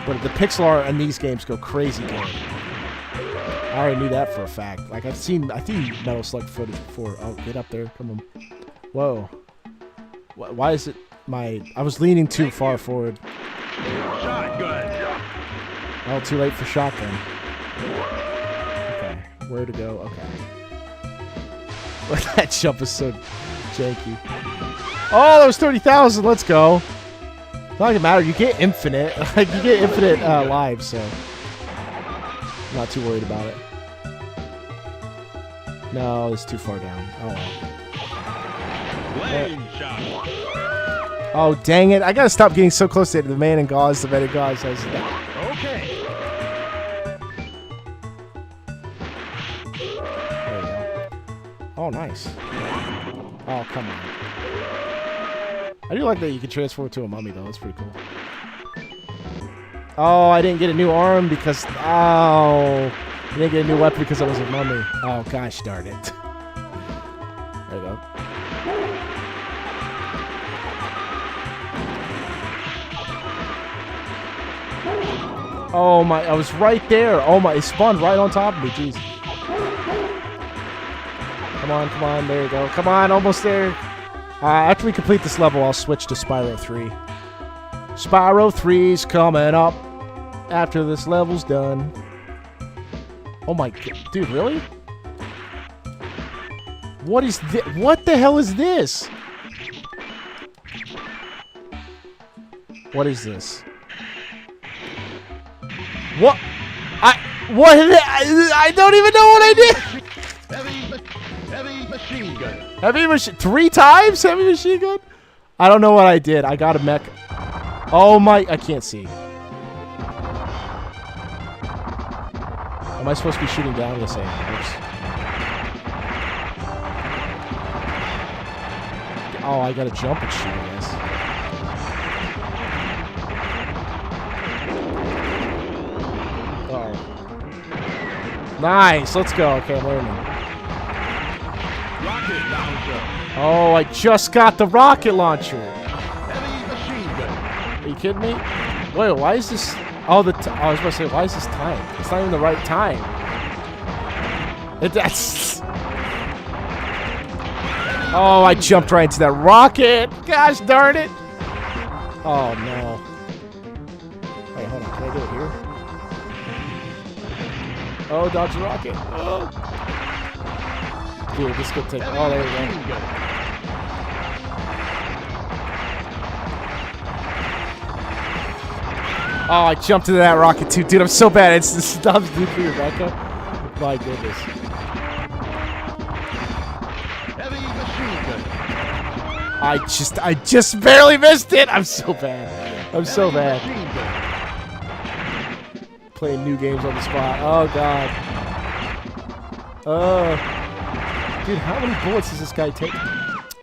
But the pixel art in these games go crazy good. I already knew that for a fact. Like, I've seen Metal Slug footage before. Oh, get up there. Come on. Whoa. Why is it I was leaning too far forward. Shotgun. Oh, too late for shotgun. Okay. Where to go? Okay. That jump is so janky. Oh, that was 30,000. Let's go. It's not gonna matter. You get infinite. Like, you get infinite lives, so I'm not too worried about it. No, it's too far down. Oh well. Lane shot. Oh, dang it. I gotta stop getting so close to the man in gauze, the man in gauze. Okay. There you go. Oh, nice. Oh, come on. I do like that you can transform to a mummy, though. That's pretty cool. Oh, I didn't get a new arm because... Oh. I didn't get a new weapon because I was a mummy. Oh, gosh darn it. There you go. Oh, my... I was right there. Oh, my... It spawned right on top of me. Jeez. Come on, come on. There you go. Come on, almost there. After we complete this level, I'll switch to Spyro 3. Spyro 3's coming up after this level's done. Oh my god. Dude, really? What is this? What the hell is this? What is this? What? What? I don't even know what I did! Heavy machine gun. Heavy machine... 3 times heavy machine gun? I don't know what I did. I got a mech... Oh my... I can't see. Am I supposed to be shooting down this aim? Oops. Oh, I gotta jump and shoot, I guess. Oh. Nice, let's go. Okay, I'm learning. Rocket launcher. Oh, I just got the rocket launcher. Heavy machine gun. Are you kidding me? Wait, why is this... Oh, I was about to say, why is this time? It's not even the right time. That's... Oh, I jumped right into that rocket. Gosh darn it. Oh, no. Wait, hold on. Can I do it here? Oh, dodge the rocket. Oh. Dude, this could take... Oh, there we go. Oh, I jumped into that rocket too. Dude, I'm so bad. It's the Stubbs nuclear backup. My goodness. Heavy machine gun. I just barely missed it. I'm so bad. I'm so bad. Machine gun. Playing new games on the spot. Oh, God. Oh. Dude, how many bullets does this guy take?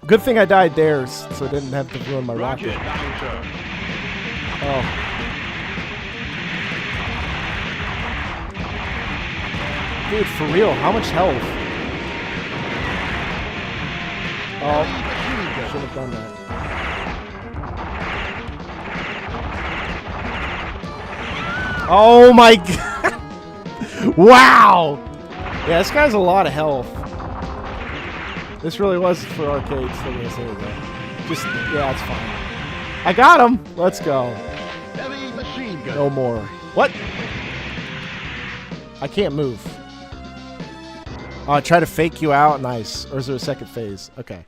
Good thing I died there, so I didn't have to ruin my rocket. Rocket launcher. Oh. Dude, for real, how much health? Oh, should have done that. Oh my God! Wow! Yeah, this guy's a lot of health. This really was for arcades. There we go. Just, yeah, it's fine. I got him! Let's go. Heavy machine gun. No more. What? I can't move. Oh, I try to fake you out. Nice. Or is there a second phase? Okay.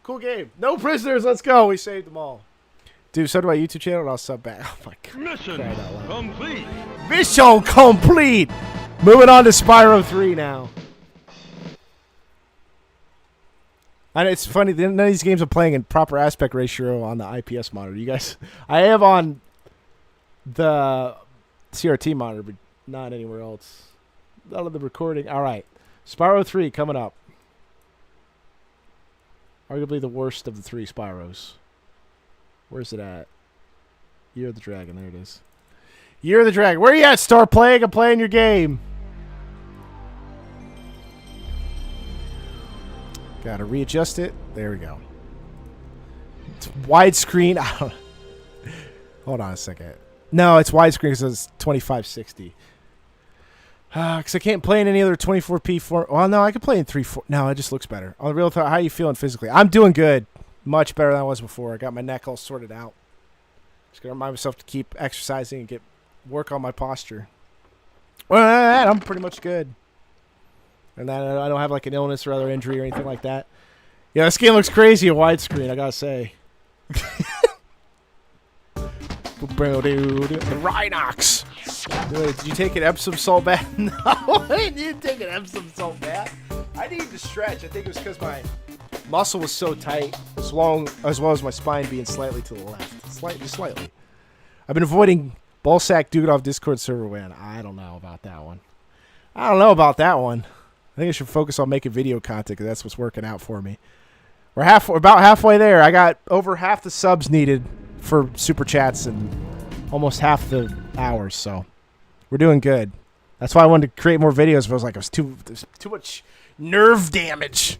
Cool game. No prisoners. Let's go. We saved them all. Dude, so do my YouTube channel and I'll sub back. Oh my God. Mission complete. Mission complete. Moving on to Spyro 3 now. And it's funny, none of these games are playing in proper aspect ratio on the IPS monitor. You guys, I have on the CRT monitor, but not anywhere else. None of the recording. All right. Spyro 3 coming up. Arguably the worst of the three Spyros. Where's it at? Year of the Dragon. There it is. Year of the Dragon. Where you at, Star Plague? I'm playing your game. Gotta readjust it. There we go. It's widescreen. Hold on a second. No, it's widescreen because it's 2560. Because I can't play in any other 24p form. Well, no, I can play in 3.4. No, it just looks better. On the real thought, how are you feeling physically? I'm doing good. Much better than I was before. I got my neck all sorted out. Just going to remind myself to keep exercising and work on my posture. Well, I'm pretty much good. And then I don't have like an illness or other injury or anything like that. Yeah, this game looks crazy at widescreen, I gotta say. The Rhinox. Wait, did you take an Epsom salt bath? No, I didn't take an Epsom salt bath. I needed to stretch. I think it was because my muscle was so tight, as well as my spine being slightly to the left. Slightly. I've been avoiding Ballsack Duganoff Discord server win. I don't know about that one. I think I should focus on making video content because that's what's working out for me. We're about halfway there. I got over half the subs needed for super chats and almost half the hours, so we're doing good. That's why I wanted to create more videos, but I was like, there's too much nerve damage,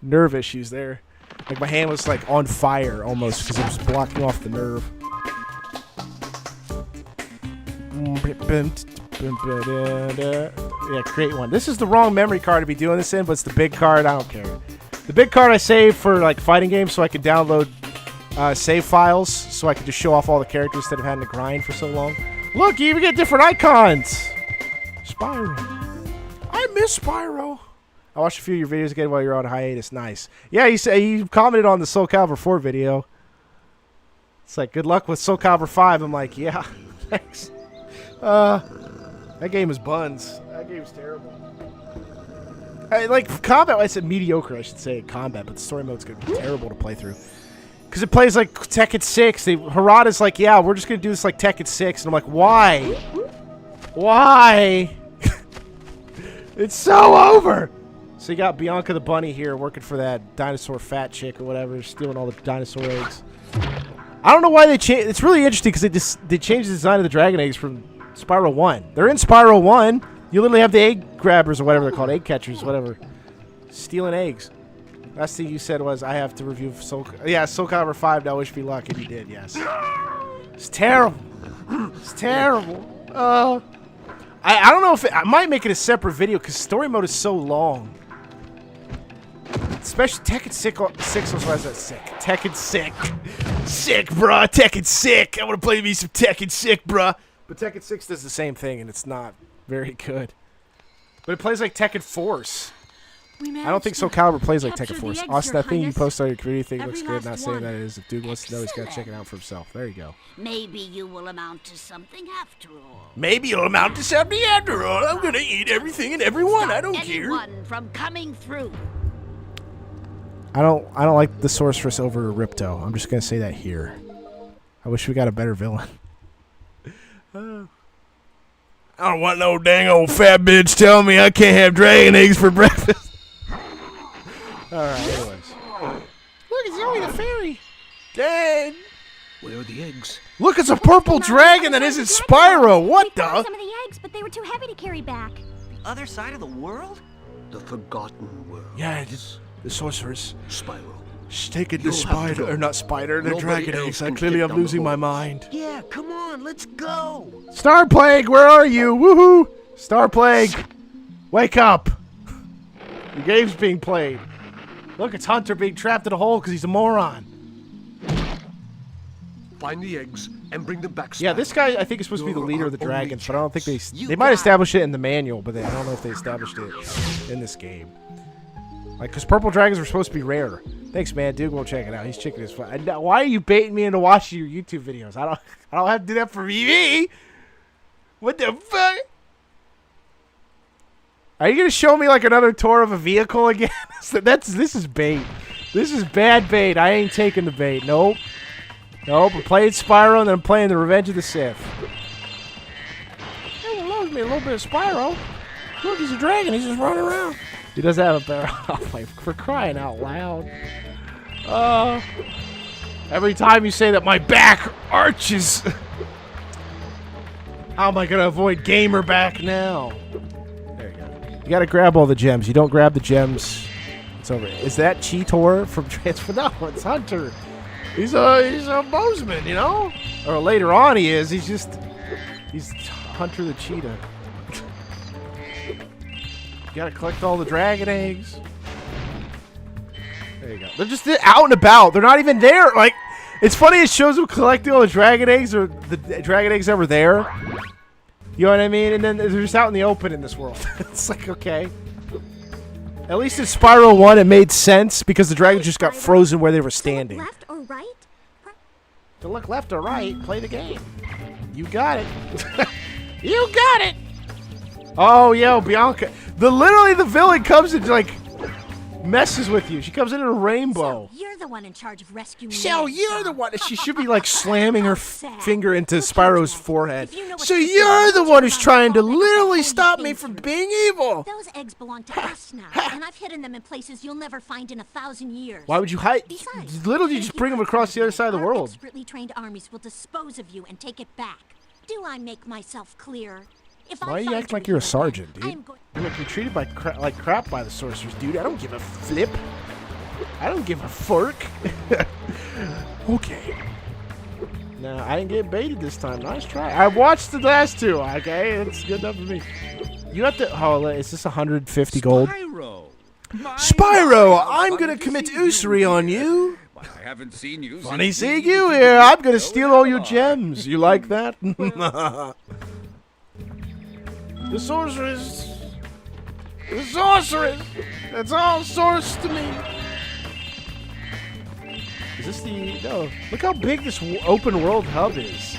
nerve issues there. Like my hand was like on fire almost because it was blocking off the nerve. Yeah, create one. This is the wrong memory card to be doing this in, but it's the big card. I don't care. The big card I saved for like fighting games so I could download save files so I could just show off all the characters instead of having to grind for so long. Look, you even get different icons. Spyro. I miss Spyro. I watched a few of your videos again while you're on hiatus. Nice. Yeah, you commented on the Soul Calibur 4 video. It's like, good luck with Soul Calibur 5. I'm like, yeah, thanks. That game is buns. That game's terrible. Like combat, I said mediocre. I should say combat, but the story mode's gonna be terrible to play through. Because it plays like Tekken 6. Harada's like, yeah, we're just gonna do this like Tekken 6, and I'm like, why? Why? It's so over. So you got Bianca the bunny here working for that dinosaur fat chick or whatever, stealing all the dinosaur eggs. I don't know why they changed. It's really interesting because they changed the design of the dragon eggs from Spyro 1. They're in Spyro 1. You literally have the egg grabbers or whatever they're called, egg catchers, whatever, stealing eggs. Last thing you said was, I have to review Soul Calibur 5, now wish me luck, and you did, yes. It's terrible. It's terrible. I don't know if I might make it a separate video because story mode is so long. Especially Tekken 6 also has that sick. Tekken sick. Sick, bruh. Tekken sick. I want to play me some Tekken sick, bruh. But Tekken 6 does the same thing, and it's not very good. But it plays like Tekken Force. I don't think Soul Calibur plays like Tekken Force. Austin, that thing you posted on your community thing looks good. Not saying that it is. If dude wants to know, he's got to check it out for himself. There you go. Maybe you will amount to something after all. Maybe you'll amount to something after all. I'm going to eat everything and everyone. I don't care. Anyone from coming through. I don't like the Sorceress over Ripto. I'm just gonna say that here. I wish we got a better villain. I don't want no dang old fat bitch telling me I can't have dragon eggs for breakfast. Alright, anyways. Look, it's Zoe the fairy. Dang. Where are the eggs? Look, it's a purple dragon that isn't Spyro. What the? Some of the eggs, but they were too heavy to carry back. The other side of the world? The Forgotten World. Yeah, just the sorceress. Spyro. She's taking the You'll have to spider, go. or not spider, the Nobody dragon else eggs. can Clearly get I'm down the losing my hole. mind. Yeah, come on, let's go. Star Plague, where are you? Woohoo! Star Plague, wake up! The game's being played. Look, it's Hunter being trapped in a hole because he's a moron. Find the eggs and bring them back. Yeah, this guy I think is supposed to be the leader of the dragons, but I don't think they might establish it in the manual, but I don't know if they established it in this game. Like, because purple dragons were supposed to be rare. Thanks, man. Dude, go check it out. He's checking his fun. Why are you baiting me into watching your YouTube videos? I don't have to do that for me. What the fuck? Are you gonna show me like another tour of a vehicle again? This is bait. This is bad bait. I ain't taking the bait. Nope. Nope. I'm playing Spyro and then I'm playing the Revenge of the Sith. Everyone loves me a little bit of Spyro. Look, he's a dragon. He's just running around. He does have a barrel. Oh, my, for crying out loud. Every time you say that, my back arches. How am I gonna avoid gamer back now? There you go. You gotta grab all the gems. You don't grab the gems, it's over. Is that Cheetor from Transfer? No, it's Hunter. He's a bozeman, you know? Or later on he is. He's Hunter the Cheetah. You gotta collect all the dragon eggs. There you go. They're just out and about. They're not even there. Like, it's funny it shows them collecting all the dragon eggs or the dragon eggs that were there. You know what I mean? And then they're just out in the open in this world. It's like, okay. At least in Spyro 1 it made sense because the dragons just got frozen where they were standing. Left or right? To look left or right, play the game. You got it. You got it. Oh, yo, Bianca. Literally the villain comes and like messes with you. She comes in a rainbow. So you're the one in charge of rescuing So me. you're the one. She should be like slamming her finger into Spyro's forehead. So you're the one who's trying to literally stop me from being evil. Those eggs belong to us now, and I've hidden them in places you'll never find in 1,000 years. Why would you hide? Besides, Literally just bring them across the other side of the our world. Expertly trained armies will dispose of you and take it back. Do I make myself clear? If Why I are you find acting like you're a here, sergeant, dude? I'm going. You're like, you're treated like crap by the sorcerers, dude. I don't give a flip. I don't give a fork. Okay. No, I didn't get baited this time. Nice try. I watched the last two. Okay, it's good enough for me. You have to. Oh, is this 150 gold? Spyro, I'm gonna commit usury on you. I haven't seen you. Funny seeing you here. I'm gonna steal all your gems. You like that? The sorceress. The sorceress. That's all source to me. Is this the... No. Look how big this open world hub is.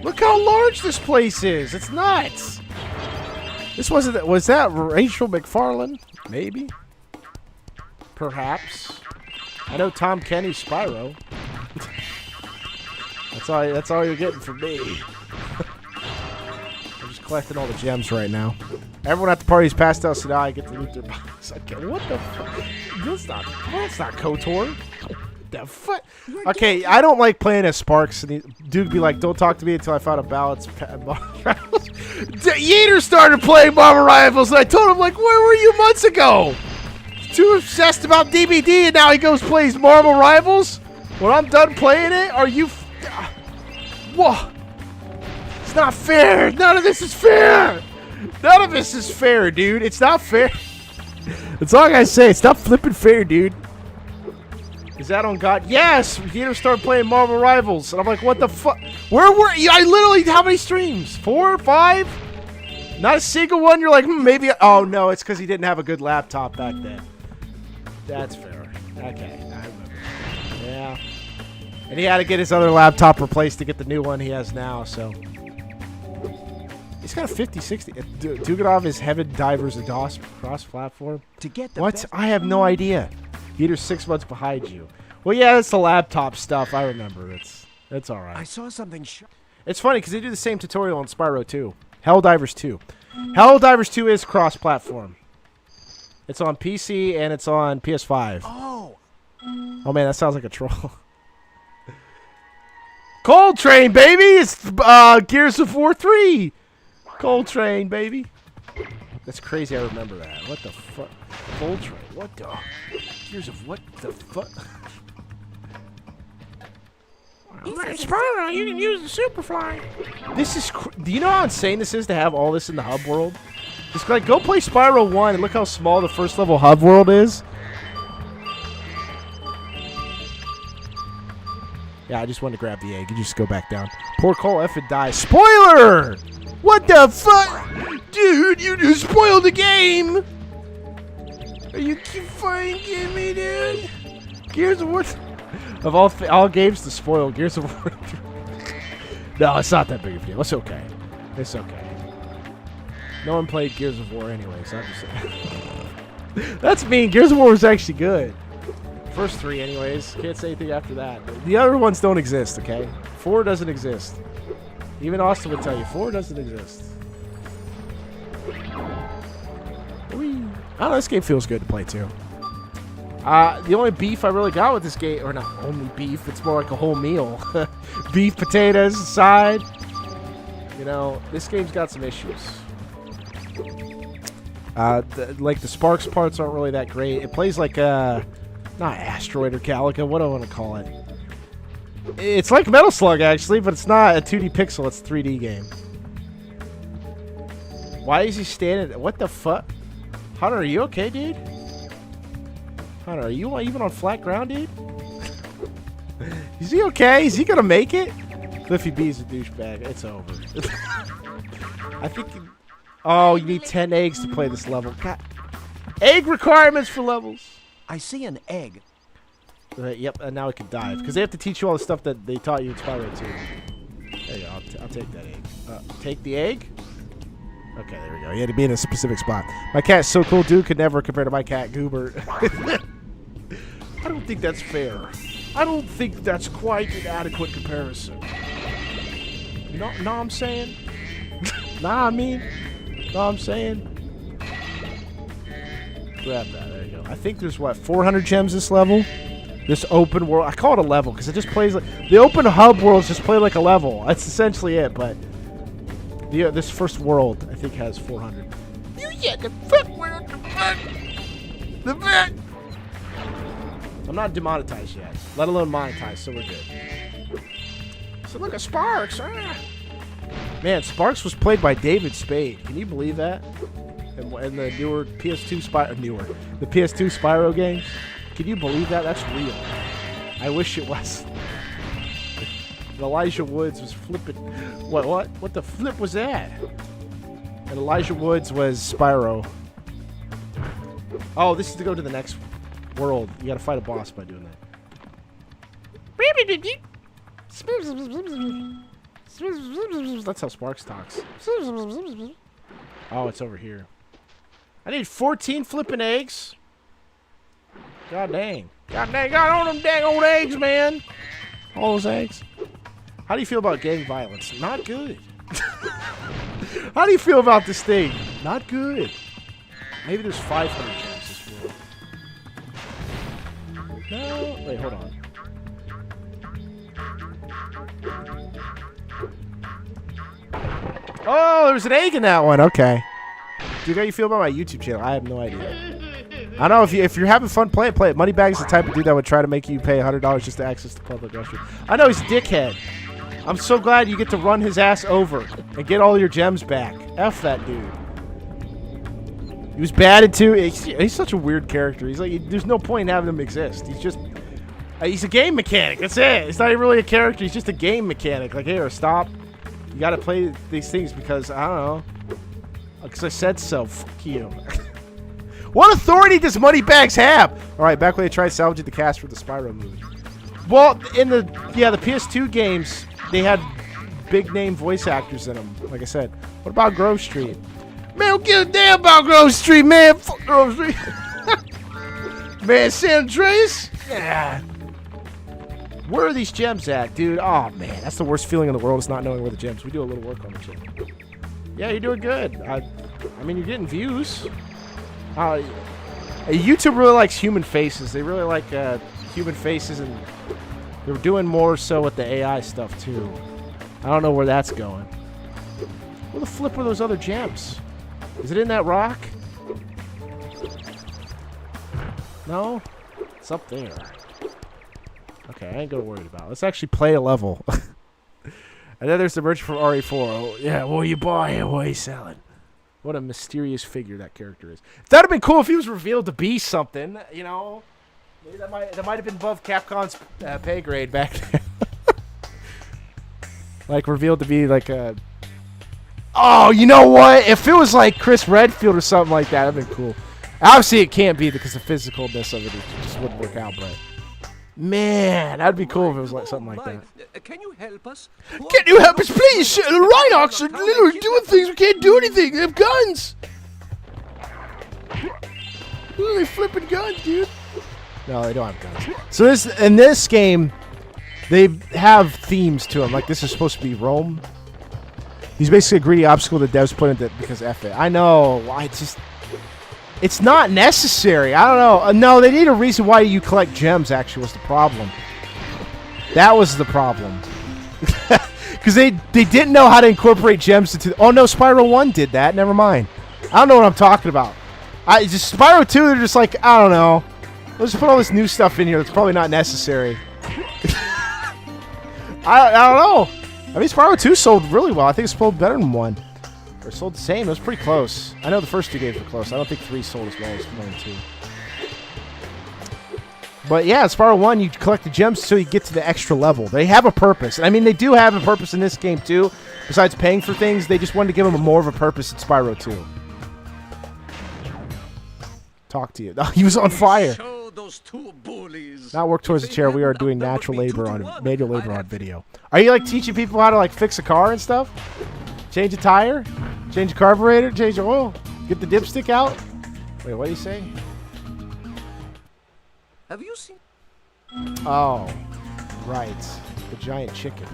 Look how large this place is. It's nuts. This wasn't... Was that Rachel McFarlane? Maybe. Perhaps. I know Tom Kenny's Spyro. That's all you're getting from me. I'm just collecting all the gems right now. Everyone at the party's passed out, so now I get to loot their box. Okay, what the fuck? That's not KOTOR. The fuck? Okay, I don't like playing as Sparks. And dude be like, don't talk to me until I found a balance. Yeater started playing Bomber Rifles, and I told him, like, where were you months ago? Too obsessed about DBD, and now he goes plays Marvel Rivals? When I'm done playing it, are you... Whoa. It's not fair. None of this is fair. None of this is fair, dude. It's not fair. That's all I gotta say. It's not flipping fair, dude. Is that on God? Yes! Yeater started playing Marvel Rivals. And I'm like, what the fuck? Where were you? I literally, how many streams? 4? 5? Not a single one? You're like, maybe. Oh, no. It's because he didn't have a good laptop back then. That's fair. Okay. I remember. Yeah. And he had to get his other laptop replaced to get the new one he has now, so. He's got a 5060. Duganov is Heaven Divers a DOS cross-platform. To get the what? I have no idea. Yeater's 6 months behind you. Well, yeah, that's the laptop stuff. I remember. It's all right. I saw something. It's funny because they do the same tutorial on Spyro 2. Helldivers 2. Helldivers 2 is cross-platform. It's on PC and it's on PS5. Oh. Oh man, that sounds like a troll. Cold Train, baby! It's Gears of War 3. Cold Train, baby. That's crazy. I remember that. What the fuck? Cold Train. What the? Gears of what the fuck? Spyro, you can use the Superfly. This is. Do you know how insane this is to have all this in the hub world? Just like go play Spyro 1 and look how small the first level hub world is. Yeah, I just wanted to grab the egg. You just go back down. Poor Cole F and die. Spoiler! What the fuck? Dude, you just spoiled the game! Are you fucking kidding me, dude? Gears of War... Of all games to spoil, Gears of War... No, it's not that big of a deal. It's okay. It's okay. No one played Gears of War anyways. I'm just saying. That's mean. Gears of War was actually good. First 3 anyways. Can't say anything after that. The other ones don't exist, okay? 4 doesn't exist. Even Austin would tell you, 4 doesn't exist. Whee. I don't know, this game feels good to play too. The only beef I really got with this game, or not only beef, it's more like a whole meal. Beef, potatoes, side. You know, this game's got some issues. Like the Sparks parts aren't really that great. It plays like not Asteroid or Calica, what do I want to call it? It's like Metal Slug actually, but it's not a 2D pixel, it's a 3D game. Why is he standing? What the fuck? Hunter, are you okay, dude? Hunter, are you even on flat ground, dude? Is he okay? Is he gonna make it? Cliffy B is a douchebag. It's over. I think... Oh, you need 10 eggs to play this level. God. Egg requirements for levels. I see an egg. Yep, and now we can dive. Because they have to teach you all the stuff that they taught you in Spyro 2. There you go. I'll take that egg. Take the egg? Okay, there we go. You had to be in a specific spot. My cat's so cool, dude. Could never compare to my cat, Goober. I don't think that's fair. I don't think that's quite an adequate comparison. Know what I'm saying? Nah, I mean... Know what I'm saying? Grab that. There you go. I think there's, what, 400 gems this level? This open world. I call it a level because it just plays like... The open hub worlds just play like a level. That's essentially it, but... this first world, I think, has 400. You get the fuck world, the fuck! The fuck! I'm not demonetized yet. Let alone monetized, so we're good. So look at Sparks. Ah. Man, Sparks was played by David Spade. Can you believe that? And the newer PS2 Spyro... The PS2 Spyro games. Can you believe that? That's real. I wish it was. Elijah Woods was flipping. What the flip was that? And Elijah Woods was Spyro. Oh, this is to go to the next world. You gotta fight a boss by doing that. That's how Sparks talks. Oh, it's over here. I need 14 flipping eggs. God dang. God dang. Got all them dang old eggs, man. All those eggs. How do you feel about gang violence? Not good. How do you feel about this thing? Not good. Maybe there's 500 gems this world. No. Wait, hold on. Oh, there's an egg in that one. Okay. Dude, how you feel about my YouTube channel? I have no idea. I don't know if you're having fun, play it. Moneybags is the type of dude that would try to make you pay $100 just to access the public restroom. I know he's a dickhead. I'm so glad you get to run his ass over and get all your gems back. F that dude. He was batted too. He's such a weird character. He's like, there's no point in having him exist. He's just, he's a game mechanic. That's it. It's not even really a character. He's just a game mechanic. Like, here, stop. You got to play these things because, I don't know. Because I said so. Fuck you. What authority does Moneybags have? All right, back when they tried salvaging the cast for the Spyro movie. Well, in the PS2 games, they had big name voice actors in them. Like I said, what about Grove Street? Man, don't give a damn about Grove Street, man. Fuck Grove Street. Man, San Andreas? Yeah. Where are these gems at, dude? Oh, man, that's the worst feeling in the world is not knowing where the gems. We do a little work on the channel. Yeah, you're doing good. I mean, you're getting views. YouTube really likes human faces. They really like human faces, and they're doing more so with the AI stuff, too. I don't know where that's going. Where the flip are those other gems? Is it in that rock? No? It's up there. Okay, I ain't gonna worry about it. Let's actually play a level. And then there's the merchant from RE4. Oh, yeah, what are you buying? What are you selling? What a mysterious figure that character is. That'd have been cool if he was revealed to be something, you know? Maybe that might have been above Capcom's pay grade back then. Like, revealed to be like a... Oh, you know what? If it was like Chris Redfield or something like that, that'd been cool. Obviously, it can't be because the physicalness of it just wouldn't work out, but... Man, that'd be cool if it was like something like that. Can you help us? Can you help us, please? The Rhinox are literally doing things. We can't do anything. They have guns. Ooh, they flipping guns, dude. No, they don't have guns. So in this game, they have themes to them. Like, this is supposed to be Rome. He's basically a greedy obstacle the devs put into because F it. I know. It's not necessary. I don't know. No, they need a reason why you collect gems, actually, was the problem. That was the problem. Because they didn't know how to incorporate gems into... Oh, no, Spyro 1 did that. Never mind. I don't know what I'm talking about. Just Spyro 2, they're just like, I don't know. Let's put all this new stuff in here that's probably not necessary. I don't know. I mean, Spyro 2 sold really well. I think it sold better than 1. Or sold the same. It was pretty close. I know the first 2 games were close. I don't think 3 sold as well as 1 and 2. But yeah, Spyro 1, you collect the gems so you get to the extra level. They have a purpose. I mean, they do have a purpose in this game too. Besides paying for things, they just wanted to give them more of a purpose in Spyro 2. Talk to you. He was on fire. Those two bullies. Not work towards a chair. We are doing manual labor on video. Are you like teaching people how to like fix a car and stuff? Change a tire? Change a carburetor? Change the oil? Get the dipstick out? Wait, what do you say? Have you seen? Oh, right. The giant chicken.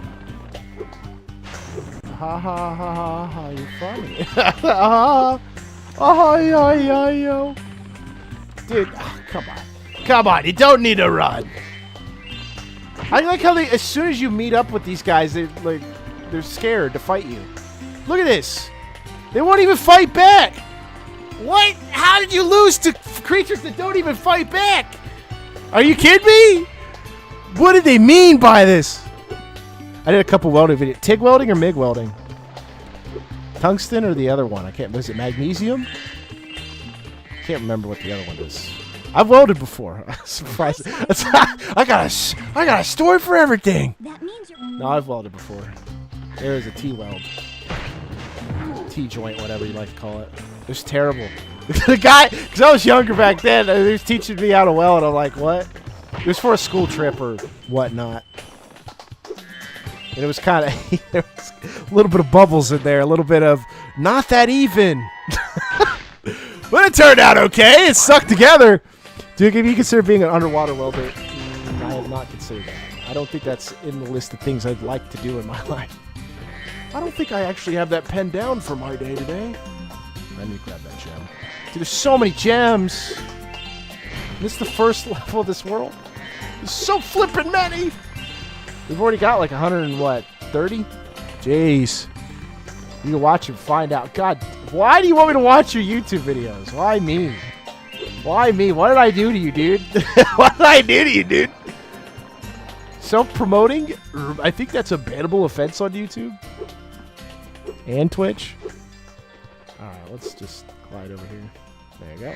Ha ha ha ha ha, you're funny. Ha ha ya ya yo. Dude, oh, come on. Come on, you don't need to run. I like how as soon as you meet up with these guys, they're scared to fight you. Look at this. They won't even fight back. What? How did you lose to creatures that don't even fight back? Are you kidding me? What did they mean by this? I did a couple welding videos. TIG welding or MIG welding? Tungsten or the other one? I can't. Was it magnesium? Can't remember what the other one is. I've welded before. Surprised. I got a story for everything. That means you're... No, I've welded before. There is a T-weld. T-joint, whatever you like to call it. It was terrible. The guy, because I was younger back then, he was teaching me how to weld. I'm like, what? It was for a school trip or whatnot. And it was kind of, there was a little bit of bubbles in there, a little bit of not that even. But it turned out okay. It stuck together. Dude, have you consider being an underwater welder? I have not considered that. I don't think that's in the list of things I'd like to do in my life. I don't think I actually have that pen down for my day today. Let me grab that gem. Dude, there's so many gems. This is the first level of this world. There's so flippin' many. We've already got like 130? Jeez. You can watch and find out. God, why do you want me to watch your YouTube videos? Why me? Why me? What did I do to you, dude? What did I do to you, dude? Self-promoting? I think that's a bannable offense on YouTube. And Twitch. Alright, let's just glide over here. There you go.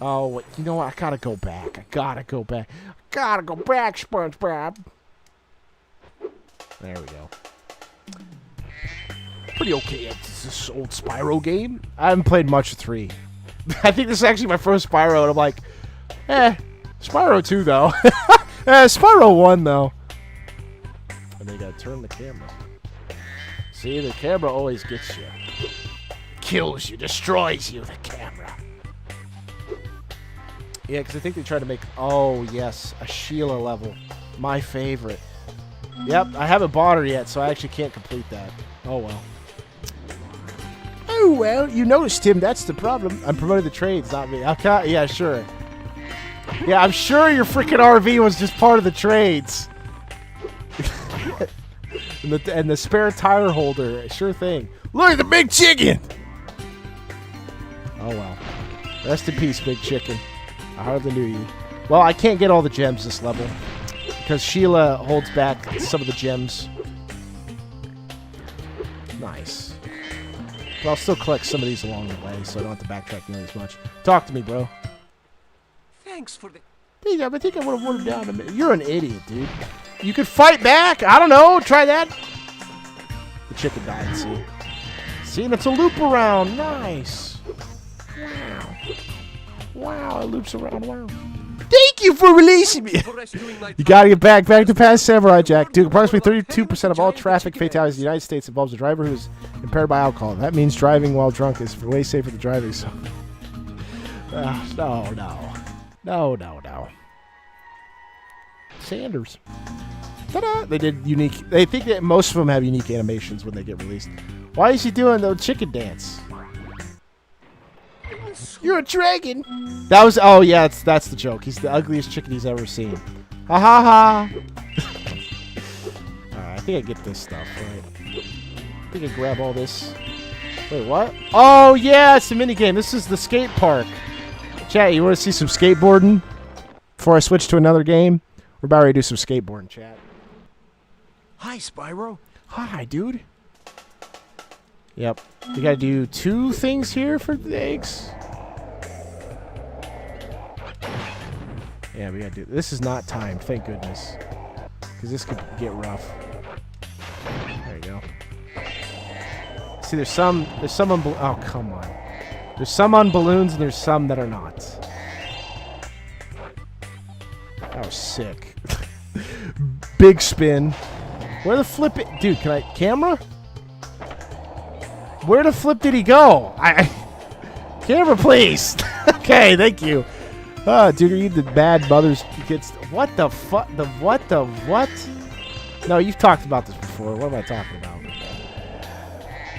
Oh, you know what? I gotta go back. I gotta go back, SpongeBob. There we go. Pretty okay at this old Spyro game. I haven't played much of 3. I think this is actually my first Spyro, and I'm like, Spyro 2, though. Spyro 1, though. And they gotta turn the camera. See, the camera always gets you. Kills you, destroys you, the camera. Yeah, because I think they tried to make... Oh, yes, a Sheila level. My favorite. Yep, I haven't bought her yet, so I actually can't complete that. Oh, well. Oh, well, you noticed, Tim, that's the problem. I'm promoting the trades, not me. Okay, yeah, sure. Yeah, I'm sure your freaking RV was just part of the trades. and the spare tire holder, sure thing. Look at the big chicken! Oh, well. Rest in peace, big chicken. I hardly knew you. Well, I can't get all the gems this level because Sheila holds back some of the gems. Nice. But I'll still collect some of these along the way, so I don't have to backtrack nearly as much. Talk to me, bro. Thanks for the... Dude, I think I would have watered down a minute. You're an idiot, dude. You could fight back. I don't know. Try that. The chicken died, see? See, that's a loop around. Nice. Wow. Wow, it loops around. Wow. Thank you for releasing me. You gotta get back to past Samurai Jack. Dude, approximately 32% of all traffic fatalities in the United States involves a driver who is impaired by alcohol. That means driving while drunk is way safer than driving. So, no. Sanders. Ta-da! They did unique. They think that most of them have unique animations when they get released. Why is he doing the chicken dance? You're a dragon. That was. Oh yeah, that's the joke. He's the ugliest chicken he's ever seen. Ha ha ha. Alright, I think I get this stuff right. I think I grab all this. Wait, what? Oh yeah, it's a mini game. This is the skate park. Chat, you want to see some skateboarding before I switch to another game? We're about ready to do some skateboarding, chat. Hi, Spyro. Hi, dude. Yep. We gotta do 2 things here for the eggs. Yeah, we gotta do. This is not timed, thank goodness, because this could get rough. There you go. See, there's some on. Oh, come on. There's some on balloons and there's some that are not. That was sick. Big spin. Where the flip it, dude? Can I camera? Where the flip did he go? Camera, please. Okay, thank you. Dude, are you the bad mother's kids? What the fuck? What? No, you've talked about this before. What am I talking about?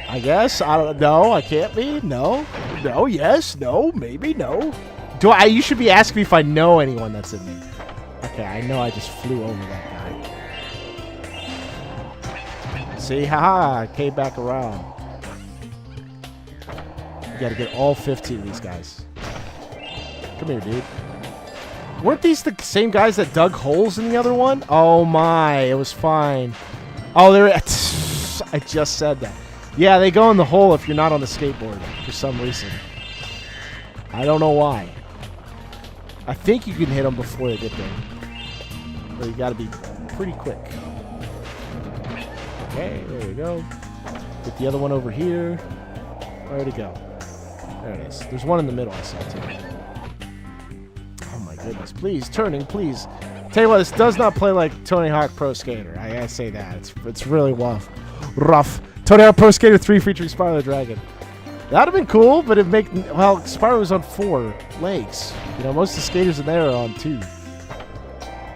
I guess. I don't know. I can't be. No. No. Yes. No. Maybe. No. You should be asking me if I know anyone that's in there. Okay, I know I just flew over that guy. See? Haha. I came back around. You gotta get all 15 of these guys. Come here, dude. Weren't these the same guys that dug holes in the other one? Oh my, it was fine. Oh, I just said that. Yeah, they go in the hole if you're not on the skateboard for some reason. I don't know why. I think you can hit them before they get there. But you gotta be pretty quick. Okay, there we go. Get the other one over here. Where'd it go? There it is. There's one in the middle I saw too. Oh my goodness. Please, turning, please. Tell you what, this does not play like Tony Hawk Pro Skater. I gotta say that. It's really rough. Tony Hawk Pro Skater 3 featuring Spyro the Dragon. That'd have been cool, but it'd make... Well, Spyro was on 4 legs. You know, most of the skaters in there are on 2.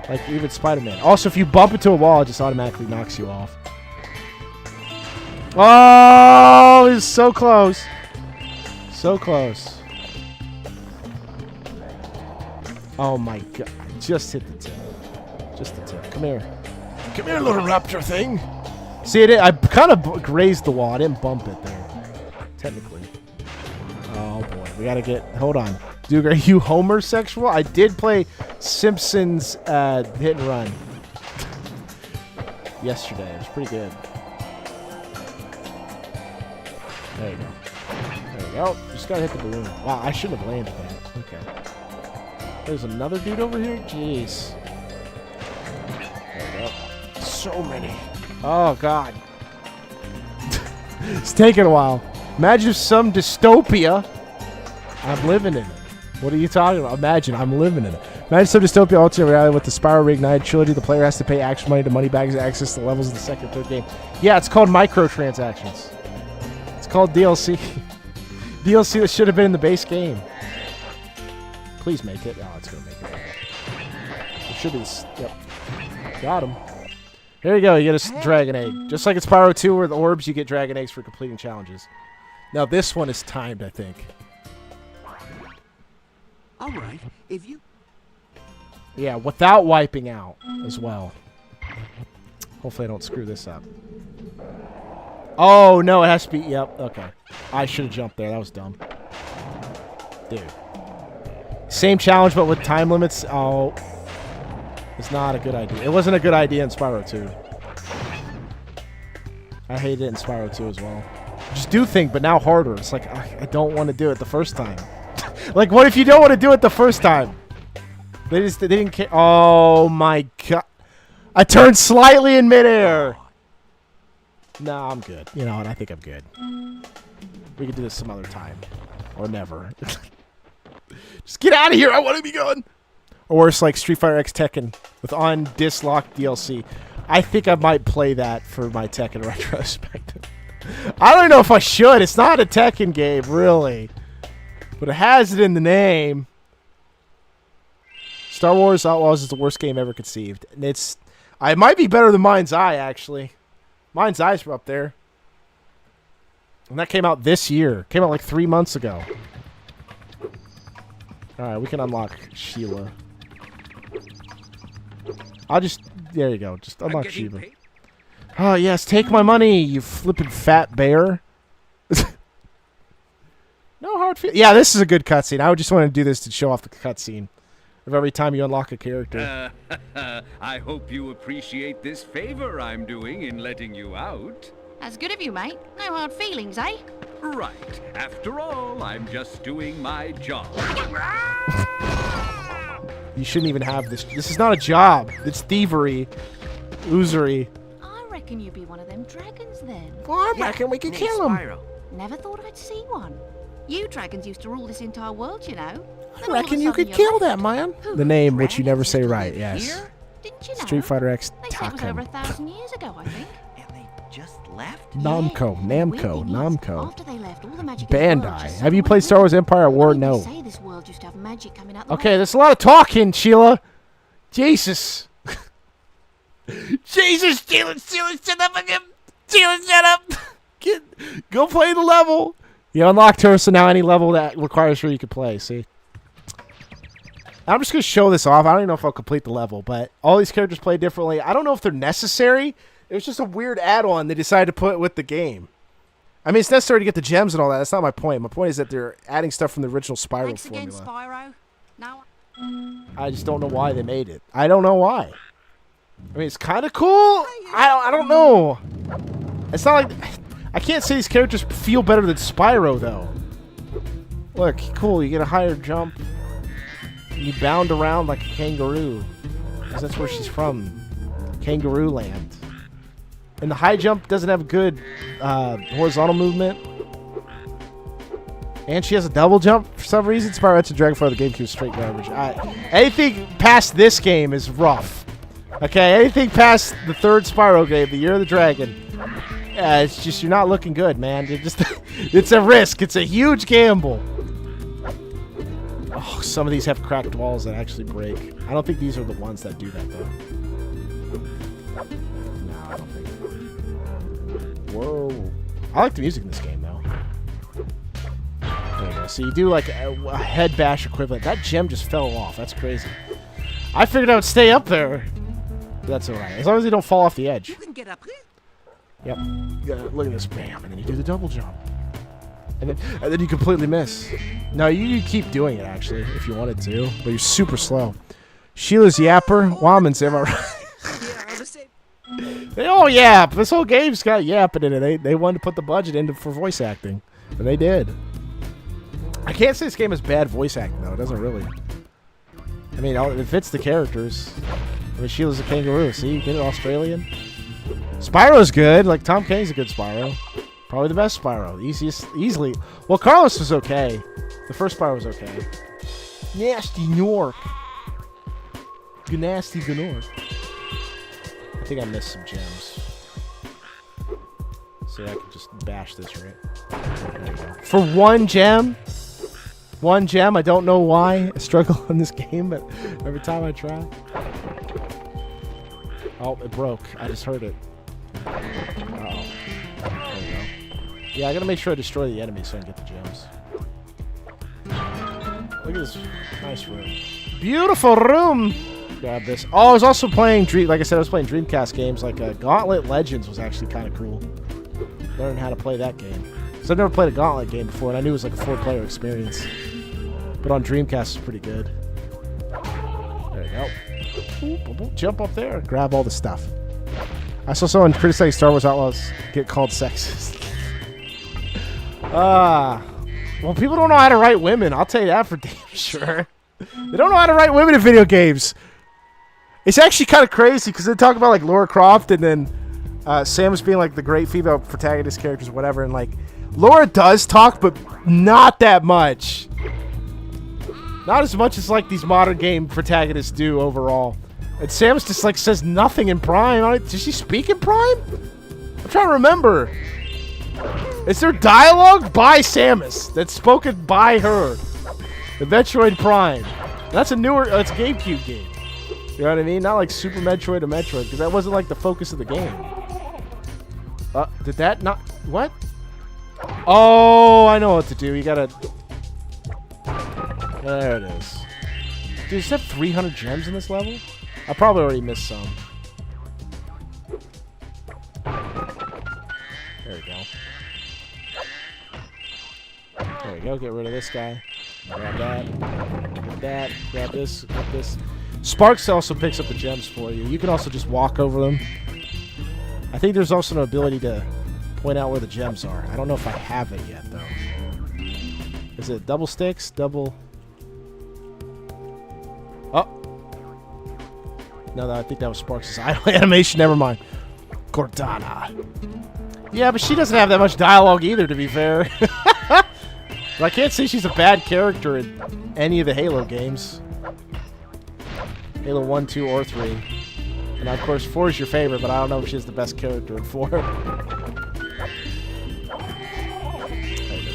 Like, even Spider-Man. Also, if you bump into a wall, it just automatically knocks you off. Oh, he's so close. So close. Oh my god. Just hit the tip. Just the tip. Come here. Come here, little raptor thing. See, I kind of grazed the wall. I didn't bump it there. Technically. Oh boy. We gotta get... Hold on. Dude, are you homosexual? I did play Simpsons Hit and Run yesterday. It was pretty good. There you go. There we go. Just gotta hit the balloon. Wow, I shouldn't have landed that. Okay. There's another dude over here? Jeez. There we go. So many. Oh, God. It's taking a while. Imagine if some dystopia... I'm living in it. What are you talking about? Imagine, I'm living in it. Imagine some dystopia alternate reality with the Spyro Reignited trilogy. The player has to pay action money to money bags to access the levels of the second and third game. Yeah, it's called microtransactions. It's called DLC. DLC that should have been in the base game. Please make it. Oh, it's going to make it. It should be this. Yep. Got him. Here you go. You get a dragon egg. Just like in Spyro 2 where the orbs, you get dragon eggs for completing challenges. Now this one is timed, I think. All right, if you... Yeah, without wiping out as well. Hopefully I don't screw this up. Oh, no, it has to be... Yep, okay. I should have jumped there. That was dumb. Dude. Same challenge, but with time limits. Oh. It's not a good idea. It wasn't a good idea in Spyro 2. I hated it in Spyro 2 as well. Just do things, but now harder. It's like, I don't want to do it the first time. Like, what if you don't want to do it the first time? They didn't care. Oh, my God. I turned slightly in midair. No, I'm good. You know what? I think I'm good. We can do this some other time. Or never. Just get out of here. I want to be gone. Or worse, like Street Fighter X Tekken with on-disc lock DLC. I think I might play that for my Tekken retrospective. I don't know if I should. It's not a Tekken game, really. But it has it in the name. Star Wars Outlaws is the worst game ever conceived. And it might be better than Mind's Eye, actually. Mind's Eye's up there. And that came out this year. Came out like 3 months ago. Alright, we can unlock Sheila. I'll just... There you go. Just unlock Sheila. Oh, yes. Take my money, you flippin' fat bear. No hard feelings. Yeah, this is a good cutscene. I would just want to do this to show off the cutscene of every time you unlock a character. I hope you appreciate this favor I'm doing in letting you out. That's good of you, mate. No hard feelings, eh? Right. After all, I'm just doing my job. You shouldn't even have this. This is not a job. It's thievery. Usury. I reckon you'd be one of them dragons then. Well, I reckon we can kill him. Spyro. Never thought I'd see one. You dragons used to rule this entire world, you know. I reckon you could kill that, man. The name, which you never say right, yes. Here? Didn't you know? Street Fighter X They said it was over Tekken. 1,000 years ago, I think. And they just left? Namco. Weirdly, Namco. after they left, all the magic in the world Bandai. just Have you went played Star away. Wars Empire War? I mean, they No. say this world used to have magic coming out the Okay, way. there's a lot of talking, Sheila. Jesus. Jesus, Sheila, shut up again. Sheila, shut up. Go play the level. You unlocked her, so now any level that requires her you can play, see? I'm just going to show this off. I don't even know if I'll complete the level, but all these characters play differently. I don't know if they're necessary. It was just a weird add-on they decided to put with the game. I mean, it's necessary to get the gems and all that. That's not my point. My point is that they're adding stuff from the original Spyro Thanks again, formula. Spyro. Now, I just don't know why they made it. I don't know why. I mean, it's kind of cool. I don't know. It's not like... I can't say these characters feel better than Spyro, though. Look, cool. You get a higher jump. You bound around like a kangaroo. 'Cause that's where she's from. Kangaroo land. And the high jump doesn't have good horizontal movement. And she has a double jump for some reason. Spyro X and Dragonfire the GameCube is straight garbage. Anything past this game is rough. Okay, anything past the third Spyro game, the Year of the Dragon, it's just, you're not looking good, man. It's a risk. It's a huge gamble. Oh, some of these have cracked walls that actually break. I don't think these are the ones that do that, though. No, I don't think. Whoa. I like the music in this game, though. There you go. So you do like a head bash equivalent. That gem just fell off. That's crazy. I figured I would stay up there. But that's all right. As long as you don't fall off the edge. You can get up here. Yep. Look at this, bam, and then you do the double jump, and then you completely miss. No, you keep doing it actually if you wanted to, but you're super slow. Sheila's yapper, Womans, am I right? They all yap. This whole game's got yapping in it. They wanted to put the budget into for voice acting, and they did. I can't say this game has bad voice acting though. It doesn't really. I mean, it fits the characters. I mean, Sheila's a kangaroo. See, you get it, Australian. Spyro's good. Like, Tom Kenny's a good Spyro. Probably the best Spyro. Easily. Well, Carlos was okay. The first Spyro was okay. Nasty Nork. Nasty Gnork. I think I missed some gems. So I can just bash this, right? There you go. For one gem? One gem. I don't know why I struggle in this game, but every time I try. Oh, it broke. I just heard it. Uh-oh. There we go. Yeah, I gotta make sure I destroy the enemy so I can get the gems. Look at this nice room. Beautiful room! Grab this. Oh, I was also playing like I said, I was playing Dreamcast games. Like Gauntlet Legends was actually kind of cool. Learn how to play that game. Because I've never played a Gauntlet game before, and I knew it was like a 4-player experience. But on Dreamcast, it's pretty good. There you go. Jump up there, grab all the stuff. I saw someone criticize Star Wars Outlaws get called sexist. Well, people don't know how to write women. I'll tell you that for damn sure. They don't know how to write women in video games. It's actually kind of crazy because they talk about like Lara Croft and then Samus being like the great female protagonist characters, whatever. And like Lara does talk, but not that much. Not as much as like these modern game protagonists do overall. And Samus just like says nothing in Prime. Does she speak in Prime? I'm trying to remember. Is there dialogue by Samus that's spoken by her? The Metroid Prime. That's a newer, it's a GameCube game. You know what I mean? Not like Super Metroid or Metroid, because that wasn't like the focus of the game. Did that not, what? Oh, I know what to do. You gotta, there it is. Dude, is that 300 gems in this level? I probably already missed some. There we go. There we go. Get rid of this guy. Grab that. Grab that. Grab this. Grab this. Sparks also picks up the gems for you. You can also just walk over them. I think there's also an ability to point out where the gems are. I don't know if I have it yet, though. Is it double sticks? Double... Oh. No, I think that was Sparks' idle animation. Never mind. Cortana. Yeah, but she doesn't have that much dialogue either, to be fair. But I can't say she's a bad character in any of the Halo games. Halo 1, 2, or 3. And of course, 4 is your favorite, but I don't know if she's the best character in 4. Alright,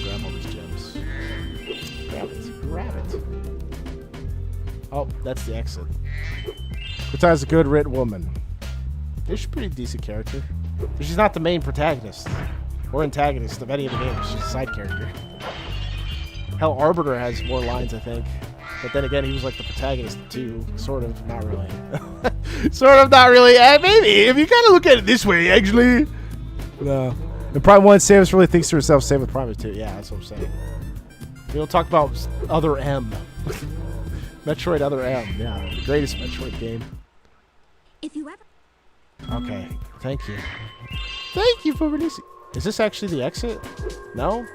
grab all these gems. Grab it. Grab it. Oh, that's the exit. Cortana's a good written woman. She's a pretty decent character. But she's not the main protagonist or antagonist of any of the games. She's a side character. Hell, Arbiter has more lines, I think. But then again, he was like the protagonist too. Sort of, not really. Sort of, not really. Maybe, if you kind of look at it this way, actually. No. In Prime 1, Samus really thinks to herself, same with Prime 2. Yeah, that's what I'm saying. We don't talk about Other M. Metroid Other M. Yeah, the greatest Metroid game. If you ever... Okay, thank you. Thank you for releasing... Is this actually the exit? No?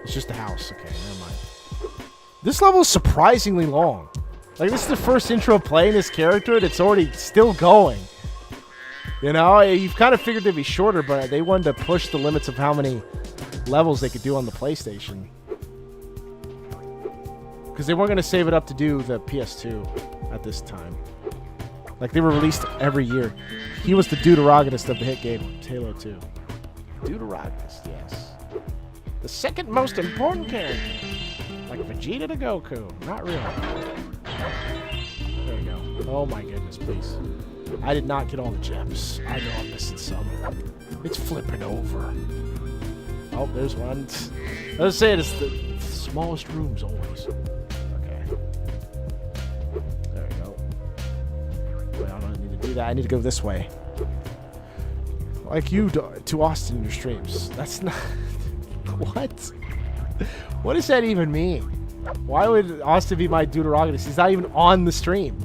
It's just the house. Okay, never mind. This level is surprisingly long. Like, this is the first intro playing this character, and it's already still going. You know, you've kind of figured they'd be shorter, but they wanted to push the limits of how many levels they could do on the PlayStation. Because they weren't going to save it up to do the PS2 at this time. Like, they were released every year. He was the deuteragonist of the hit game Halo 2. Deuteragonist, yes. The second most important character. Like Vegeta to Goku. Not really. There you go. Oh my goodness, please. I did not get all the gems. I know I'm missing some. It's flipping over. Oh, there's one. Let's say it's the smallest rooms always. Okay. There we go. Wait, I don't need to do that. I need to go this way. Like you do to Austin in your streams. That's not... What? What does that even mean? Why would Austin be my Deuterogonist? He's not even on the stream.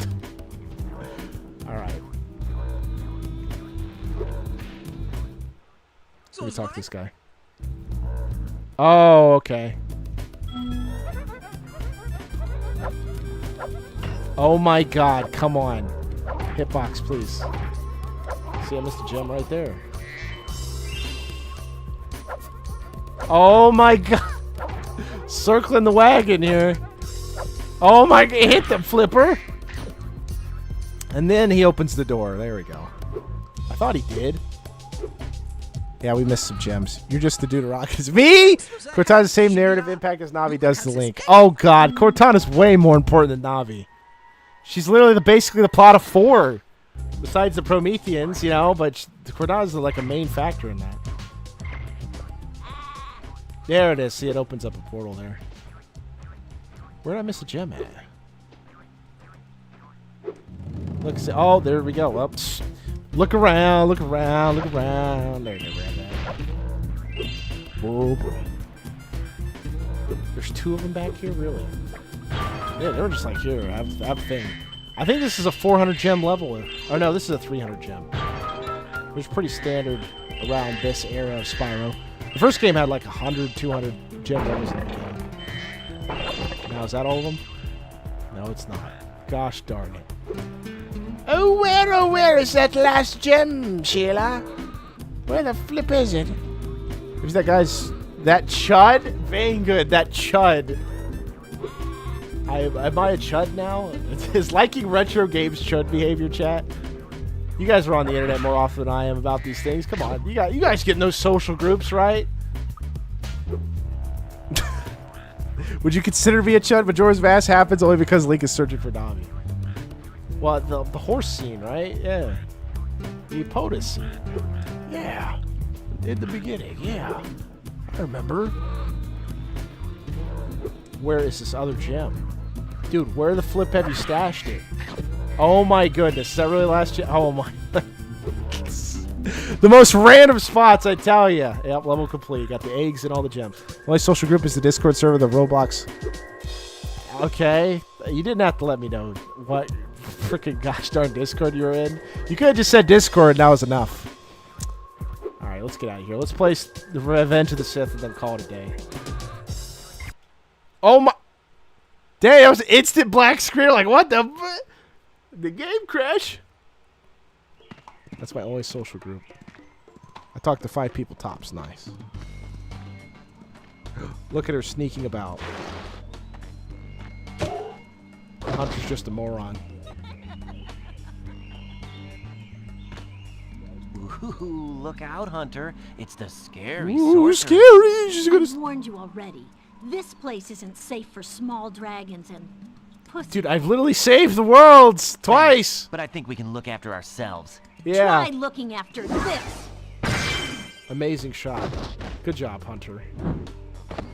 Alright. Let me talk to this guy. Oh, okay. Oh my god, come on. Hitbox, please. See, I missed a gem right there. Oh my god. Circling the wagon here. Oh my god, hit the flipper. And then he opens the door. There we go. I thought he did. Yeah, we missed some gems. You're just the Deuterogonist. Me? Cortana's the same narrative impact as Navi does to Link. Oh god, Cortana's way more important than Navi. She's literally basically the plot of 4. Besides the Prometheans, you know, but Cortana's like a main factor in that. There it is. See, it opens up a portal there. Where did I miss a gem at? Look, see, oh, there we go. Up. Look around, look around, look around. There you go, grab that. Oh, boy. There's 2 of them back here, really? Yeah, they were just like, here, have a thing. I think this is a 400 gem level. Oh, no, this is a 300 gem. Which is pretty standard around this era of Spyro. The first game had like 100, 200 gem levels in the game. Now, is that all of them? No, it's not. Gosh darn it. Oh, where is that last gem, Sheila? Where the flip is it? Who's that guy's... That chud? Very good, that chud. Am I a chud now? Is liking retro games chud behavior, chat? You guys are on the internet more often than I am about these things. Come on, you guys get in those social groups, right? Would you consider me a chud? Majora's Mask happens only because Link is searching for Navi. Well, the horse scene, right? Yeah. The POTUS scene. Yeah. In the beginning, yeah. I remember. Where is this other gem? Dude, where the flip have you stashed it? Oh my goodness. Is that really last gem? Oh my. The most random spots, I tell you. Yep, level complete. Got the eggs and all the gems. The only social group is the Discord server, the Roblox. Okay. You didn't have to let me know what freaking gosh darn Discord you were in. You could have just said Discord and that was enough. Alright, let's get out of here. Let's play the Revenge of the Sith and then call it a day. Oh my... Dang, that was an instant black screen. Like, what the... The game crash? That's my only social group. I talked to 5 people tops. Nice. Look at her sneaking about. Hunter's just a moron. Ooh, look out, Hunter. It's the scary Ooh, sorcerer. scary. She's gonna... I've warned you already. This place isn't safe for small dragons and pussy. Dude, I've literally saved the world twice. But I think we can look after ourselves. Yeah. Try looking after this. Amazing shot. Good job, Hunter.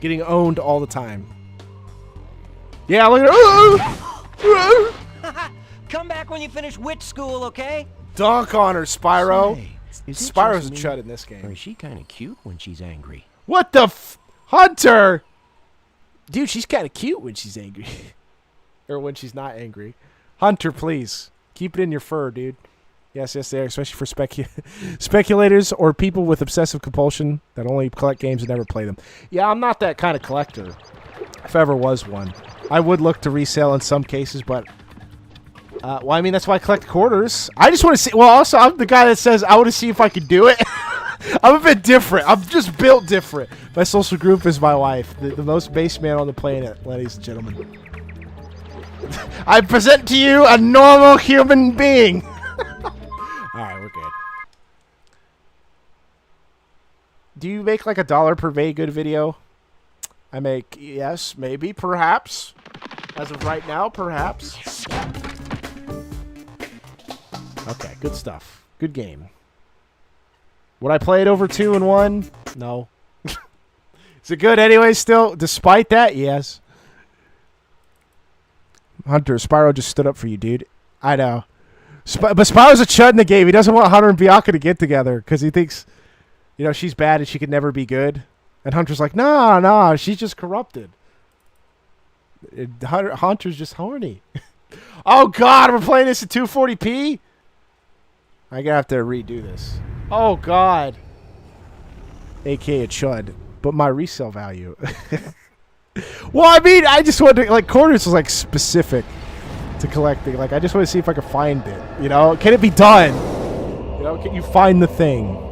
Getting owned all the time. Yeah, look at her. Come back when you finish witch school, okay? Dunk on her, Spyro. Say, is it Spyro's a just me, chud in this Or game. is she kind of cute when she's angry? What the Hunter? Dude, she's kind of cute when she's angry. Or when she's not angry. Hunter, please. Keep it in your fur, dude. Yes, they are, especially for speculators or people with obsessive compulsion that only collect games and never play them. Yeah, I'm not that kind of collector. If ever was one. I would look to resell in some cases, but... well, I mean, that's why I collect quarters. I just want to see... Well, also, I'm the guy that says, I want to see if I can do it. I'm a bit different. I'm just built different. My social group is my wife. The most base man on the planet, ladies and gentlemen. I present to you a normal human being. Alright, we're good. Do you make like $1 per very good video? I make, yes, maybe, perhaps. As of right now, perhaps. Okay, good stuff. Good game. Would I play it over 2 and 1? No. Is it good anyway still? Despite that, yes. Hunter, Spyro just stood up for you, dude. I know. But Spyro's a chud in the game. He doesn't want Hunter and Bianca to get together because he thinks, you know, she's bad and she could never be good. And Hunter's like, nah, she's just corrupted. Hunter's just horny. Oh, God, we're playing this at 240p? I'm going to have to redo this. Oh, God. AKA a chud. But my resale value. Well, I mean, I just wanted to, like, Corners was, like, specific to collecting. Like, I just want to see if I can find it. You know? Can it be done? You know? Can you find the thing?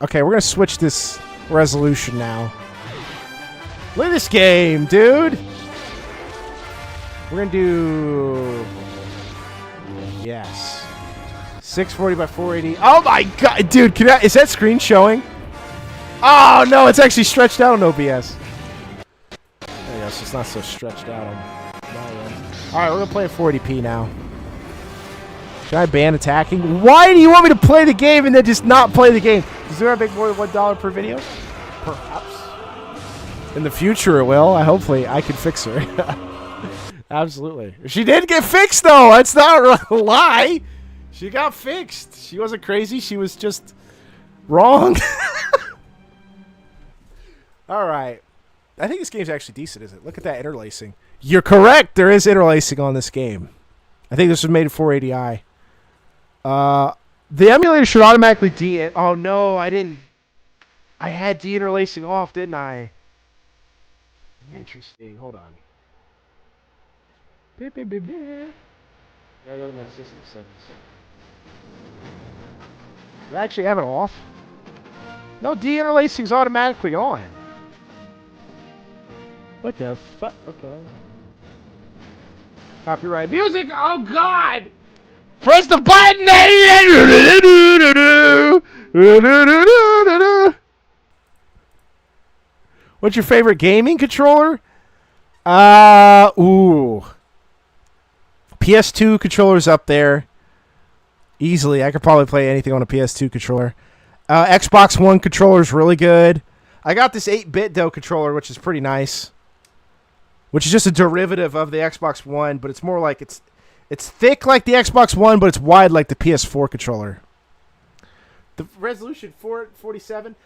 Okay, we're going to switch this resolution now. Look at this game, dude. We're going to do... Yes. 640 by 480. Oh my God, dude! Is that screen showing? Oh no, it's actually stretched out on OBS. There you go. So it's not so stretched out on my end. All right, we're gonna play at 480p now. Should I ban attacking? Why do you want me to play the game and then just not play the game? Does it make more than $1 per video? Perhaps. In the future, it will. Hopefully, I can fix her. Absolutely. She did get fixed though. That's not a lie. She got fixed. She wasn't crazy. She was just wrong. All right. I think this game's actually decent, isn't it? Look at that interlacing. You're correct. There is interlacing on this game. I think this was made at 480i. The emulator should automatically Oh, no. I didn't. I had de-interlacing off, didn't I? Interesting. Hold on. Yeah, go to my system settings. Do I actually have it off? No, de-interlacing's automatically on. What the fuck? Okay. Copyright music. Oh God! Press the button. What's your favorite gaming controller? Ooh. PS2 controller's up there. Easily. I could probably play anything on a PS2 controller. Xbox One controller's really good. I got this 8-bit though controller, which is pretty nice. Which is just a derivative of the Xbox One, but it's more like it's thick like the Xbox One, but it's wide like the PS4 controller. The resolution 447.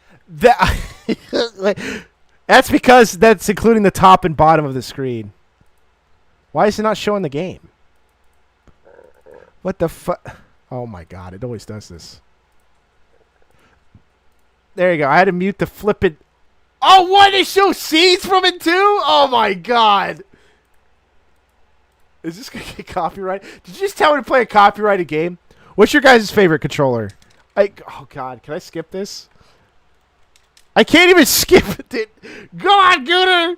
That's because that's including the top and bottom of the screen. Why is it not showing the game? What the fuck? Oh my God, it always does this. There you go. I had to mute the flippin'. Oh, what? They show scenes from it too? Oh my God. Is this going to get copyrighted? Did you just tell me to play a copyrighted game? What's your guys' favorite controller? Oh God, can I skip this? I can't even skip it. Go on, Gooner.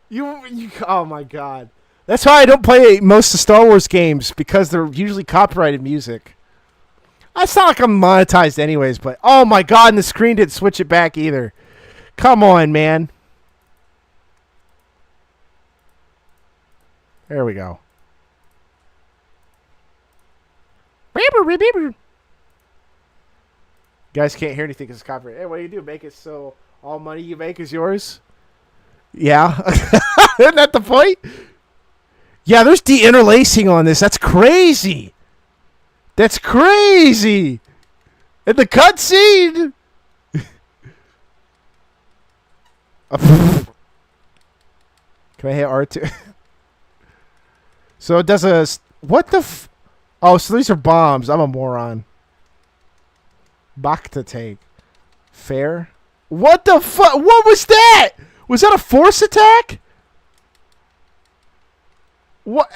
You. Oh my God. That's why I don't play most of Star Wars games, because they're usually copyrighted music. It's not like I'm monetized anyways, but oh my God, and the screen didn't switch it back either. Come on, man. There we go. You guys can't hear anything because it's copyrighted. Hey, what do you do? Make it so all money you make is yours? Yeah. Isn't that the point? Yeah, there's de-interlacing on this. That's crazy. That's crazy. And the cutscene. Can I hit R2? So it does a... What the Oh, so these are bombs. I'm a moron. Back to take. Fair. What the fuck? What was that? Was that a force attack? What?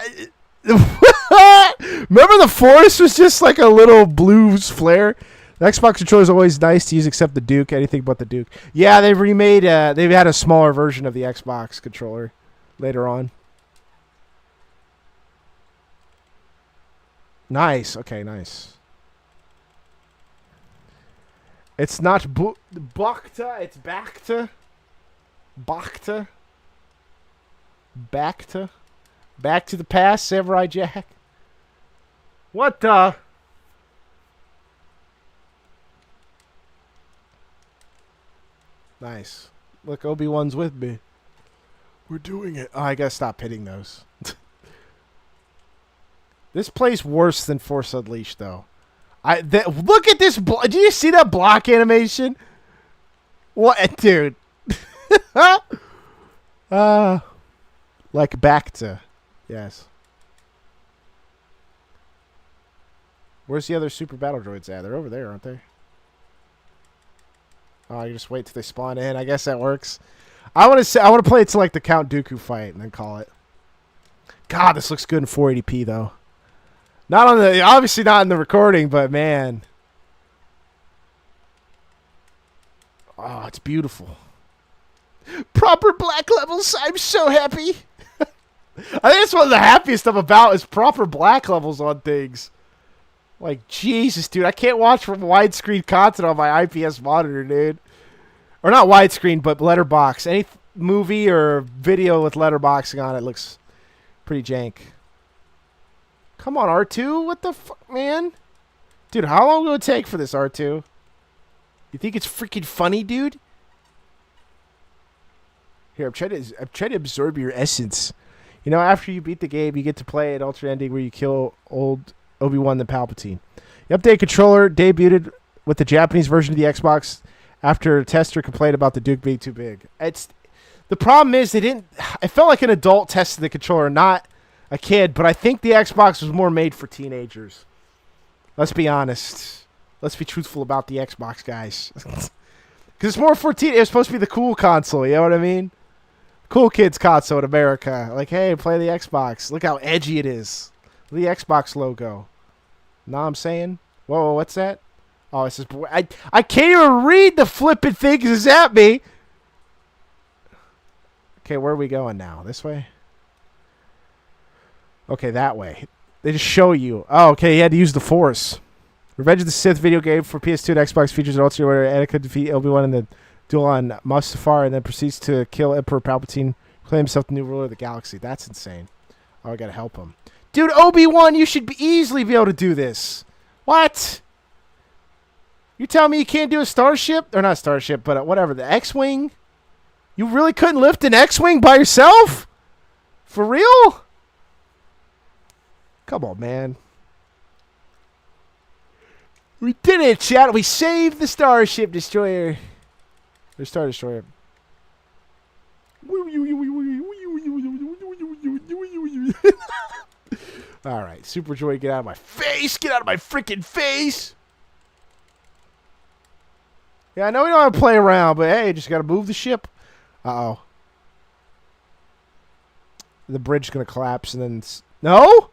Remember the force was just like a little blue flare? The Xbox controller is always nice to use except the Duke. Anything but the Duke. Yeah, they've remade... they've had a smaller version of the Xbox controller later on. Nice. Okay, nice. It's not Bakta, it's Bacta. Bakta. Bacta. Back to the past, Samurai Jack. What the? Nice. Look, Obi-Wan's with me. We're doing it. Oh, I gotta stop hitting those. This plays worse than Force Unleashed, though. Look at this. Did you see that block animation? What, dude? Like back to. Yes. Where's the other super battle droids at? They're over there, aren't they? Oh, you just wait till they spawn in. I guess that works. I want to play it to like the Count Dooku fight and then call it. God, this looks good in 480p though. Not on the obviously not in the recording, but man. Oh, it's beautiful. Proper black levels. I'm so happy. I think that's one of the happiest stuff about is proper black levels on things. Like, Jesus, dude. I can't watch from widescreen content on my IPS monitor, dude. Or not widescreen, but letterbox. Any movie or video with letterboxing on it looks pretty jank. Come on, R2. What the fuck, man? Dude, how long will it take for this, R2? You think it's freaking funny, dude? Here, I'm trying to absorb your essence. You know, after you beat the game, you get to play an alternate ending where you kill old Obi-Wan the Palpatine. The update controller debuted with the Japanese version of the Xbox after a tester complained about the Duke being too big. The problem is they didn't. I felt like an adult tested the controller, not a kid. But I think the Xbox was more made for teenagers. Let's be honest. Let's be truthful about the Xbox, guys. Because it's more for teen. It was supposed to be the cool console. You know what I mean? Cool kids console in America. Like, hey, play the Xbox. Look how edgy it is. The Xbox logo. Know what I'm saying? Whoa, what's that? Oh, it says, I can't even read the flippin' thing because it's at me. Okay, where are we going now? This way? Okay, that way. They just show you. Oh, okay, you had to use the Force. Revenge of the Sith video game for PS2 and Xbox features an alternate where Anakin defeats Obi-Wan in the duel on Mustafar and then proceeds to kill Emperor Palpatine, claim himself the new ruler of the galaxy. That's insane. Oh, I gotta help him. Dude, Obi-Wan, you should easily be able to do this. What? You telling me you can't do a starship? Or not starship, but whatever. The X-Wing? You really couldn't lift an X-Wing by yourself? For real? Come on, man. We did it, chat. We saved the Starship Destroyer. The Star Destroyer. Alright, Super Joy, get out of my face! Get out of my freaking face! Yeah, I know we don't have to play around, but hey, just gotta move the ship. Uh-oh. The bridge is gonna collapse and then... No?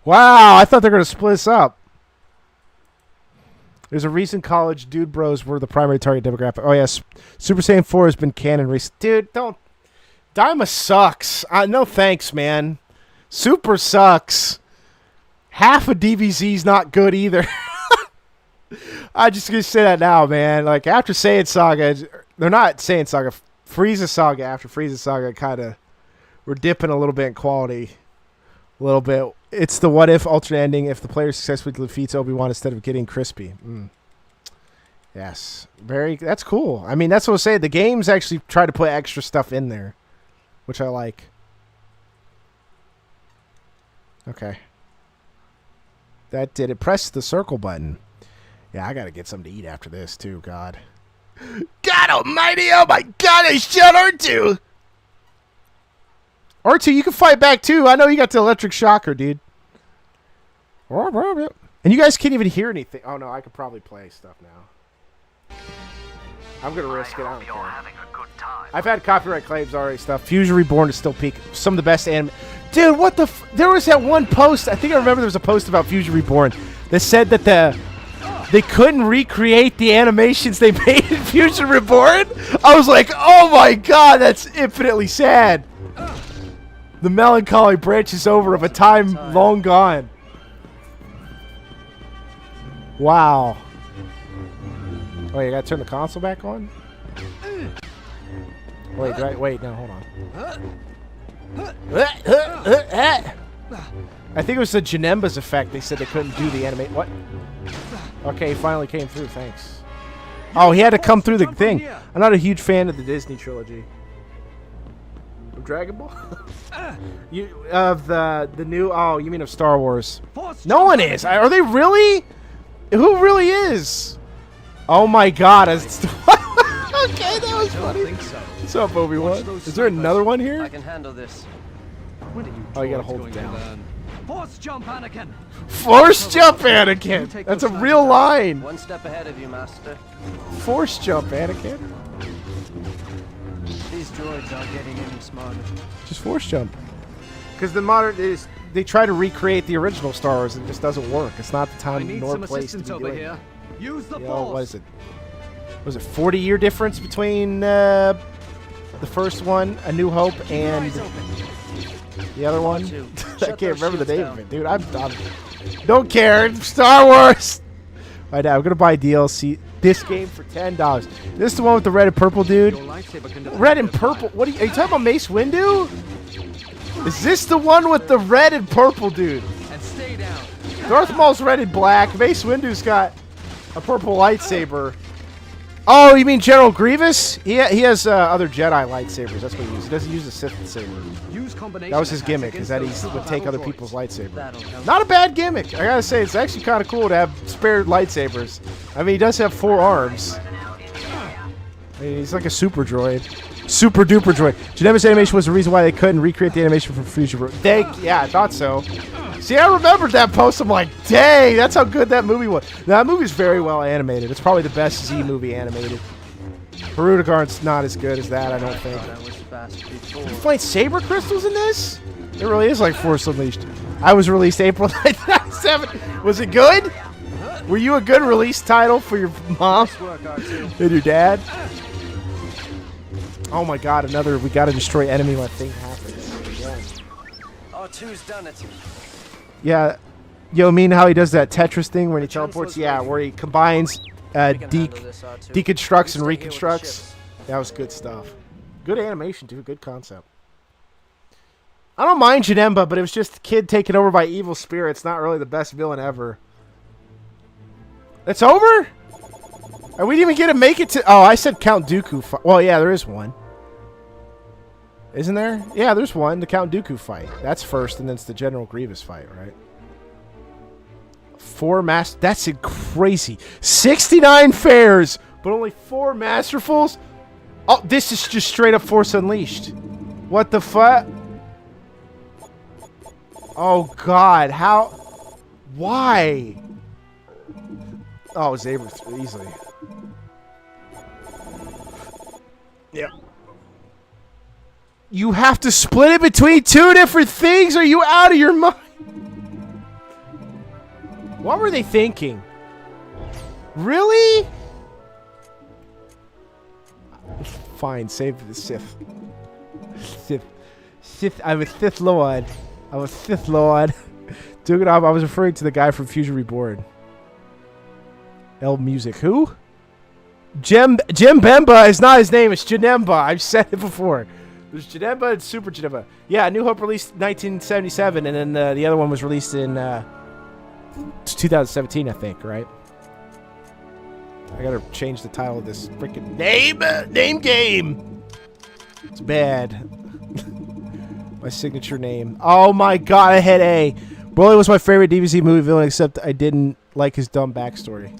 Wow, I thought they were gonna split us up. There's a recent college dude bros were the primary target demographic. Oh, yes. Super Saiyan 4 has been canon recently. Dude, don't... Daima sucks. No thanks, man. Super sucks. Half of DBZ's not good either. I'm just going to say that now, man. Like, after Saiyan Saga... They're not Saiyan Saga. Frieza Saga. After Frieza Saga, kind of... We're dipping a little bit in quality. A little bit. It's the what-if alternate ending if the player successfully defeats Obi-Wan instead of getting crispy. Yes. That's cool. I mean, that's what I was saying. The games actually try to put extra stuff in there, which I like. Okay. That did it. Press the circle button. Yeah, I got to get something to eat after this, too. God. God almighty. Oh, my God. I shot R2. R2, you can fight back, too. I know you got the electric shocker, dude. And you guys can't even hear anything. Oh, no, I could probably play stuff now. I'm going to risk it. I don't care. I've had copyright claims already stuff. Fusion Reborn is still peak. Some of the best anime. Dude, what the there was that one post. I think I remember there was a post about Fusion Reborn that said that they couldn't recreate the animations they made in Fusion Reborn. I was like, oh my God, that's infinitely sad. The melancholy branches over of a time long gone. Wow. Oh, you gotta turn the console back on? Wait, wait, no, hold on. I think it was the Janemba's effect. They said they couldn't do the animate. What? Okay, he finally came through, thanks. Oh, he had to come through the thing. I'm not a huge fan of the Disney trilogy. Of Dragon Ball? Of the new... Oh, you mean of Star Wars. No one is. Are they really? Who really is? Oh my god. Okay, that was funny. What's up, Obi-Wan? Is there another one here? I can handle this. Oh, you gotta hold it down. Force jump, Anakin. Force jump, Anakin. That's a real line. One step ahead of you, Master. Force jump, Anakin. These droids aren't getting any smarter. Just force jump. Because the modern is they try to recreate the original Star Wars and it just doesn't work. It's not the time nor place to be doing it. Use the Force. What is it? Was it 40-year difference between the first one, A New Hope, and the other one? I can't remember the name of it, dude. I'm don't care. Star Wars. Right now, I'm gonna buy DLC. This game for $10. This is the one with the red and purple dude. Red and purple. What are you talking about? Mace Windu? Is this the one with the red and purple dude? And stay down. Darth Maul's red and black. Mace Windu's got a purple lightsaber. Oh, you mean General Grievous? He has other Jedi lightsabers. That's what he uses. He doesn't use the Sith saber. That was his gimmick, is that he would take other people's lightsabers. Not a bad gimmick. I gotta say, it's actually kind of cool to have spare lightsabers. I mean, he does have 4 arms. I mean, he's like a super droid. Super duper droid. Janemba's animation was the reason why they couldn't recreate the animation from Future Road. Yeah, I thought so. See, I remembered that post. I'm like, dang, that's how good that movie was. That movie's very well animated. It's probably the best Z movie animated. Harudagarn's not as good as that, I don't think. You find saber crystals in this? It really is like Force Unleashed. I was released April 1997. Was it good? Were you a good release title for your mom and your dad? Oh my god, another we gotta destroy enemy when thing happens. Yeah. R2's done it. Yeah. Yo, mean how he does that Tetris thing when he teleports? Yeah, where he combines deconstructs and reconstructs. That was good stuff. Good animation too, good concept. I don't mind Janemba, but it was just a kid taken over by evil spirits, not really the best villain ever. It's over? Are we even gonna make it to... Oh, I said Count Dooku. Well, yeah, there is one. Isn't there? Yeah, there's one. The Count Dooku fight. That's first, and then it's the General Grievous fight, right? 4 master... That's crazy. 69 fairs, but only 4 masterfuls? Oh, this is just straight up Force Unleashed. What the fuck? Oh, God. How... Why? Oh, Saber easily. Yep. You have to split it between 2 different things? Are you out of your mind? What were they thinking? Really? Fine, save the Sith. Sith. I'm a Sith Lord. I'm a Sith Lord. Duke it off. I was referring to the guy from Fusion Reborn. L Music. Who? Jim Bemba is not his name. It's Janemba. I've said it before. There's Janemba and Super Janemba. Yeah, New Hope released 1977, and then the other one was released in 2017, I think, right? I gotta change the title of this freaking name game. It's bad. My signature name. Oh my god, I had A. Broly was my favorite DBZ movie villain, except I didn't like his dumb backstory.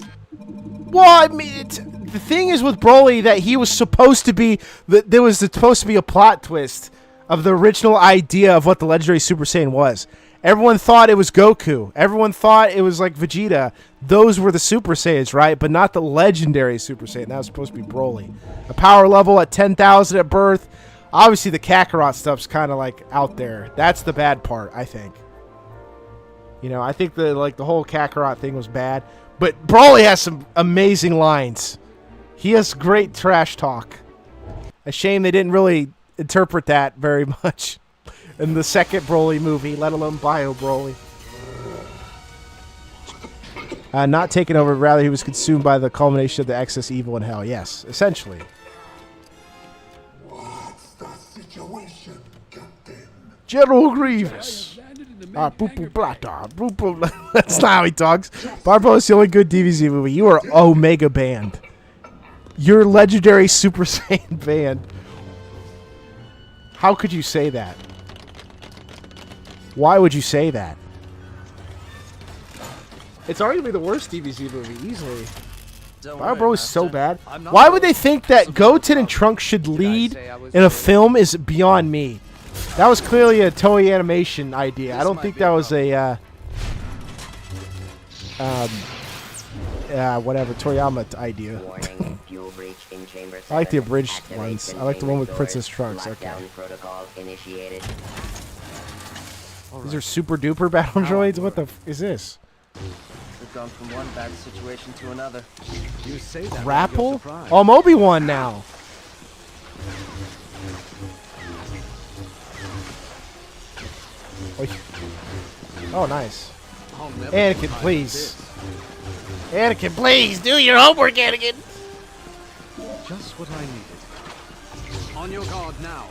Well, I mean, the thing is with Broly that he was supposed to be... There was supposed to be a plot twist of the original idea of what the legendary Super Saiyan was. Everyone thought it was Goku. Everyone thought it was like Vegeta. Those were the Super Saiyans, right? But not the legendary Super Saiyan. That was supposed to be Broly. A power level at 10,000 at birth. Obviously, the Kakarot stuff's kind of like out there. That's the bad part, I think. You know, I think the whole Kakarot thing was bad. But Broly has some amazing lines. He has great trash talk. A shame they didn't really interpret that very much in the second Broly movie, let alone Bio Broly. Not taken over, rather he was consumed by the culmination of the excess evil in hell. Yes, essentially. What's the situation, Captain? General Grievous. That's not how he talks. Barbo is the only good DBZ movie. You are Omega banned. your legendary Super Saiyan band. How could you say that? Why would you say that? It's arguably the worst DBZ movie, easily. Fire Bro is so bad. Why would they think that Goten and Trunks should lead in a film is beyond me. That was clearly a Toei Animation idea. I don't think that was a whatever Toriyama idea. I like the abridged ones. I like the one with Princess Trunks. Okay. These are super duper battle droids. What the f is this? We've gone from one bad situation to another. You say that Grapple? Oh, I'm Obi-Wan now. Oh, nice. Anakin, please. Anakin, please do your homework, Anakin. Just what I needed. On your guard now.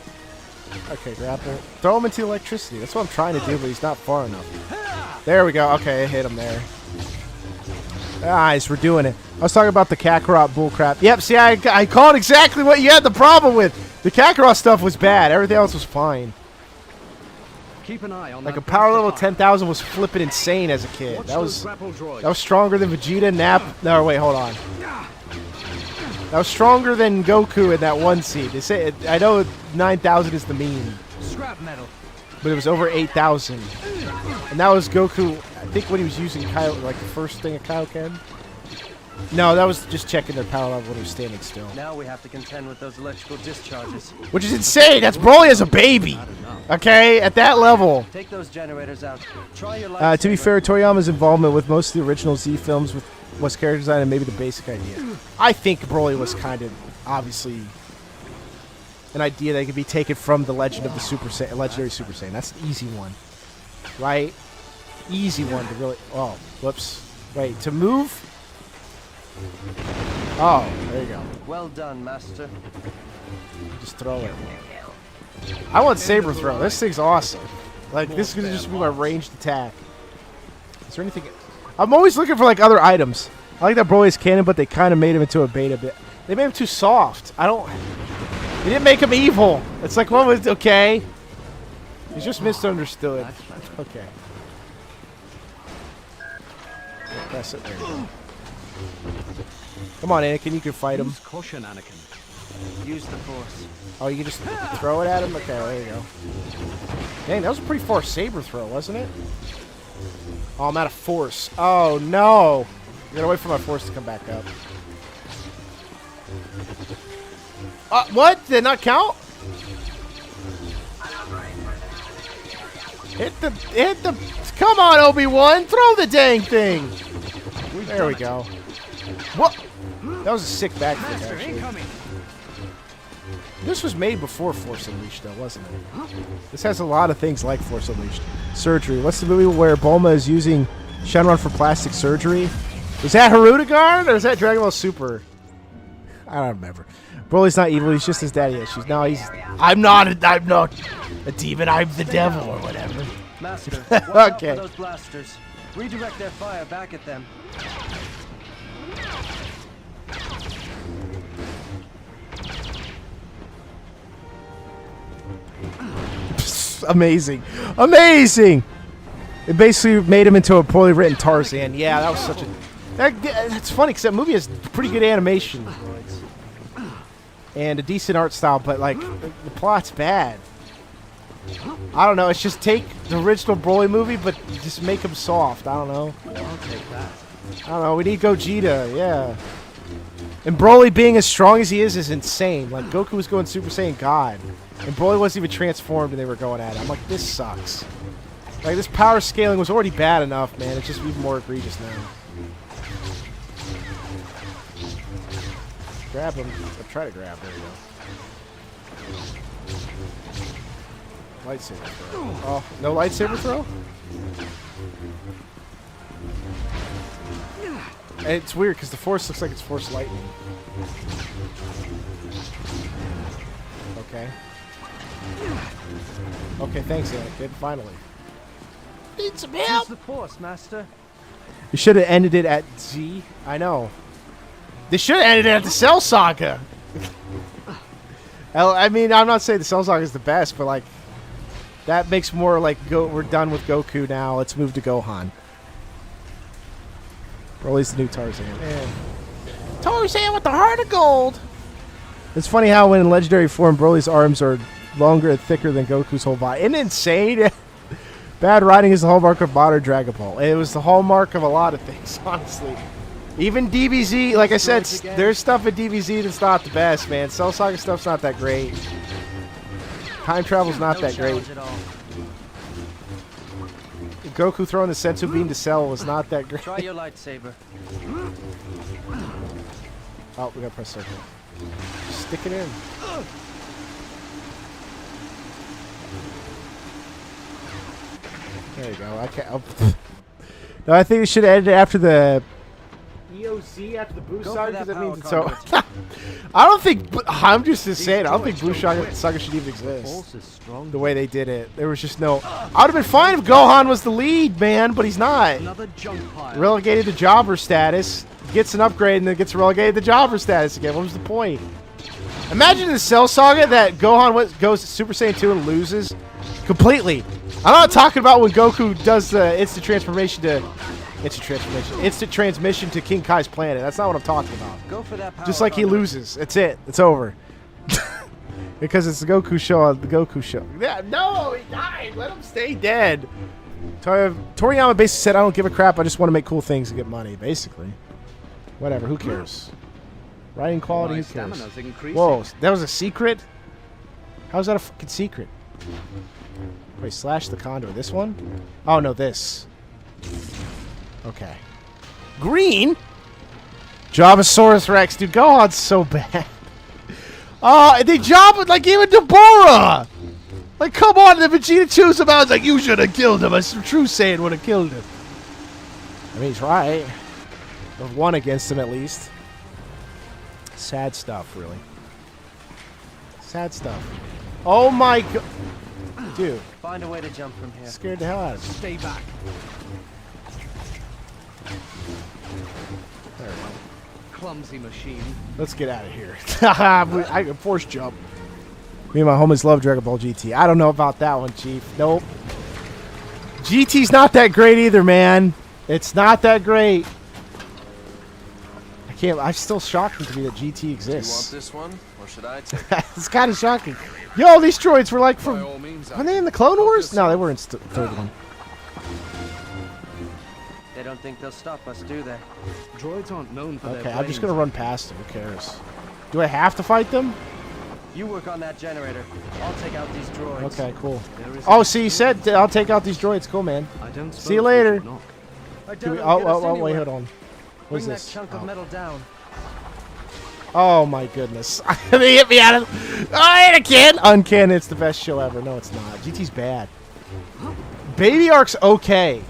Okay, grapple. Throw him into electricity. That's what I'm trying to do, but he's not far enough. There we go. Okay, I hit him there. Nice, we're doing it. I was talking about the Kakarot bullcrap. Yep, see, I called exactly what you had the problem with. The Kakarot stuff was bad. Everything else was fine. Keep an eye on like a power level 10,000 was flipping insane as a kid. That was stronger than Vegeta, Nap. No, wait, hold on. That was stronger than Goku in that one scene. They say I know 9,000 is the mean, but it was over 8,000, and that was Goku. I think when he was using Kaio, like the first thing of Kaioken. No, that was just checking their power level when he was standing still. Now we have to contend with those electrical discharges. Which is insane. That's Broly as a baby. Okay, at that level. Take those generators out. Try your to be fair, Toriyama's involvement with most of the original Z films was character design and maybe the basic idea. I think Broly was kind of obviously an idea that could be taken from the Legend of the Super Saiyan, Legendary Super Saiyan. That's the easy one, right? Easy one to really. Oh, whoops. Wait, to move. Oh, there you go. Well done, Master. Just throw it. I want Saber Throw. This thing's awesome. Like, this is going to just be my ranged attack. Is there anything... I'm always looking for, like, other items. I like that Broly's canon, but they kind of made him into a beta bit. They made him too soft. I don't... They didn't make him evil. It's like, one was... Okay. He's just misunderstood. Okay. Press it. There you go. Come on, Anakin, you can fight him. Use caution, Anakin. Use the Force. Oh, you can just throw it at him? Okay, there you go. Dang, that was a pretty far Saber throw, wasn't it? Oh, I'm out of Force. Oh, no. I gotta wait for my Force to come back up. What? Did it not count? Hit the... Come on, Obi-Wan. Throw the dang thing. There we go. What? That was a sick backflip, actually. This was made before Force Unleashed, though, wasn't it? This has a lot of things like Force Unleashed. Surgery. What's the movie where Bulma is using Shenron for plastic surgery? Was that Hirudegarn, or is that Dragon Ball Super? I don't remember. Broly's not evil. He's just his daddy issues. No, he's... I'm not a demon. I'm the devil, or whatever. Master, okay. Those blasters. Redirect their fire back at them. Amazing. Amazing! It basically made him into a poorly written Tarzan. Yeah, that was such a... That's funny, because that movie has pretty good animation. And a decent art style, but, like, the plot's bad. I don't know, it's just take the original Broly movie, but just make him soft. I don't know. I'll take that. I don't know, we need Gogeta, yeah. And Broly being as strong as he is insane. Like, Goku was going Super Saiyan God. And Broly wasn't even transformed and they were going at it. I'm like, this sucks. Like, this power scaling was already bad enough, man. It's just even more egregious now. Grab him. I'll try to grab. There you go. Lightsaber throw. Oh, no lightsaber throw? And it's weird because the Force looks like it's Force lightning. Okay. Okay, thanks, Anakin. Finally. Need some help! Use the Force, Master. You should have ended it at Z. I know. They should have ended it at the Cell Saga. I mean, I'm not saying the Cell Saga is the best, but like that makes more like we're done with Goku now. Let's move to Gohan. Broly's the new Tarzan. Man. Tarzan with the heart of gold. It's funny how when in legendary form, Broly's arms are longer and thicker than Goku's whole body. Isn't it insane? Bad writing is the hallmark of modern Dragon Ball. It was the hallmark of a lot of things, honestly. Even DBZ, like I said, there's stuff in DBZ that's not the best, man. Cell Saga stuff's not that great. Time travel's not that great. Goku throwing the Sensu Beam to Cell was not that great. Try your lightsaber. Oh, we gotta press circle. Stick it in. There you go. I can't. No, I think it should have ended after the EOZ, after the Buu Saga, because it means it's so. I don't think. I'm just saying. I don't think Buu Saga should even exist. The way they did it, there was just no. I would have been fine if Gohan was the lead, man, but he's not. Relegated to jobber status, gets an upgrade, and then gets relegated to jobber status again. What was the point? Imagine in the Cell Saga that Gohan goes Super Saiyan 2 and loses completely. I'm not talking about when Goku does the instant transmission to King Kai's planet. That's not what I'm talking about. Go for that power. Just like he loses. That's it. It's over. Because it's the Goku show on the Goku show. Yeah, no, he died. Let him stay dead. Toriyama basically said, I don't give a crap. I just want to make cool things and get money, basically. Whatever. Who cares? Writing quality, who cares? Whoa, that was a secret? How's that a fucking secret? Wait, slash the condor. This one? Oh, no, this. Okay. Green? Jabasaurus Rex. Dude, Gohan's so bad. Oh, they Jabba like even Deborah. Like, come on, the Vegeta chews him out. It's like, you should have killed him. A true Saiyan would have killed him. I mean, he's right. There's one against him, at least. Sad stuff, really. Sad stuff. Oh, my God. Dude. Find a way to jump from here. Scared the hell out of me. Stay back. There we go. Clumsy machine. Let's get out of here. I can force jump. Me and my homies love Dragon Ball GT. I don't know about that one, Chief. Nope. GT's not that great either, man. It's not that great. I can't. I'm still shocked to me that GT exists. Do you want this one, or should I take it? It's kind of shocking. Yo, these droids were like from. Were they in the Clone Wars? No, they were in third one. They don't think they'll stop us, do they? Droids aren't known for Okay, I'm just gonna run past them. Who cares? Do I have to fight them? You work on that generator. I'll take out these droids. Okay, cool. Oh, see, you said I'll take out these droids. Cool, man. See you later. Oh, wait, hold on. What is this? That chunk of metal down. Oh my goodness! They hit me out of. Oh, Anakin! Uncanny, it's the best show ever. No, it's not. GT's bad. Baby Arc's okay.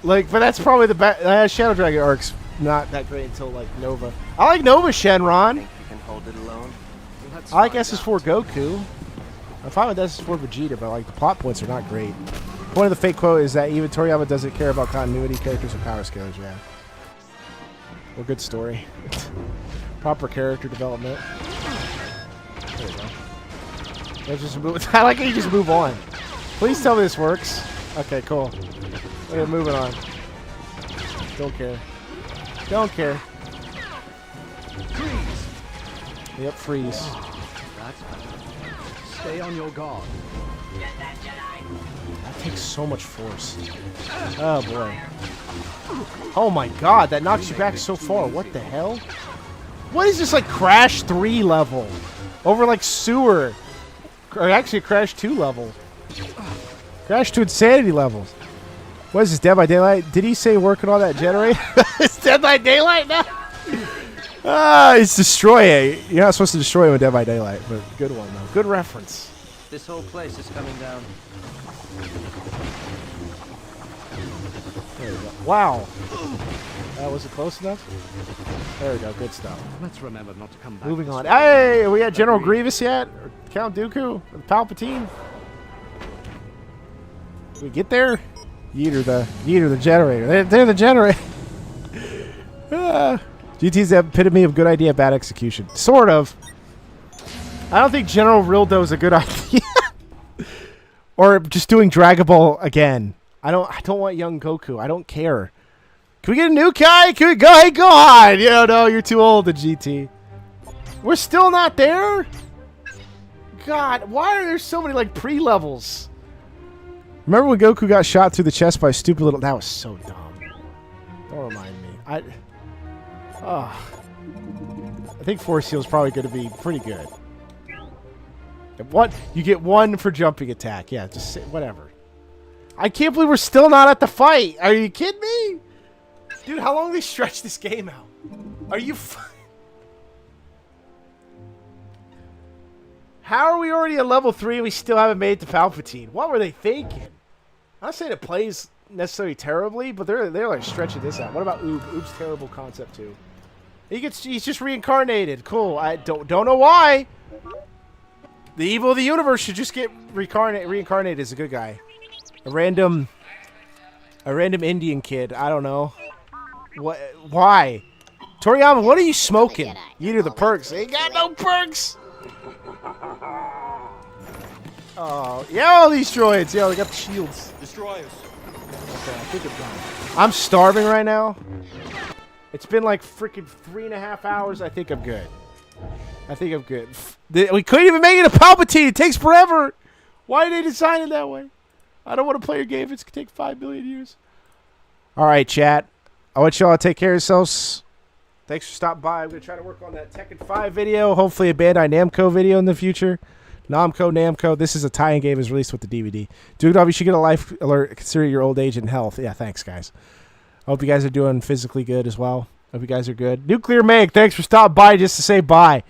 Like, but that's probably the best. Shadow Dragon Arc's not that great until like Nova. I like Nova Shenron. Think you can hold it alone? I like SS4 Goku. I'm fine with SS4 Vegeta, but like the plot points are not great. Point of the fake quote is that even Toriyama doesn't care about continuity, characters, or power scalars. Yeah. Well, good story. Proper character development. There you go. Let's just move. I like how you just move on. Please tell me this works. Okay, cool. Okay, moving on. Don't care. Don't care. Freeze. Yep, freeze. That's better. Stay on your guard. That takes so much force. Oh boy. Oh my god, that knocks you back so far. What the hell? What is this, like Crash 3 level? Over like sewer. Or actually Crash 2 level. Crash to Insanity levels. What is this, Dead by Daylight? Did he say working on that generator? It's Dead by Daylight now? It's destroy it. You're not supposed to destroy it with Dead by Daylight, but good one though. Good reference. This whole place is coming down. There we go. Wow. Was it close enough? There we go. Good stuff. Let's remember not to come back. Moving on. Hey, are we at General Grievous yet? Or Count Dooku? Or Palpatine? Did we get there? Yeet or the generator. They're the generator. GT's the epitome of good idea, bad execution. Sort of. I don't think General Rildo is a good idea. Or just doing Dragon Ball again. I don't want young Goku. I don't care. Can we get a new guy? Can we go? Hey, go on. You know, no, you're too old to GT. We're still not there? God, why are there so many, like, pre-levels? Remember when Goku got shot through the chest by a stupid little... That was so dumb. Don't remind me. I think Force Heal is probably going to be pretty good. What? You get 1 for jumping attack. Yeah, just say, whatever. I can't believe we're still not at the fight. Are you kidding me? Dude, how long do they stretch this game out? Are you... How are we already at level 3 and we still haven't made it to Palpatine? What were they thinking? I'm not saying it plays necessarily terribly, but they're like stretching this out. What about Oob? Oob's terrible concept too. He's just reincarnated. Cool. I don't know why. The evil of the universe should just get reincarnated as a good guy. A random Indian kid. I don't know. What? Why? Toriyama, what are you smoking? You do the perks. Ain't got no perks. Oh, yeah, all these droids. Yeah, they got the shields. Destroyers. Okay, I think I'm done. I'm starving right now. It's been like freaking 3.5 hours. I think I'm good. We couldn't even make it a Palpatine. It takes forever. Why did they design it that way? I don't want to play your game if it's going to take 5 billion years. All right, chat. I want y'all to take care of yourselves. Thanks for stopping by. I'm going to try to work on that Tekken 5 video. Hopefully a Bandai Namco video in the future. Namco. This is a tie-in game is released with the DVD. Dugdog, you should get a life alert. Consider your old age and health. Yeah, thanks, guys. I hope you guys are doing physically good as well. Hope you guys are good. Nuclear Meg, thanks for stopping by just to say bye. I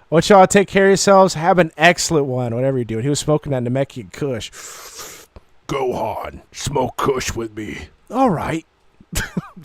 want y'all to take care of yourselves. Have an excellent one, whatever you're doing. He was smoking that Namekian Kush. Gohan, smoke Kush with me. All right.